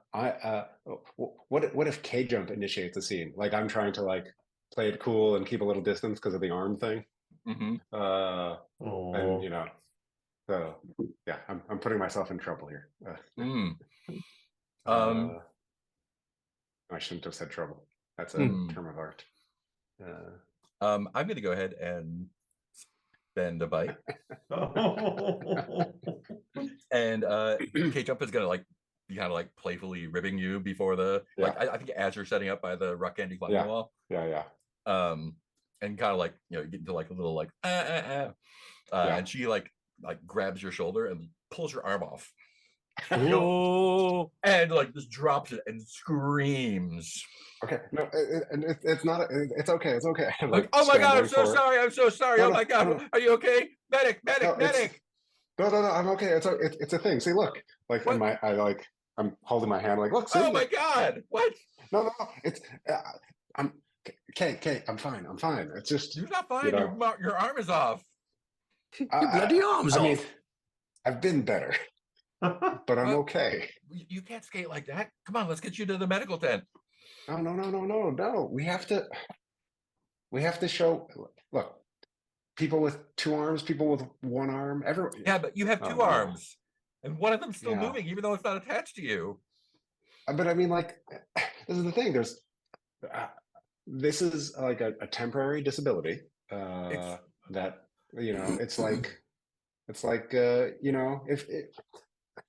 if K jump initiates a scene? Like, I'm trying to like play it cool and keep a little distance because of the arm thing. Mm-hmm. And you know, so yeah, I'm putting myself in trouble here. I shouldn't have said trouble. That's a term of art. I'm going to go ahead and spend a bite, and K Jump is going to like be kind of like playfully ribbing you before the like. I think as you're setting up by the rock candy climbing wall. Yeah. And kind of like get into like a little like and she like grabs your shoulder and pulls your arm off. Oh, And like just drops it and screams. Okay, no, it's not. It's okay. It's okay. Like, oh my god, I'm so sorry. I'm so sorry. Oh my god, are you okay? Medic! No, Medic! No, I'm okay. It's a thing. See, look, like in my, I'm holding my hand, like, look. See, oh my god, what? No, it's, I'm, Kay, I'm fine. It's just you're not fine. You know, your arm is off. your bloody arms I off. mean, I've been better, but I'm okay. You can't skate like that. Come on, let's get you to the medical tent. No. We have to show. Look, people with 2 arms, people with 1 arm. Everyone. Yeah, but you have 2 arms, and one of them's still moving, even though it's not attached to you. But I mean, like, this is the thing. This is like a temporary disability. That it's like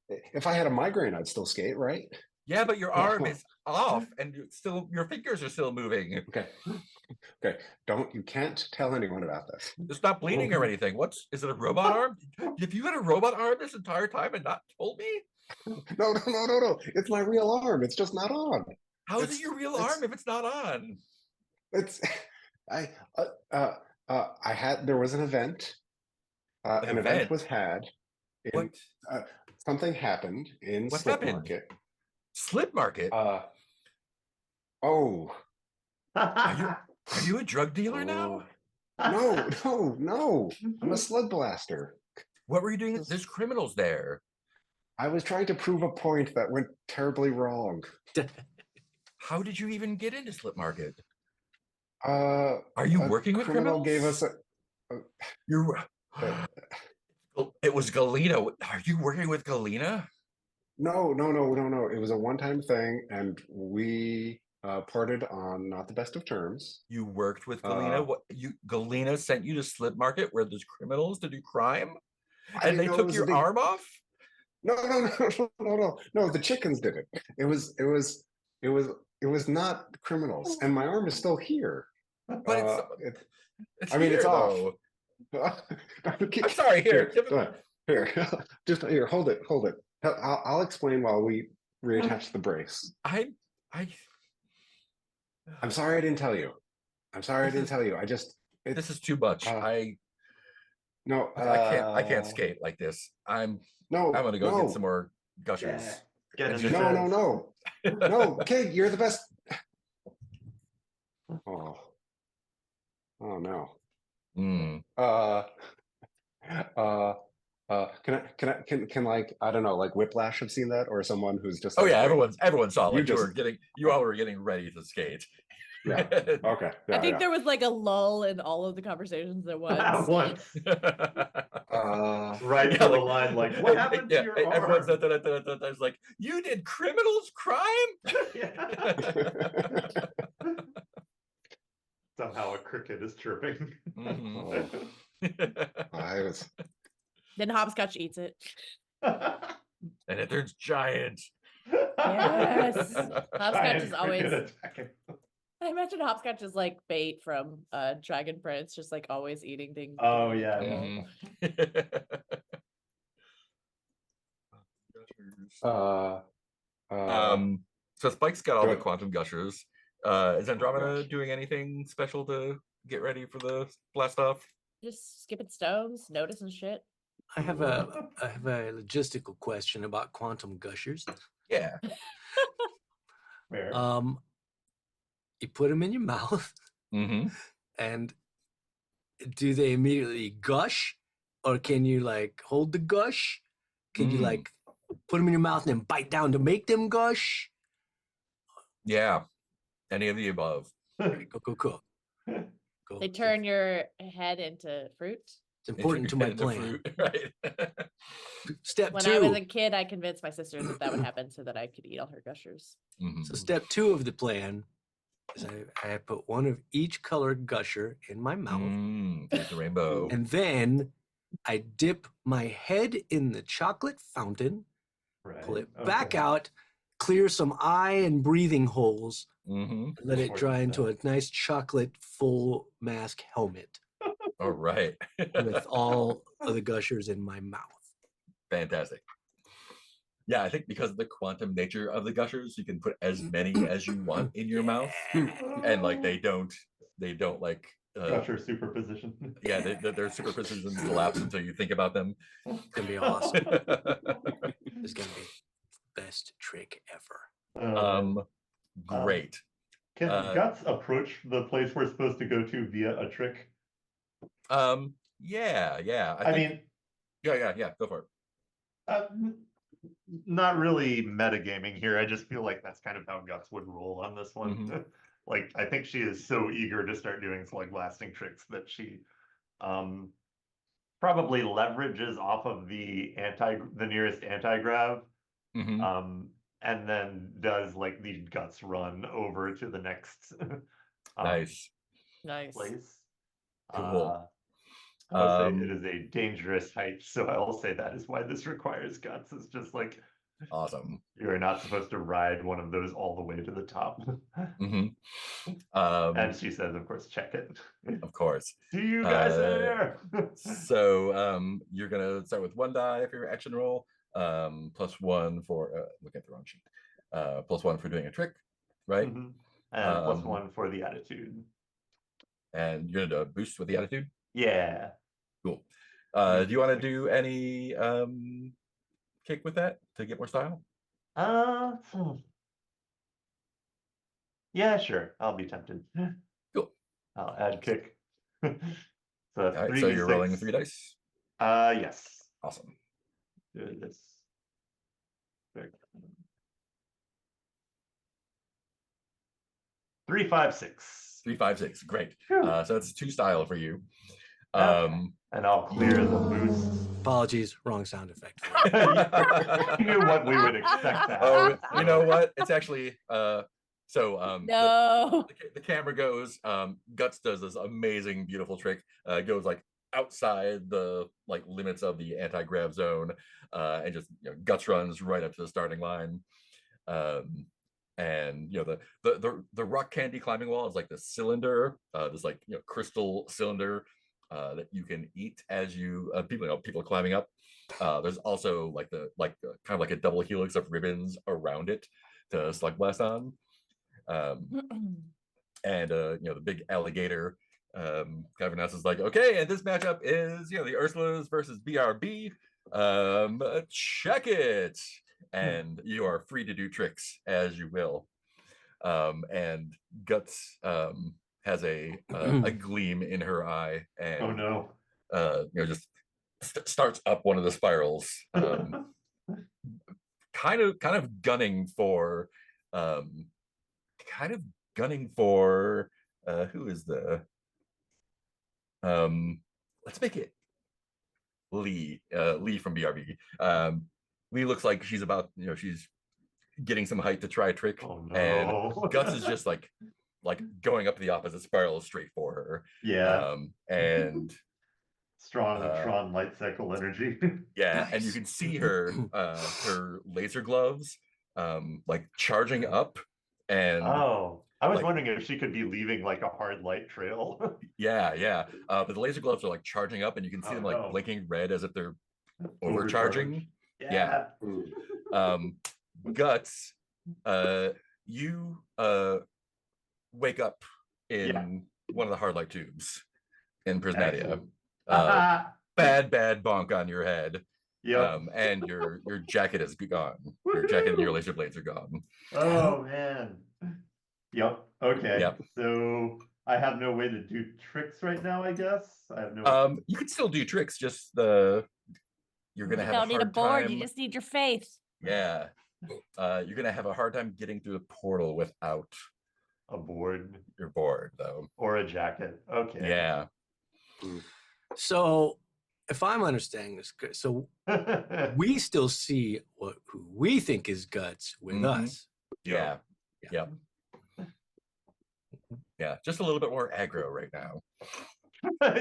if I had a migraine, I'd still skate, right? Yeah, but your arm is off, and your fingers are still moving. Okay. You can't tell anyone about this. It's not bleeding or anything. Is it a robot arm? If you had a robot arm this entire time and not told me? No. It's my real arm. It's just not on. How is it your real arm if it's not on? There was an event. An event was had. Something happened in What Slip happened? Market. Slip Market? Oh. Are you a drug dealer now? No. I'm a Slugblaster. What were you doing? There's criminals there. I was trying to prove a point that went terribly wrong. How did you even get into Slip Market? Are you working with criminal criminals? Gave us It was Galena. Are you working with Galena? No. It was a one-time thing, and we parted on not the best of terms. You worked with Galena. Galena sent you to Slip Market where there's criminals to do crime, and they took your arm off. No. The chickens did it. It was not criminals, and my arm is still here. But it's off. I'm sorry. Here, just here. Hold it. I'll explain while we reattach the brace. I'm sorry I didn't tell you. This is too much. I can't skate like this. I'm gonna go get some more gushers. No. Okay, you're the best. Oh no. Can like, I don't know, like Whiplash have seen that, or someone who's just like, everyone saw like you all were getting ready to skate. Yeah. Okay. I think there was like a lull in all of the conversations at once. Right to the line, like, what happened to your arm? Everyone's like, you did criminals crime? Somehow a cricket is chirping. Then Hopscotch eats it. And it turns giant. Yes. Hopscotch is Giant always. cricket attacking. I imagine Hopscotch is like bait from Dragon Prince, just like always eating things. Oh yeah. So Spike's got all the quantum gushers. Is Andromeda doing anything special to get ready for the blast off? Just skipping stones, noticing shit. I have a logistical question about quantum gushers. Yeah. Where? You put them in your mouth, Mm-hmm. and do they immediately gush, or can you like hold the gush? Can you like put them in your mouth and then bite down to make them gush? Yeah, any of the above. Okay, go. Go. They turn your head into fruit. It's important to my Into plan. fruit, right? Step When 2. I was a kid, I convinced my sisters that would happen so that I could eat all her gushers. So step 2 of the plan is I put one of each colored gusher in my mouth. There's the rainbow. And then I dip my head in the chocolate fountain, pull it back out, clear some eye and breathing holes, and let it dry into a nice chocolate full mask helmet All right. with all of the gushers in my mouth. Fantastic. Yeah, I think because of the quantum nature of the gushers, you can put as many as you want in your mouth, and like they don't like Gusher superposition. yeah, their superpositions collapse until you think about them. It's gonna be awesome. It's gonna be the best trick ever. Great. Can Guts approach the place we're supposed to go to via a trick? Yeah. I mean, yeah. Go for it. not really metagaming here. I just feel like that's kind of how Guts would roll on this one. Like, I think she is so eager to start doing Slugblasting tricks that she probably leverages off of the nearest anti-grav, and then does like the Guts run over to the next Nice. place. Cool. I will say it is a dangerous height, so I will say that is why this requires Guts. It's just like, awesome. you are not supposed to ride one of those all the way to the top. And she says, of course, check it. Of course. See you guys there. So you're gonna start with 1 die for your action roll, +1 for look at the wrong sheet. +1 for doing a trick, right? And +1 for the attitude. And you're gonna boost with the attitude? Yeah. Cool. Do you want to do any kick with that to get more style? Yeah, sure. I'll be tempted. Cool. I'll add kick. So All right, so you're rolling 3 dice? Yes. Awesome. Do this. 3, 5, 6. 3, 5, 6. Great. So it's 2 style for you. And I'll clear the boost. Apologies, wrong sound effect. You knew what we would expect to Oh, happen. you know what? It's actually No. the camera goes, Guts does this amazing, beautiful trick, goes like outside the like limits of the anti-grav zone, and just Guts runs right up to the starting line. And the rock candy climbing wall is like this cylinder, this like crystal cylinder that you can eat as you people are climbing up. There's also like the kind of like a double helix of ribbons around it to slug blast on. And the big alligator kind of announces like, okay, and this matchup is the Ursulas versus BRB. Check it. And you are free to do tricks as you will. And Guts has a gleam in her eye, and Oh no. Just starts up one of the spirals, kind of gunning for who is the let's make it Lee from BRB. Lee looks like she's about she's getting some height to try a trick. Oh no. And Guts is just like going up the opposite spiral straight for her. Yeah. And Strong Tron light cycle energy. yeah, Nice. and you can see her her laser gloves like charging up, and Oh, I was like- wondering if she could be leaving like a hard light trail. yeah, but the laser gloves are like charging up, and you can see Oh, them like no. blinking red as if they're overcharging. Yeah. Guts, you wake up in one of the hard light tubes in Prismatia. Excellent. Bad bonk on your head. Yep. And your jacket is gone. Your jacket and your laser blades are gone. Oh man. Yep. Okay. Yep. So I have no way to do tricks right now, I guess. I have no. You could still do tricks, just you're gonna You have don't a need a hard board. time. You just need your faith. Yeah. You're gonna have a hard time getting through the portal without A board your board, though. or a jacket. Okay. Yeah. So, if I'm understanding this, so we still see who we think is Guts with Mhm. us. Yeah. Yeah. Yeah. Just a little bit more aggro right now.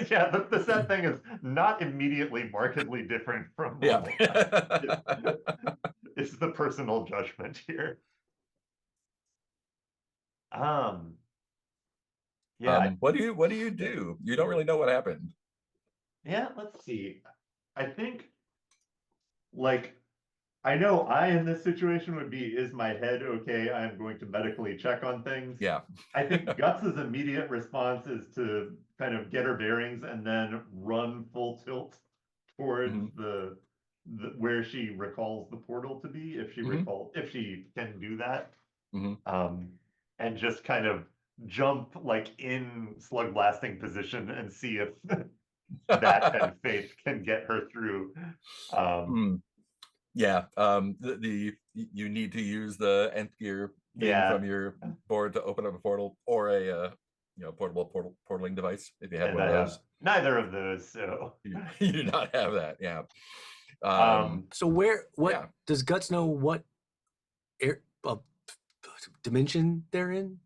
Yeah, the sad thing is not immediately markedly different from Yeah. normal. It's the personal judgment here. Yeah, What do you do? You don't really know what happened. yeah, let's see. I think, like, I know I in this situation would be, is my head okay? I'm going to medically check on things. Yeah. I think Guts's immediate response is to kind of get her bearings and then run full tilt towards Mhm. the where she recalls the portal to be, if she Mhm. if she can do that. Mhm. And just kind of jump like in slug blasting position and see if that kind of faith can get her through. Yeah. You need to use the nth gear thing Yeah. from your board to open up a portal, or a portable portaling device if you have And one I of have those. neither of those, so You do not have that. Yeah. So Yeah. does Guts know what air, dimension they're in?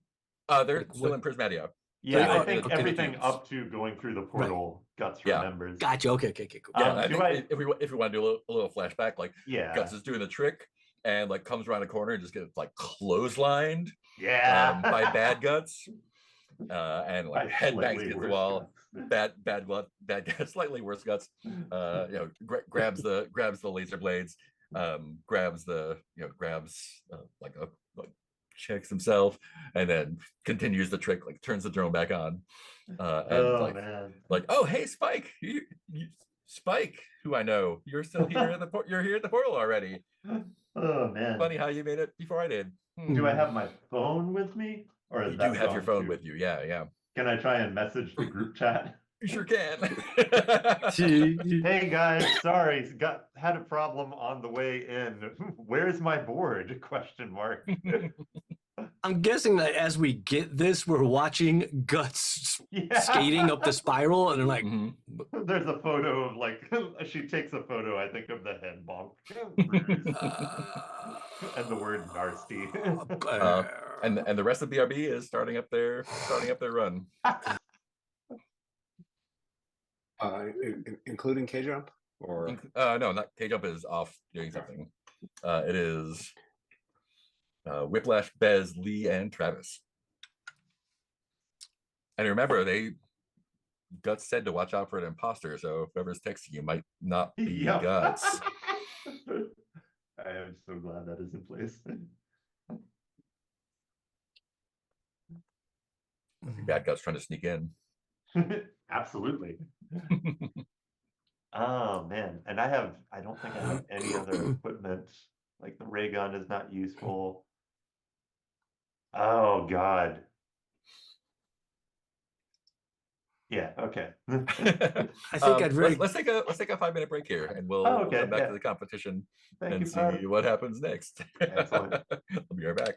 They're Like still what- in Prismatia. yeah, So I they- think the everything tubes. up to going through the portal Guts Yeah. remembers. Gotcha. Okay. Cool. Yeah, and I do think if we want to do a little flashback, like Yeah. Guts is doing the trick and like comes around a corner and just gets like clotheslined Yeah. by bad Guts, and like By head bangs slightly against the worse wall. Guts. Bad Guts, slightly worse Guts. Grabs the laser blades, grabs checks himself, and then continues the trick, like turns the drone back on, and Oh man. oh hey Spike, Spike, who I know, you're still here at you're here at the portal already. Oh man. Funny how you made it before I did. Do I have my phone with me? Or is You that do have your gone phone too? with you, yeah. Can I try and message the group chat? You sure can. Hey guys, sorry, had a problem on the way in. Where's my board? Question mark. I'm guessing that as we get this, we're watching Guts Yeah. skating up the spiral, and they're like, Mhm. There's a photo of like she takes a photo, I think, of the head bonk and the word nasty. And the rest of BRB is starting up their run. Including K jump, or No, not K Jump is off doing something. It is Whiplash, Bez, Lee, and Travis. And remember, Guts said to watch out for an imposter, so whoever's texting you might not be Yep. Guts. I am so glad that is in place. Bad Guts trying to sneak in. Absolutely. Oh man, and I don't think I have any other equipment. Like the ray gun is not useful. Oh God. Yeah, okay. I think I'd really. Let's take a 5-minute break here, and we'll okay, come back yeah. to the competition Thank and you, see Pat. what happens next. Excellent. I'll be right back.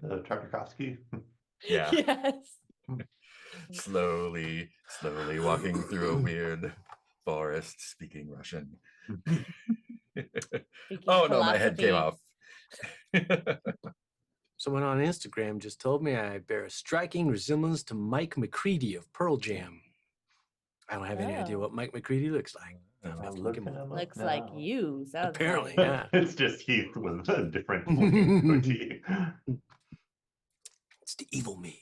Tartakovsky. Yeah. Yes. Slowly walking through a weird forest, speaking Russian. Speaking Oh no, my head came philosophy. off. Someone on Instagram just told me I bear a striking resemblance to Mike McCready of Pearl Jam. I don't have any idea Oh. what Mike McCready looks like. I'll have I'm to look him looking up. him up Looks like now. you. Sounds Apparently, like. yeah. It's just Heath with a different looking goatee. It's the evil me.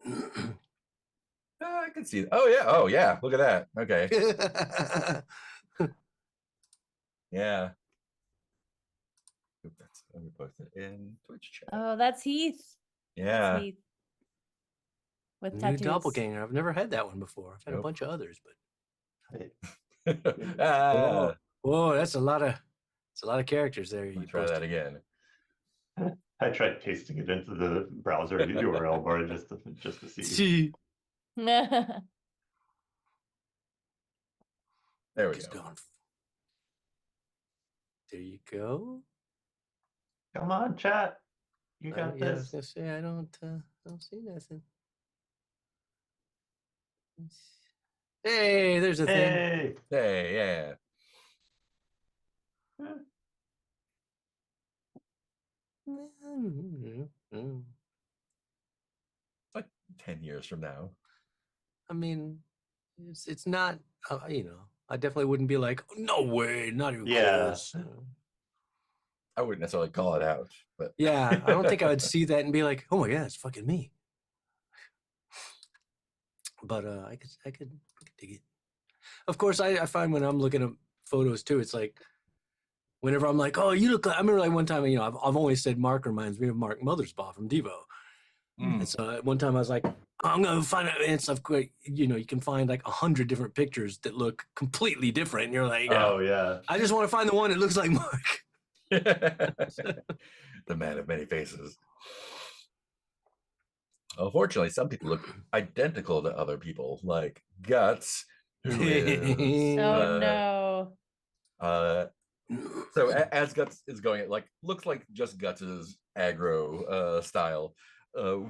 I can see. Oh yeah. Look at that. Okay. Yeah. Oop, let me post it in Twitch chat. Oh, that's Heath. That's Yeah. Heath. With New tattoos. doppelganger. I've never had that one before. I've had Nope. a bunch of others, but Ah, whoa, that's a lot of characters there. let me You try that posted. again. I tried pasting it into the browser URL bar just to see. See, There we it's go. gone. There you go. Come on, chat. You Yeah, got I was this. gonna say I don't see nothing. Hey, there's a thing. Hey. Hey, yeah. Like 10 years from now. I mean, it's not. I definitely wouldn't be like, oh, no way, not even Yeah. close. I wouldn't necessarily call it out, but Yeah, I don't think I would see that and be like, oh my god, it's fucking me. But I could dig it. Of course, I find when I'm looking at photos too, it's like whenever I'm like, oh, you look like. I remember like one time, I've always said Mark reminds me of Mark Mothersbaugh from Devo. And so one time I was like, I'm gonna find out, and it's of great. You can find like 100 different pictures that look completely different. And you're like, Oh yeah. I just want to find the one that looks like Mark. the man of many faces. Unfortunately, some people look identical to other people, like Guts, who is Oh no. So as Guts is going, it looks like just Guts's aggro style.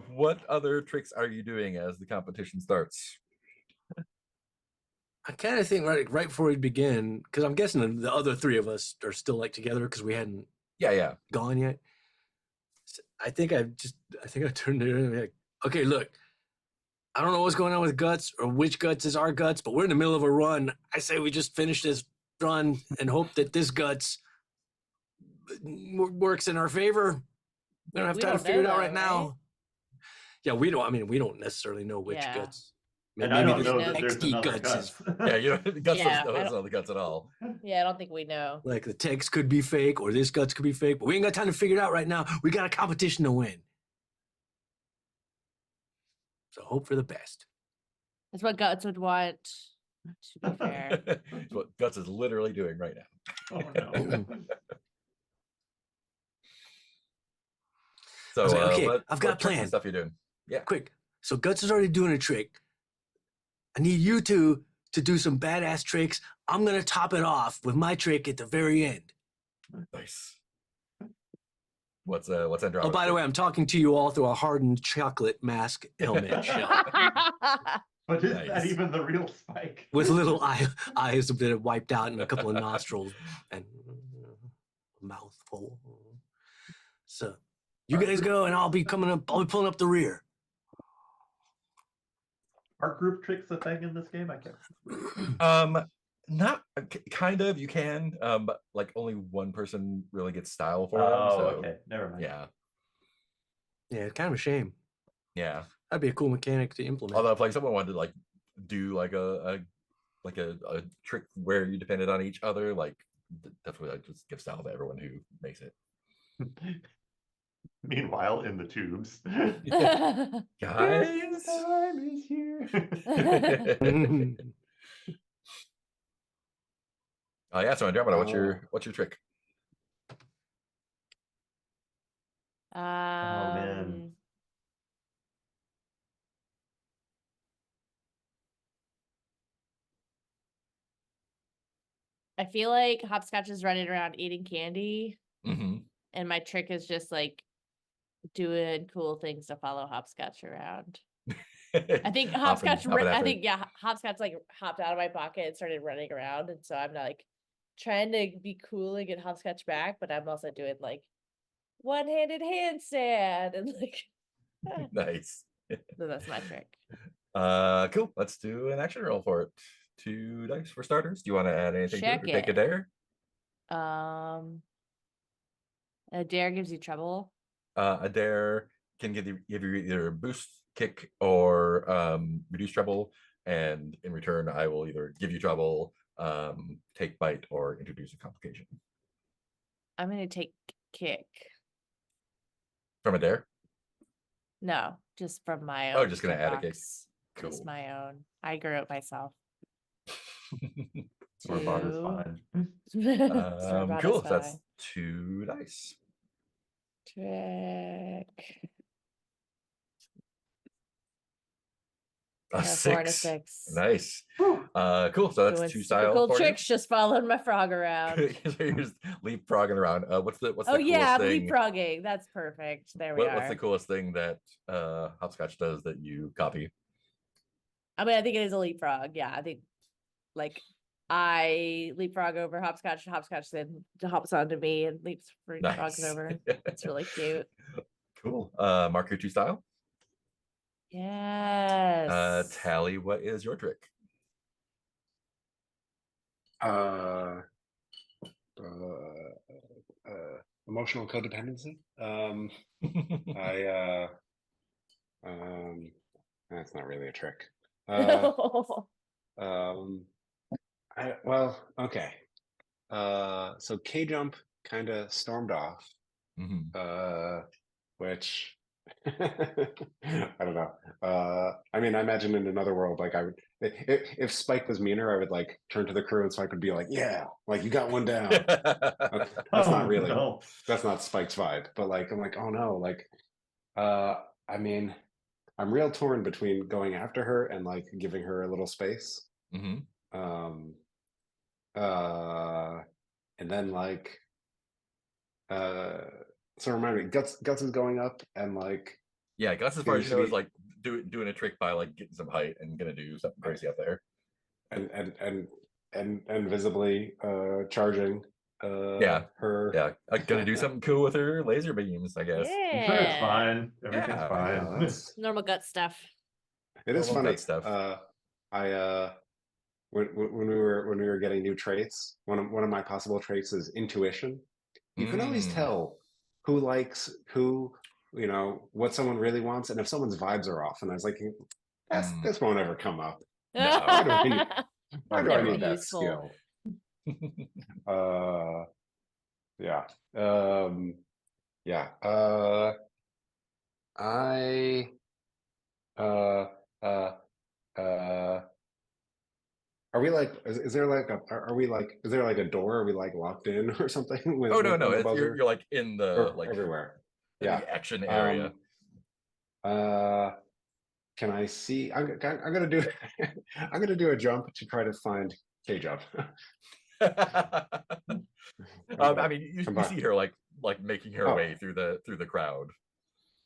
What other tricks are you doing as the competition starts? I kind of think right before we begin, because I'm guessing the other three of us are still like together because we hadn't Yeah. gone yet. So I think I turned to her and be like, okay, look, I don't know what's going on with Guts or which Guts is our Guts, but we're in the middle of a run. I say we just finish this run and hope that this Guts works in our favor. We don't have time to figure it out right now. Yeah, we don't necessarily know which Yeah. Guts. And I don't this know that there's XD another Guts is Guts. Yeah, Guts Yeah, doesn't know the Guts at all. Yeah, I don't think we know. like the text could be fake or this Guts could be fake, but we ain't got time to figure it out right now. We got a competition to win. So hope for the best. That's what Guts would want, to be fair. It's what Guts is literally doing right now. Oh no. So I was like, okay, I've got a what tricks and plan. stuff you're doing. Yeah. Quick. So Guts is already doing a trick. I need you two to do some badass tricks. I'm gonna top it off with my trick at the very end. Nice. What's Andromeda? Oh, by the way, I'm talking to you all through a hardened chocolate mask helmet shell But is Nice. that even the real Spike? with little eyes that are wiped out and a couple of nostrils and a mouthful. So you guys go and I'll be coming up. I'll be pulling up the rear. Are group tricks a thing in this game? I can't. Not kind of. You can, but like only one person really gets style for them. Oh, So okay. Never mind. yeah, Yeah, kind of a shame. yeah. That'd be a cool mechanic to implement. Although if like someone wanted to like do like a trick where you depended on each other, like definitely like just give style to everyone who makes it. Meanwhile, in the tubes. Guys. Time is here. Oh yeah, so Andromeda, what's Oh. your trick? man. I feel like Hopscotch is running around eating candy, Mm-hmm. and my trick is just like doing cool things to follow Hopscotch around. I I think Hopscotch. Hopscotch like hopped out of my pocket and started running around, and so I'm like trying to be cool and get Hopscotch back, but I'm also doing like one-handed handstand and like. Nice. So that's my trick. Cool. Let's do an action roll for it. 2 dice for starters. Do you want to add anything to it Check or take a it. dare? A dare gives you trouble. A dare can give you either a boost, kick, or reduce trouble, and in return, I will either give you trouble, take bite, or introduce a complication. I'm gonna take kick. From a dare? No, just from my Oh, own. just gonna add a kick. box. Cool. Just my own. I grew it myself. Store-bought is 2. fine. Store-bought Cool. is So that's fine. 2 dice. Trick. A 4 and a 6. 6. Nice. Cool. So that's Doing 2 super style cool for tricks, just following my frog around. you. So you're just leapfrogging around. What's the Oh yeah, I'm coolest thing? leapfrogging. That's perfect. There we What's are. the coolest thing that Hopscotch does that you copy? I mean, I think it is a leapfrog. Yeah, I think like I leapfrog over Hopscotch, and Hopscotch then hops onto me and leapfrogs Nice. over. It's really cute. Cool. Mark your 2 style. Yes. Tally, what is your trick? Emotional codependency. That's not really a trick. Okay. So K Jump kind of stormed off, which I don't know. I mean, I imagine in another world, like I would, if Spike was meaner, I would like turn to the crew and Spike would be like, "Yeah, like you got one down." That's not really. No. That's not Spike's vibe. But like, I'm like, oh no, like, I mean, I'm real torn between going after her and like giving her a little space. Um, and then like, so remind me, Guts is going up and like, yeah, Guts, as far as seems you to know, be- is like doing a trick by like getting some height and gonna do something crazy up there. and visibly charging Yeah. her. Yeah, gonna do something cool with her laser beams, I guess. I'm sure it's Yeah. fine. Everything's Yeah, fine. Yeah, that's, Normal gut stuff. it is Normal funny. gut stuff. When we were getting new traits, one of my possible traits is intuition. You can always tell who likes who, you know, what someone really wants, and if someone's vibes are off. And I was like, this won't ever come up. No. Why do I Never need that useful. skill? Yeah. Yeah. I are we like is there like are we like is there like a door? Are we like locked in or something with Oh no, on the it's buzzer? you're like in the Or like everywhere. in Yeah. the action area. Can I see? I'm gonna do I'm gonna do a jump to try to find K Jump. I mean, you Come see back. her like making her Oh. way through the crowd.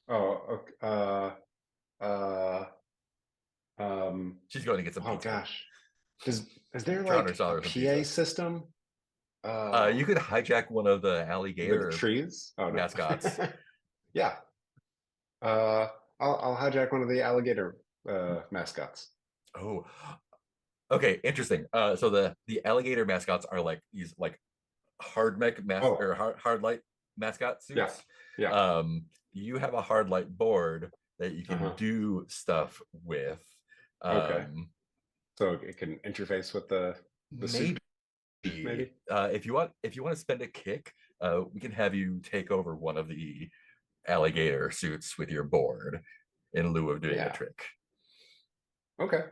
Oh, okay. She's going to get some Oh pizza. gosh. Is there Drown like herself a with some PA pizza. system? You could hijack one of the With alligator trees? Oh no. mascots. Yeah. I'll hijack one of the alligator mascots. Oh, okay, interesting. So the alligator mascots are like these like hard mech or hard light mascot suits. Yeah. You have a hard light board that you can Uh-huh. do stuff with. Okay. So it can interface with the suit, maybe. If you want to spend a kick, we can have you take over one of the alligator suits with your board in lieu of doing a trick. Okay.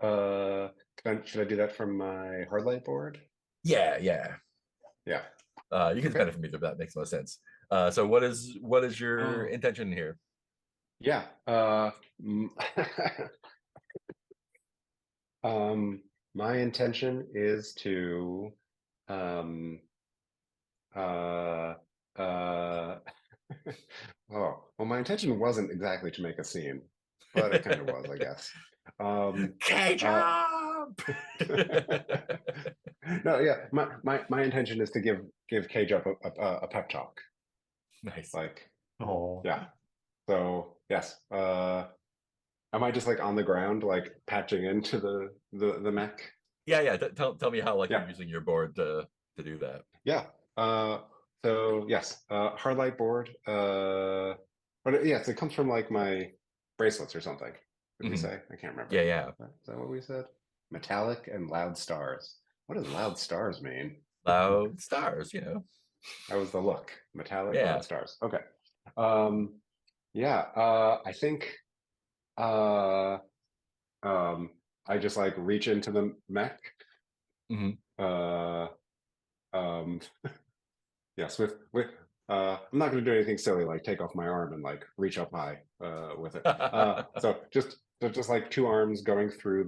Should I do that from my hard light board? Yeah. You can Okay. spend it from either. That makes most sense. So what is your intention here? Yeah. My intention is to oh my intention wasn't exactly to make a scene, but it kind of was, I guess. K-Jump! No, yeah, my intention is to give Cage up a pep talk. Nice. Like, Oh. yeah. So yes, am I just like on the ground, like patching into the mech? Yeah. Tell me how like Yeah. you're using your board to do that. Yeah. So yes, hard light board. But yes, it comes from like my bracelets or something. Did we Mhm. say? I can't remember. Yeah. Is that what we said? Metallic and loud stars. What does loud stars mean? Loud stars, you know. That was the look. Metallic Yeah. loud stars. Okay. Yeah. I think. I just like reach into the mech. Mhm. Yes, with I'm not going to do anything silly like take off my arm and like reach up high with it. So just like two arms going through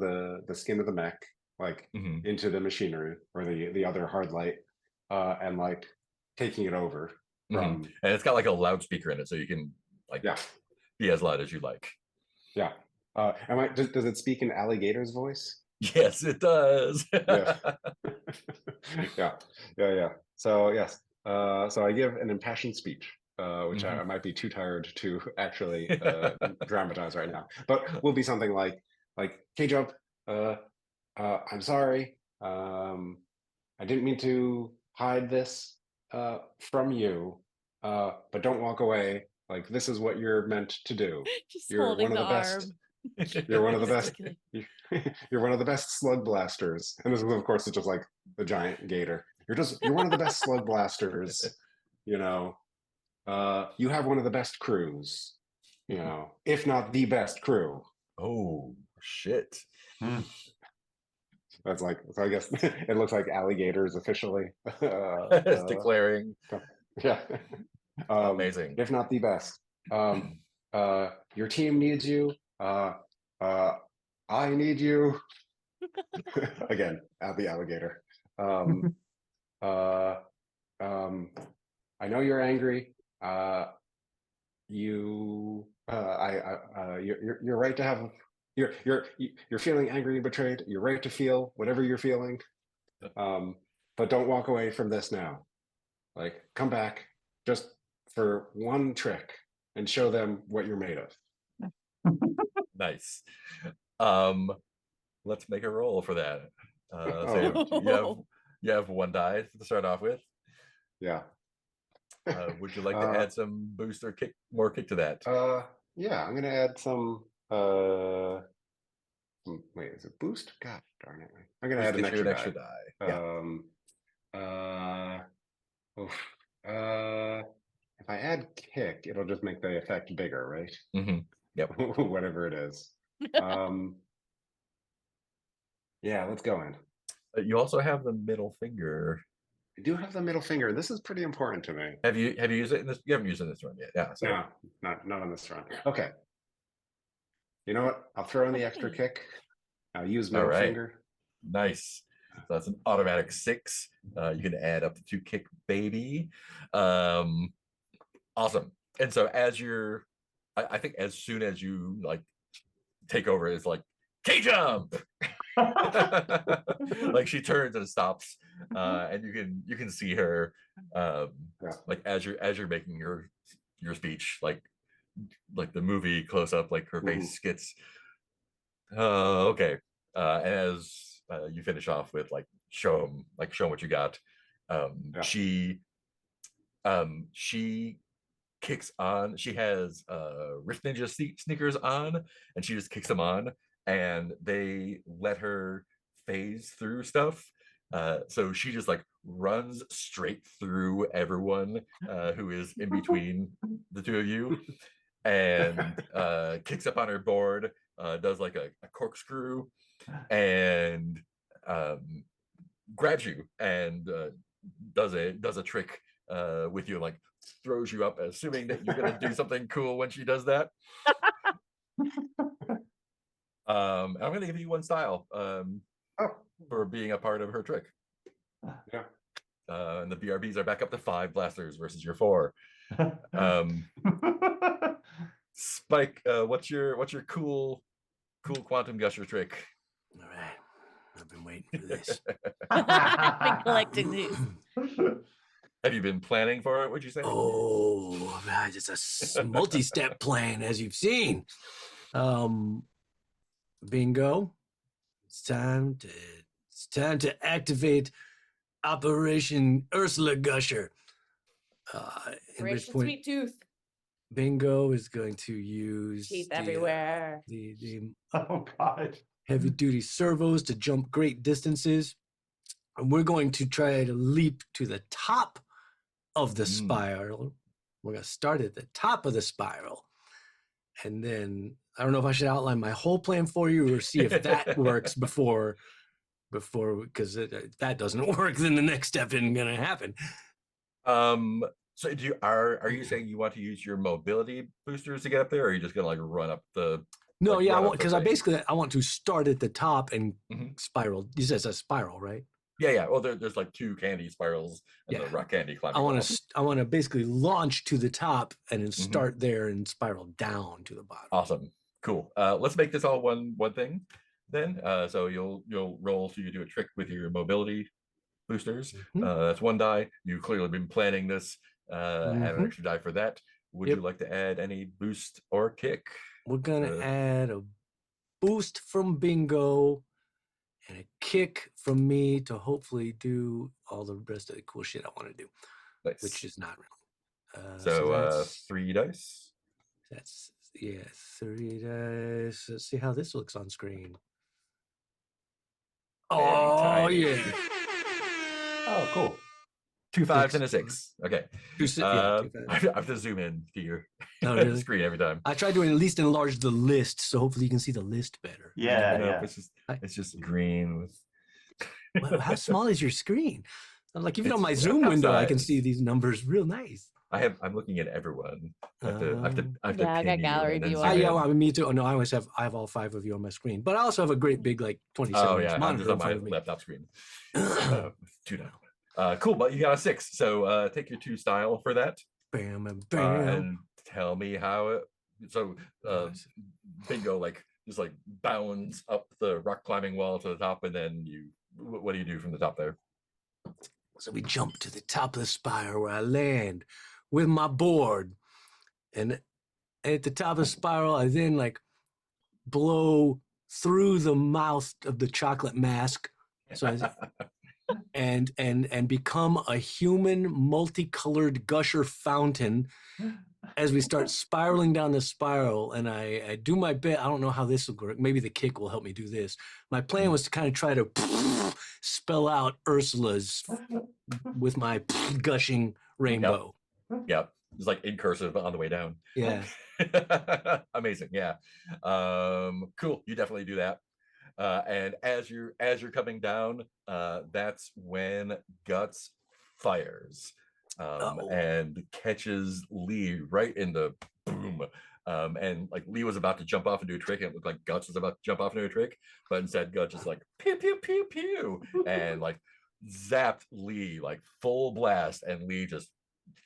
the skin of the mech, like Mhm. into the machinery or the other hard light, and like taking it over from And it's got like a loudspeaker in it, so you can like yeah be as loud as you like. yeah. Does it speak in alligator's voice? Yes, it does. Yeah. Yeah. So yes. So I give an impassioned speech, which I might be too tired to actually dramatize right now, but will be something like K-Jump, I'm sorry. I didn't mean to hide this from you, but don't walk away. Like this is what you're meant to do. Just You're holding one of the the best. arm. You're one of the best. Gesticulating. You're one of the best slug blasters. And this is, of course, it's just like the giant gator. You're one of the best slug blasters. You know, you have one of the best crews. You know, if not the best crew. Oh shit. That's like, so I guess it looks like alligators officially. It's declaring. Yeah. Amazing. If not the best. Your team needs you. I need you. Again, the alligator. I know you're angry. You're right to have. You're feeling angry and betrayed. You're right to feel whatever you're feeling. But don't walk away from this now. Like, come back just for one trick and show them what you're made of. Nice. Let's make a roll for that. So Oh. you have one die to start off with. Yeah. Would you like to add some boost or more kick to that? Yeah, I'm gonna add some wait, is it boost? God darn it. I'm gonna add an extra die. Yeah. Oof. If I add kick, it'll just make the effect bigger, right? Yep. Whatever it is. Yeah, let's go in. You also have the middle finger. I do have the middle finger. This is pretty important to me. Have you used it in this? You haven't used it in this run yet. Yeah. So. No, not on this run. Okay. You know what? I'll throw in the extra kick. I'll use middle finger. Nice. So that's an automatic 6. You can add up to 2 kick, baby. Awesome. And so as you're, I think as soon as you like take over, it's like K-Jump. Like she turns and stops, and you can see her like as you're making your speech, like the movie close up, like her face gets okay. And as you finish off with like show them what you got, she kicks on. She has Rift Ninja sneakers on, and she just kicks them on, and they let her phase through stuff. So she just like runs straight through everyone who is in between the two of you, and kicks up on her board, does like a corkscrew, and grabs you and does a trick with you, like throws you up, assuming that you're gonna do something cool when she does that. I'm gonna give you 1 style for being a part of her trick. Yeah. And the BRBs are back up to 5 blasters versus your 4. Spike, what's your cool quantum gusher trick? All right. I've been waiting for this. I've been collecting these. Have you been planning for it? Would you say? Oh, it's a multi-step plan, as you've seen. Bingo. It's time to activate Operation Ursula Gusher. In which Operation point, Sweet Tooth. Bingo is going to use Teeth the, everywhere. the Oh God. heavy duty servos to jump great distances. And we're going to try to leap to the top of the spiral. We're going to start at the top of the spiral. And then I don't know if I should outline my whole plan for you or see if that works before, because if that doesn't work, then the next step isn't going to happen. So are you saying you want to use your mobility boosters to get up there, or are you just gonna like run up the? No, like, yeah, I run up want the because thing? I want to start at the top and Mhm. spiral. You said it's a spiral, right? Yeah. Well, there's like 2 candy spirals and Yeah. the rock candy I climbing want wall. to basically launch to the top and then Mhm. start there and spiral down to the bottom. Awesome, cool. Let's make this all one thing then. So you'll roll. So you do a trick with your mobility boosters. Mhm. That's 1 die. You've clearly been planning this. Add an Mhm. extra die for that. Would Yep. you like to add any boost or kick? We're gonna add a boost from Bingo and a kick from me to hopefully do all the rest of the cool shit I want to do, Nice. which is not really. So that's 3 dice. yeah, 3 dice. Let's see how this looks on screen. Oh tiny. yeah, Oh, cool. 2 5s and a 6. 6. Okay. 2 6. I 2 5. have to zoom in to your Oh, really? screen every time. I tried to at least enlarge the list, so hopefully you can see the list better. Yeah, Nope, yeah. it's just green with. Well, how small is your screen? Like even on my It's Zoom window, I can size. see these numbers real nice. I'm looking at everyone. I have to Yeah, I pin got you gallery and then view zoom on Yeah, in. well, I mean, me too. Oh, no, I have all 5 of you on my screen, but I also have a great big like 27 Oh inch yeah, I'm monitor just on in my front of me. laptop screen. 2 down. Cool, but you got a 6. So take your 2 style for that. Bam, bam, bam. And tell me how it. So Nice. Bingo like just like bounds up the rock climbing wall to the top, and then what do you do from the top there? So we jump to the top of the spire where I land with my board, and at the top of the spiral, I then like blow through the mouth of the chocolate mask, so and become a human multicolored gusher fountain as we start spiraling down the spiral. And I do my bit. I don't know how this will work. Maybe the kick will help me do this. My plan was to kind of try to spell out Ursula's with my gushing rainbow. Yep, it's like in cursive on the way down. Yeah. Amazing. Yeah. Cool. You definitely do that. And as you're coming down, that's when Guts fires and catches Lee right in the boom. And like Lee was about to jump off and do a trick, and it looked like Guts was about to jump off and do a trick, but instead Guts just like pew pew pew pew and like zapped Lee like full blast, and Lee just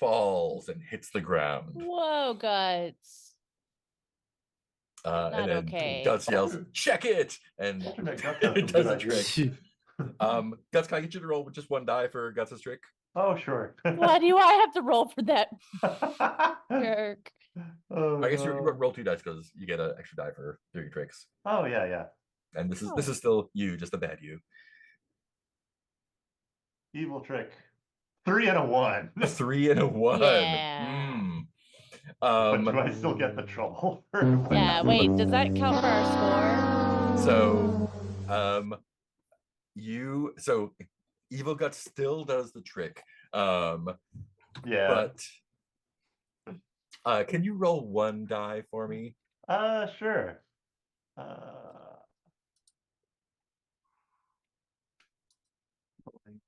falls and hits the ground. Whoa, Guts. And Not then okay. Guts yells, "Check it!" and it does a trick. Guts, can I get you to roll with just 1 die for Guts' trick? Oh, sure. Why do I have to roll for that jerk? Oh, I guess you no. roll 2 dice because you get an extra die for doing tricks. Oh, yeah, yeah. And this is still you, just a bad you. Evil trick. 3 and a 1. A 3 and a 1. Yeah. But do I still get the trouble? Yeah, wait, does that count for our score? So so Evil Guts still does the trick. Yeah. But can you roll 1 die for me? Sure.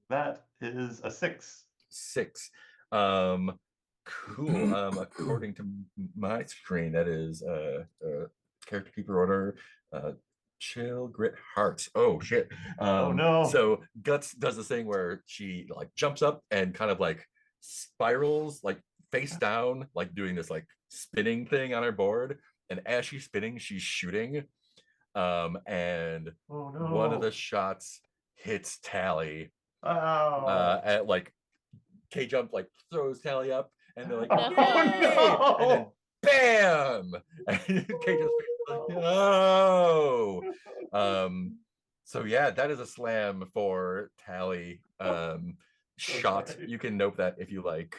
That is a 6. 6. Cool. According to my screen, that is character keeper order, chill, grit, hearts. Oh shit. Oh, no. So Guts does this thing where she like jumps up and kind of like spirals like face down, like doing this like spinning thing on her board. And as she's spinning, she's shooting. And Oh no. one of the shots hits Tally. Oh. At like K Jump like throws Tally up, and they're like, Oh, "Yay!" And then no. bam! And K Jump's like, no. So yeah, that is a slam for Tally. Shot. sorry. You can note that if you like.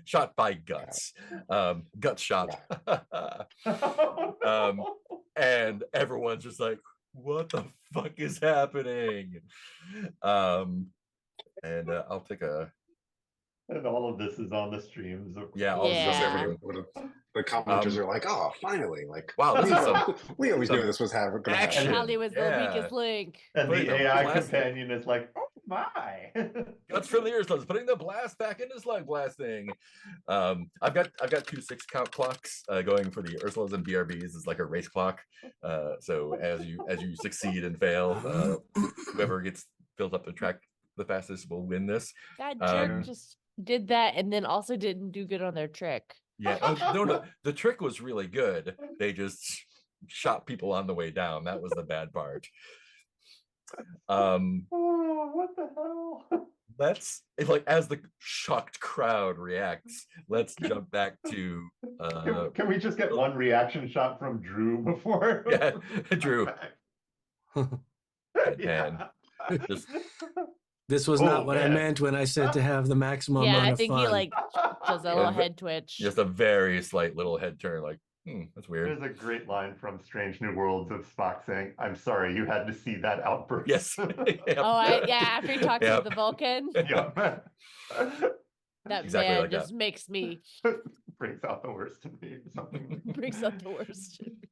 Shot by Guts. Guts shot. Oh, And everyone's just like, what the fuck is happening? And I'll take a and all of this is on the streams. yeah, all this is Yeah. everything. The commenters are like, oh, finally, like, Wow, this is we always some knew this was gonna action. happen. Tally was the Yeah. weakest link. And Putting the the AI blast- companion is like, oh my. Guts from the Ursulas, putting the blast back into slug blasting. I've got 2 6-count clocks going for the Ursulas and BRBs is like a race clock. So as you succeed and fail, whoever gets filled up the track the fastest will win this. That jerk Um, just did that and then also didn't do good on their trick. Yeah, no, the trick was really good. They just shot people on the way down. That was the bad part. Oh, what the hell? Let's like as the shocked crowd reacts, let's jump back to Can we just get one reaction shot from Drew before? yeah, Drew. Yeah. Just This was Oh, not what I man. meant when I said to have the maximum Yeah, amount I of think fun. he like does a Yeah, little but- head twitch. just a very slight little head turn, like, that's weird. There's a great line from Strange New Worlds of Spock saying, I'm sorry you had to see that outburst. Yes. Yep. Oh, yeah, after he talks Yep. to the Vulcan, Yeah. that Exactly man like that. just makes me Brings out the worst in me. or Something. brings out the worst. in me.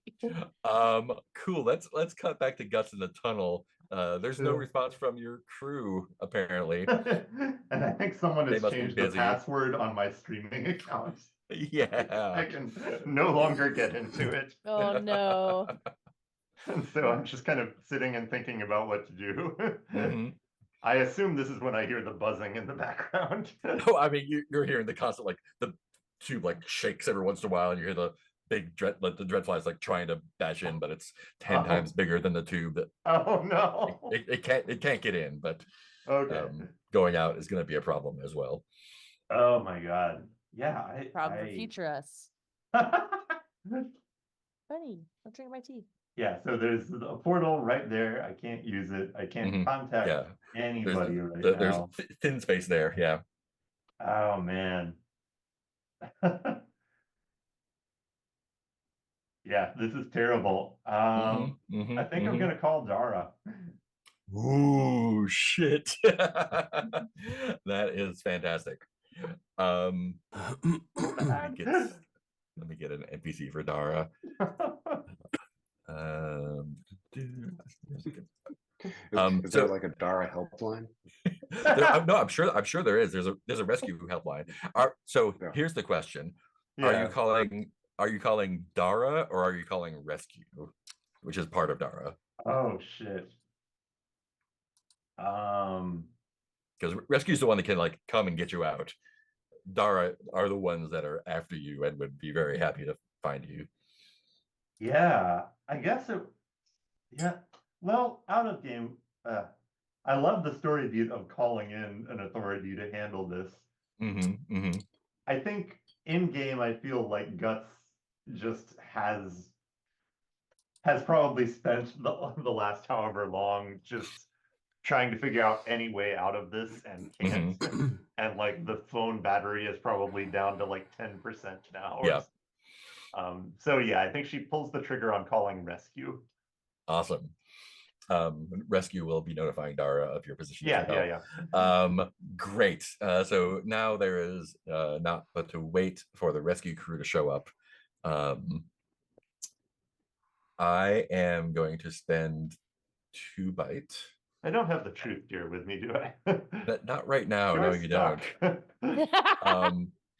Cool. Let's cut back to Guts in the tunnel. There's no Yeah. response from your crew, apparently. And I think someone They has must be changed the busy. password on my streaming account. I Yeah. can no longer get into it. Oh no. And so I'm just kind of sitting and thinking about what to do. Mhm. I assume this is when I hear the buzzing in the background. No, I mean you're hearing the constant like the tube like shakes every once in a while, and you hear the big the dreadflies like trying to bash in, but it's 10 Oh. times bigger than the tube that Oh no. it can't get in, but Okay. going out is going to be a problem as well. Oh my god. Yeah, Problem for future us. Funny. I'm drinking my tea. Yeah, so there's a portal right there. I can't use it. I can't Mhm. contact Yeah, anybody right there's now. thin space there. Yeah. Oh man. Yeah, this is terrible. I think I'm gonna call Dara. Ooh, shit. That is fantastic. Let me get an NPC for Dara. Is there So- like a Dara helpline? No, I'm sure there is. There's a rescue helpline. So Yeah. here's the question: Yeah. Are you calling Dara or are you calling rescue, which is part of Dara? Oh shit. Because rescue is the one that can like come and get you out. Dara are the ones that are after you and would be very happy to find you. Yeah, I guess it. Yeah, well, out of game. I love the story beat of calling in an authority to handle this. I think in game, I feel like Guts just has probably spent the last however long just trying to figure out any way out of this and can't. And like the phone battery is probably down to like 10% now. Yeah. So yeah, I think she pulls the trigger on calling rescue. Awesome. Rescue will be notifying Dara of your position. Yeah. Great. So now there is not but to wait for the rescue crew to show up. I am going to spend 2 byte. I don't have the truth deer with me, do I? Not right now. You're No, you don't. stuck.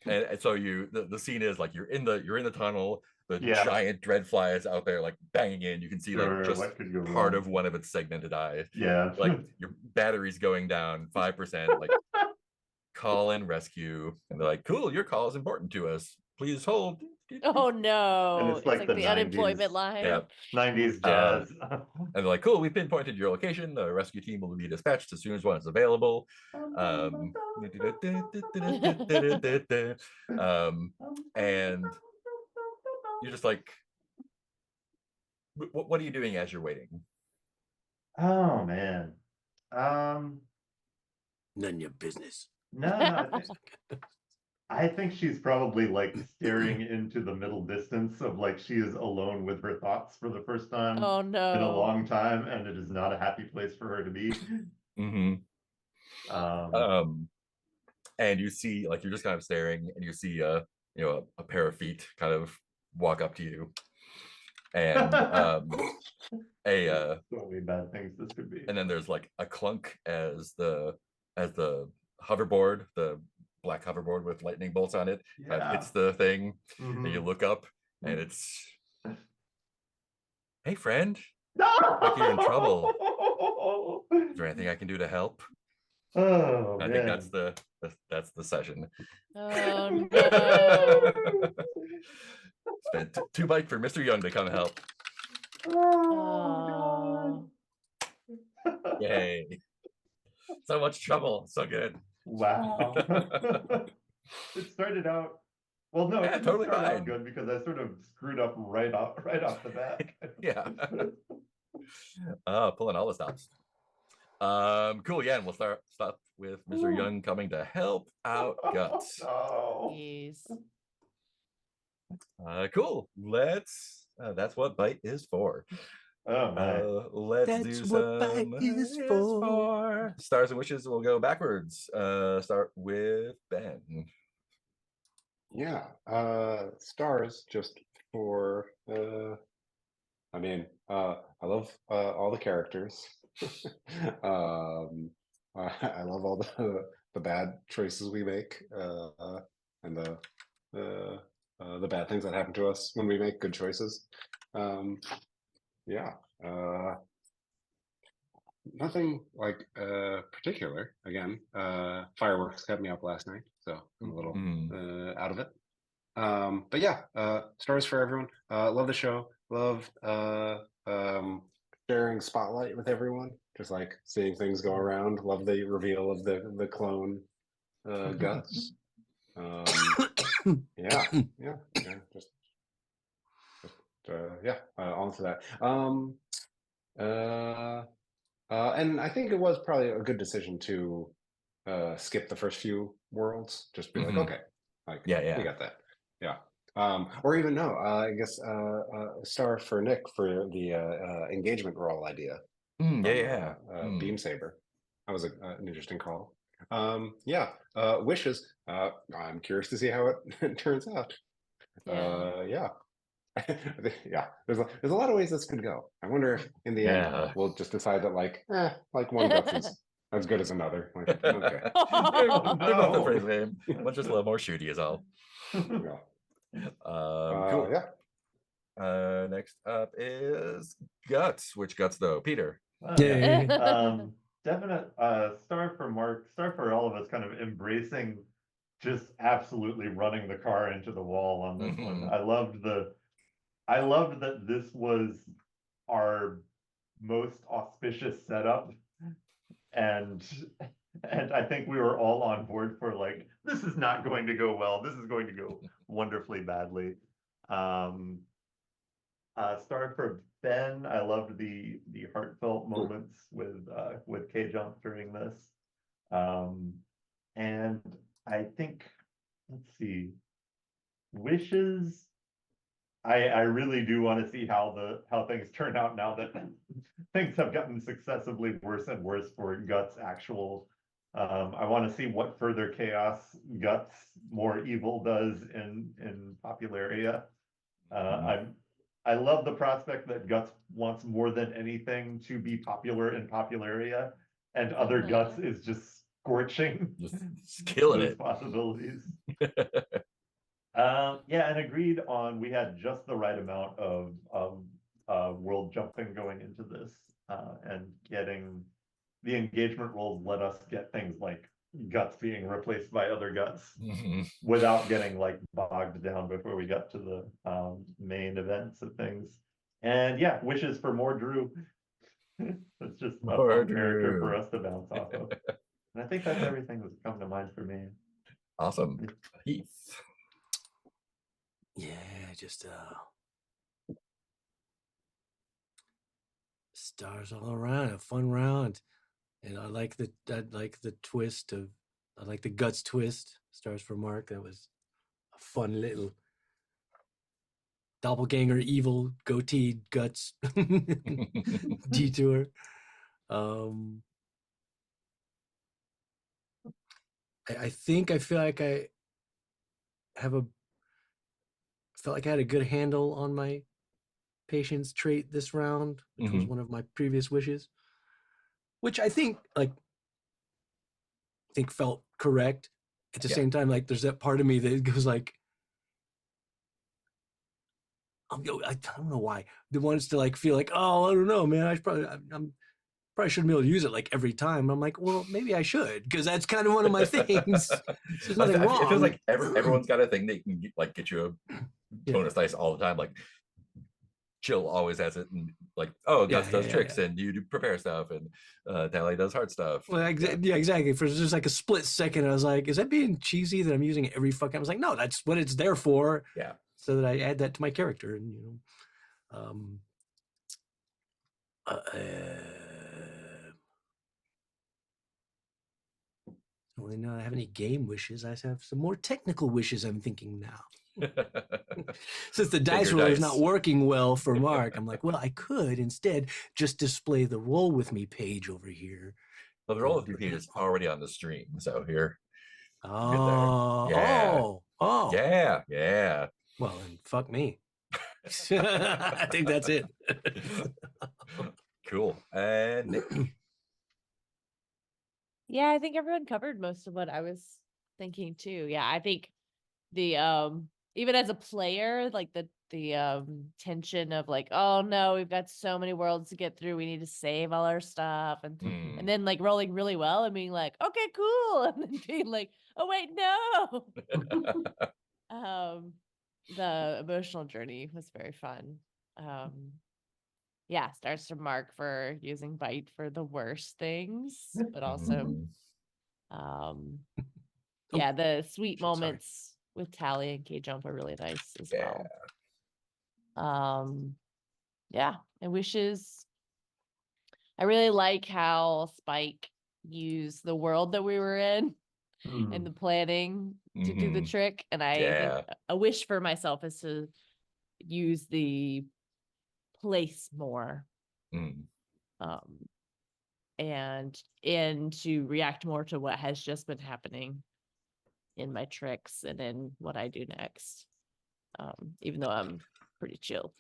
And so the scene is like you're in the tunnel. The Yeah. giant dreadfly is out there like banging in. You can see Sure, like just what could go part wrong? of one of its segmented eyes. Yeah. Like your battery's going down 5%. Like call in rescue, and they're like, "Cool, your call is important to us. Please hold." Oh no. And it's like the the 90s. unemployment line. Yeah. 90s jazz. And they're like, "Cool, we've pinpointed your location. The rescue team will be dispatched as soon as one is available." Um, and you're just like, what are you doing as you're waiting? Oh man. None of your business. No, I think she's probably like staring into the middle distance of like she is alone with her thoughts for the first time Oh in a no. long time, and it is not a happy place for her to be. And you see, like, you're just kind of staring, and you see a pair of feet kind of walk up to you, and So many bad things this could be. and then there's like a clunk as the hoverboard, the black hoverboard with lightning bolts on it, kind of hits the thing, and you look up, and it's, "Hey friend, like you're in trouble. Is there anything I can do to help?" Oh, I think that's the session. Oh no. Spent 2 bytes for Mr. Young to come help. Oh. Yay. So much trouble. So good. Wow. It started out, well, no, it Yeah, didn't totally start out fine. good because I sort of screwed up right off the bat. Yeah. Pulling all the stops. Cool. Yeah, and we'll start with Mr. Young coming to help out Guts. Oh, Jeez. Cool. Let's. That's what Bite is for. oh my. Let's That's do what some Bite is for. Stars and Wishes. We'll go backwards. Start with Ben. Yeah. Stars just for I mean, I love all the characters. I love all the bad choices we make, and the bad things that happen to us when we make good choices. Yeah. Nothing like particular. Again, fireworks kept me up last night, so I'm a little out of it. But yeah, stars for everyone. Love the show. Love sharing spotlight with everyone. Just like seeing things go around. Love the reveal of the clone Guts. Yeah, just all for that. And I think it was probably a good decision to skip the first few worlds. Just be like, okay, like Yeah. we got that. Yeah. Or even no, I guess star for Nick for the engagement role idea. Beam Saber. That was an interesting call. Wishes. I'm curious to see how it turns out. Yeah. There's a lot of ways this could go. I wonder if in the end we'll just decide that like one Guts is as good as another. Like, okay. They're both the No. phrase name. One's just a little more shooty is all. Yeah. Cool. Next up is Guts. Which Guts though? Peter. Definite star for Mark, star for all of us kind of embracing just absolutely running the car into the wall on this one. I loved that this was our most auspicious setup, and I think we were all on board for like, this is not going to go well. This is going to go wonderfully badly. Star for Ben. I loved the heartfelt moments with K Jump during this. And I think, let's see, Wishes. I really do want to see how things turn out now that things have gotten successively worse and worse for Guts actual. I want to see what further chaos Guts more evil does in Popularia. I love the prospect that Guts wants more than anything to be popular in Popularia, and other Guts is just scorching, just killing those it. possibilities. And agreed on. We had just the right amount of world jumping going into this, and getting the engagement roles let us get things like guts being replaced by other guts Mhm. without getting like bogged down before we got to the main events of things. And yeah, wishes for more Drew. It's just a More fun character Drew. for us to bounce off of. And I think that's everything that's come to mind for me. Awesome. Heath. Yeah, just stars all around, a fun round. And I like the twist of I like the guts twist. Stars for Mark. That was a fun little doppelganger evil goatee guts detour. I think I feel like I have a felt like I had a good handle on my patience trait this round, which was Mhm. one of my previous wishes, which I think felt correct. At the Yeah. same time, like there's that part of me that goes like, I don't know why. That wants to like feel like, oh, I don't know, man. I'm probably shouldn't be able to use it like every time. I'm like, well, maybe I should, because that's kind of one of my things. So there's nothing wrong. It feels like everyone's got a thing that can get you a Yeah. bonus dice all the time. Like Chill always has it, and like, oh, Guts does tricks, and you do prepare stuff, and Tally does hard stuff. Well, yeah, exactly. For just like a split second, I was like, is that being cheesy that I'm using it every fucking? I was like, no, that's what it's there for. Yeah. So that I add that to my character, and well, I don't have any game wishes. I have some more technical wishes I'm thinking now. Since the dice roller is not working well for Mark, I'm like, well, I could instead just display the roll with me page over here. Well, the roll with me page is already on the stream, so here. Oh, yeah. Oh. Yeah. Well, then fuck me. I think that's it. Cool. And Nick. Yeah, I think everyone covered most of what I was thinking too. Yeah, I think the even as a player, like the tension of like, oh no, we've got so many worlds to get through, we need to save all our stuff, and then like rolling really well and being like, okay, cool, and then being like, oh wait, no. The emotional journey was very fun. Yeah, stars to Mark for using bite for the worst things, but also yeah, the sweet moments with Tally and K Jump are really nice as well. Yeah, and wishes. I really like how Spike used the world that we were in and the planning to do the trick. And I think a wish for myself is to use the place more. And to react more to what has just been happening in my tricks and in what I do next. Even though I'm pretty chill.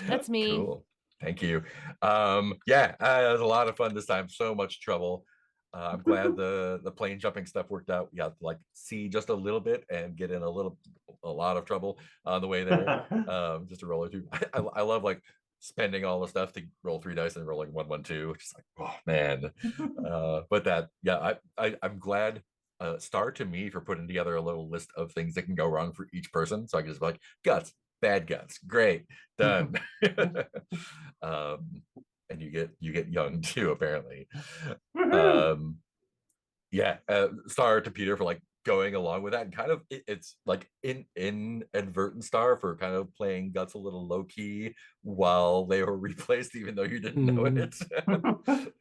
That's me. Cool. Thank you. Yeah, it was a lot of fun this time. So much trouble. I'm glad the plane jumping stuff worked out. We got to like see just a little bit and get in a lot of trouble on the way there. Just to roll it through. I love like spending all the stuff to roll 3 dice and rolling 1, 1, 2. Just like, oh man. But that, yeah, I'm glad. Star to me for putting together a little list of things that can go wrong for each person. So I can just be like, Guts, bad Guts, great, done. And you get young too, apparently. Yeah, Star to Peter for like going along with that, and kind of it's like inadvertent Star for kind of playing Guts a little low key while they were replaced, even though you didn't know it.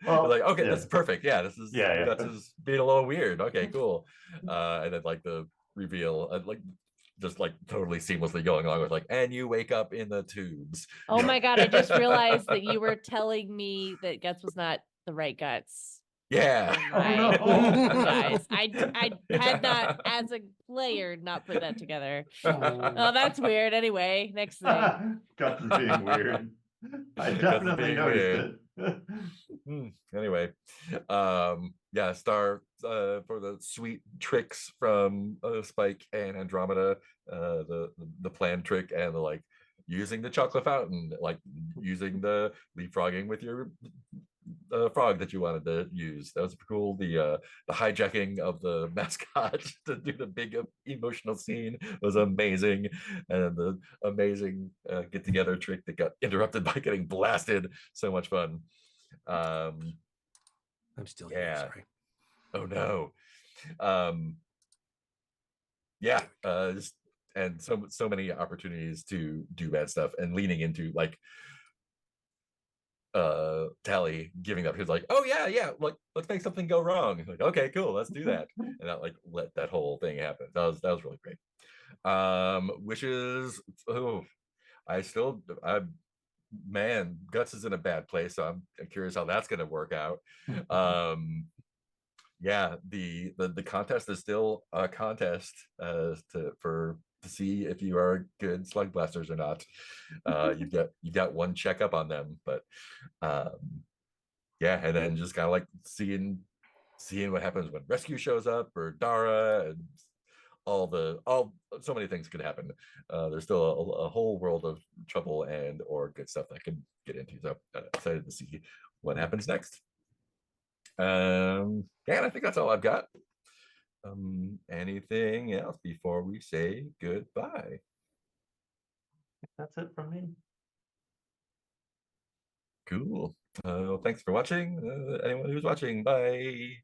Well, like, okay, that's perfect. Yeah, this is Guts is being a little weird. Okay, cool. And then like the reveal, like just like totally seamlessly going along with like, and you wake up in the tubes. Oh my god, I just realized that you were telling me that Guts was not the right Guts. Yeah. Guys, I had not, as a player, not put that together. Oh, that's weird. Anyway, next thing. Guts is being weird. I definitely noticed it. Anyway, yeah, Star for the sweet tricks from Spike and Andromeda, the plan trick and the like using the chocolate fountain, like using the leapfrogging with your frog that you wanted to use. That was cool. The hijacking of the mascot to do the big emotional scene was amazing, and the amazing get together trick that got interrupted by getting blasted. So much fun. I'm still here. Yeah. Sorry. Oh no. Yeah. And so many opportunities to do bad stuff and leaning into like Tally giving up. He was like, oh yeah, like let's make something go wrong. Like, okay, cool, let's do that. And that like let that whole thing happen. That was really great. Wishes. Oh, I man, Guts is in a bad place, so I'm curious how that's gonna work out. Yeah, the contest is still a contest to see if you are good slug blasters or not. You've got one checkup on them, but yeah, and then just kind of like seeing what happens when rescue shows up or Dara, and all so many things could happen. There's still a whole world of trouble and or good stuff that I could get into. So excited to see what happens next. Yeah, and I think that's all I've got. Anything else before we say goodbye? That's it from me. Cool. Well, thanks for watching. Anyone who's watching, bye.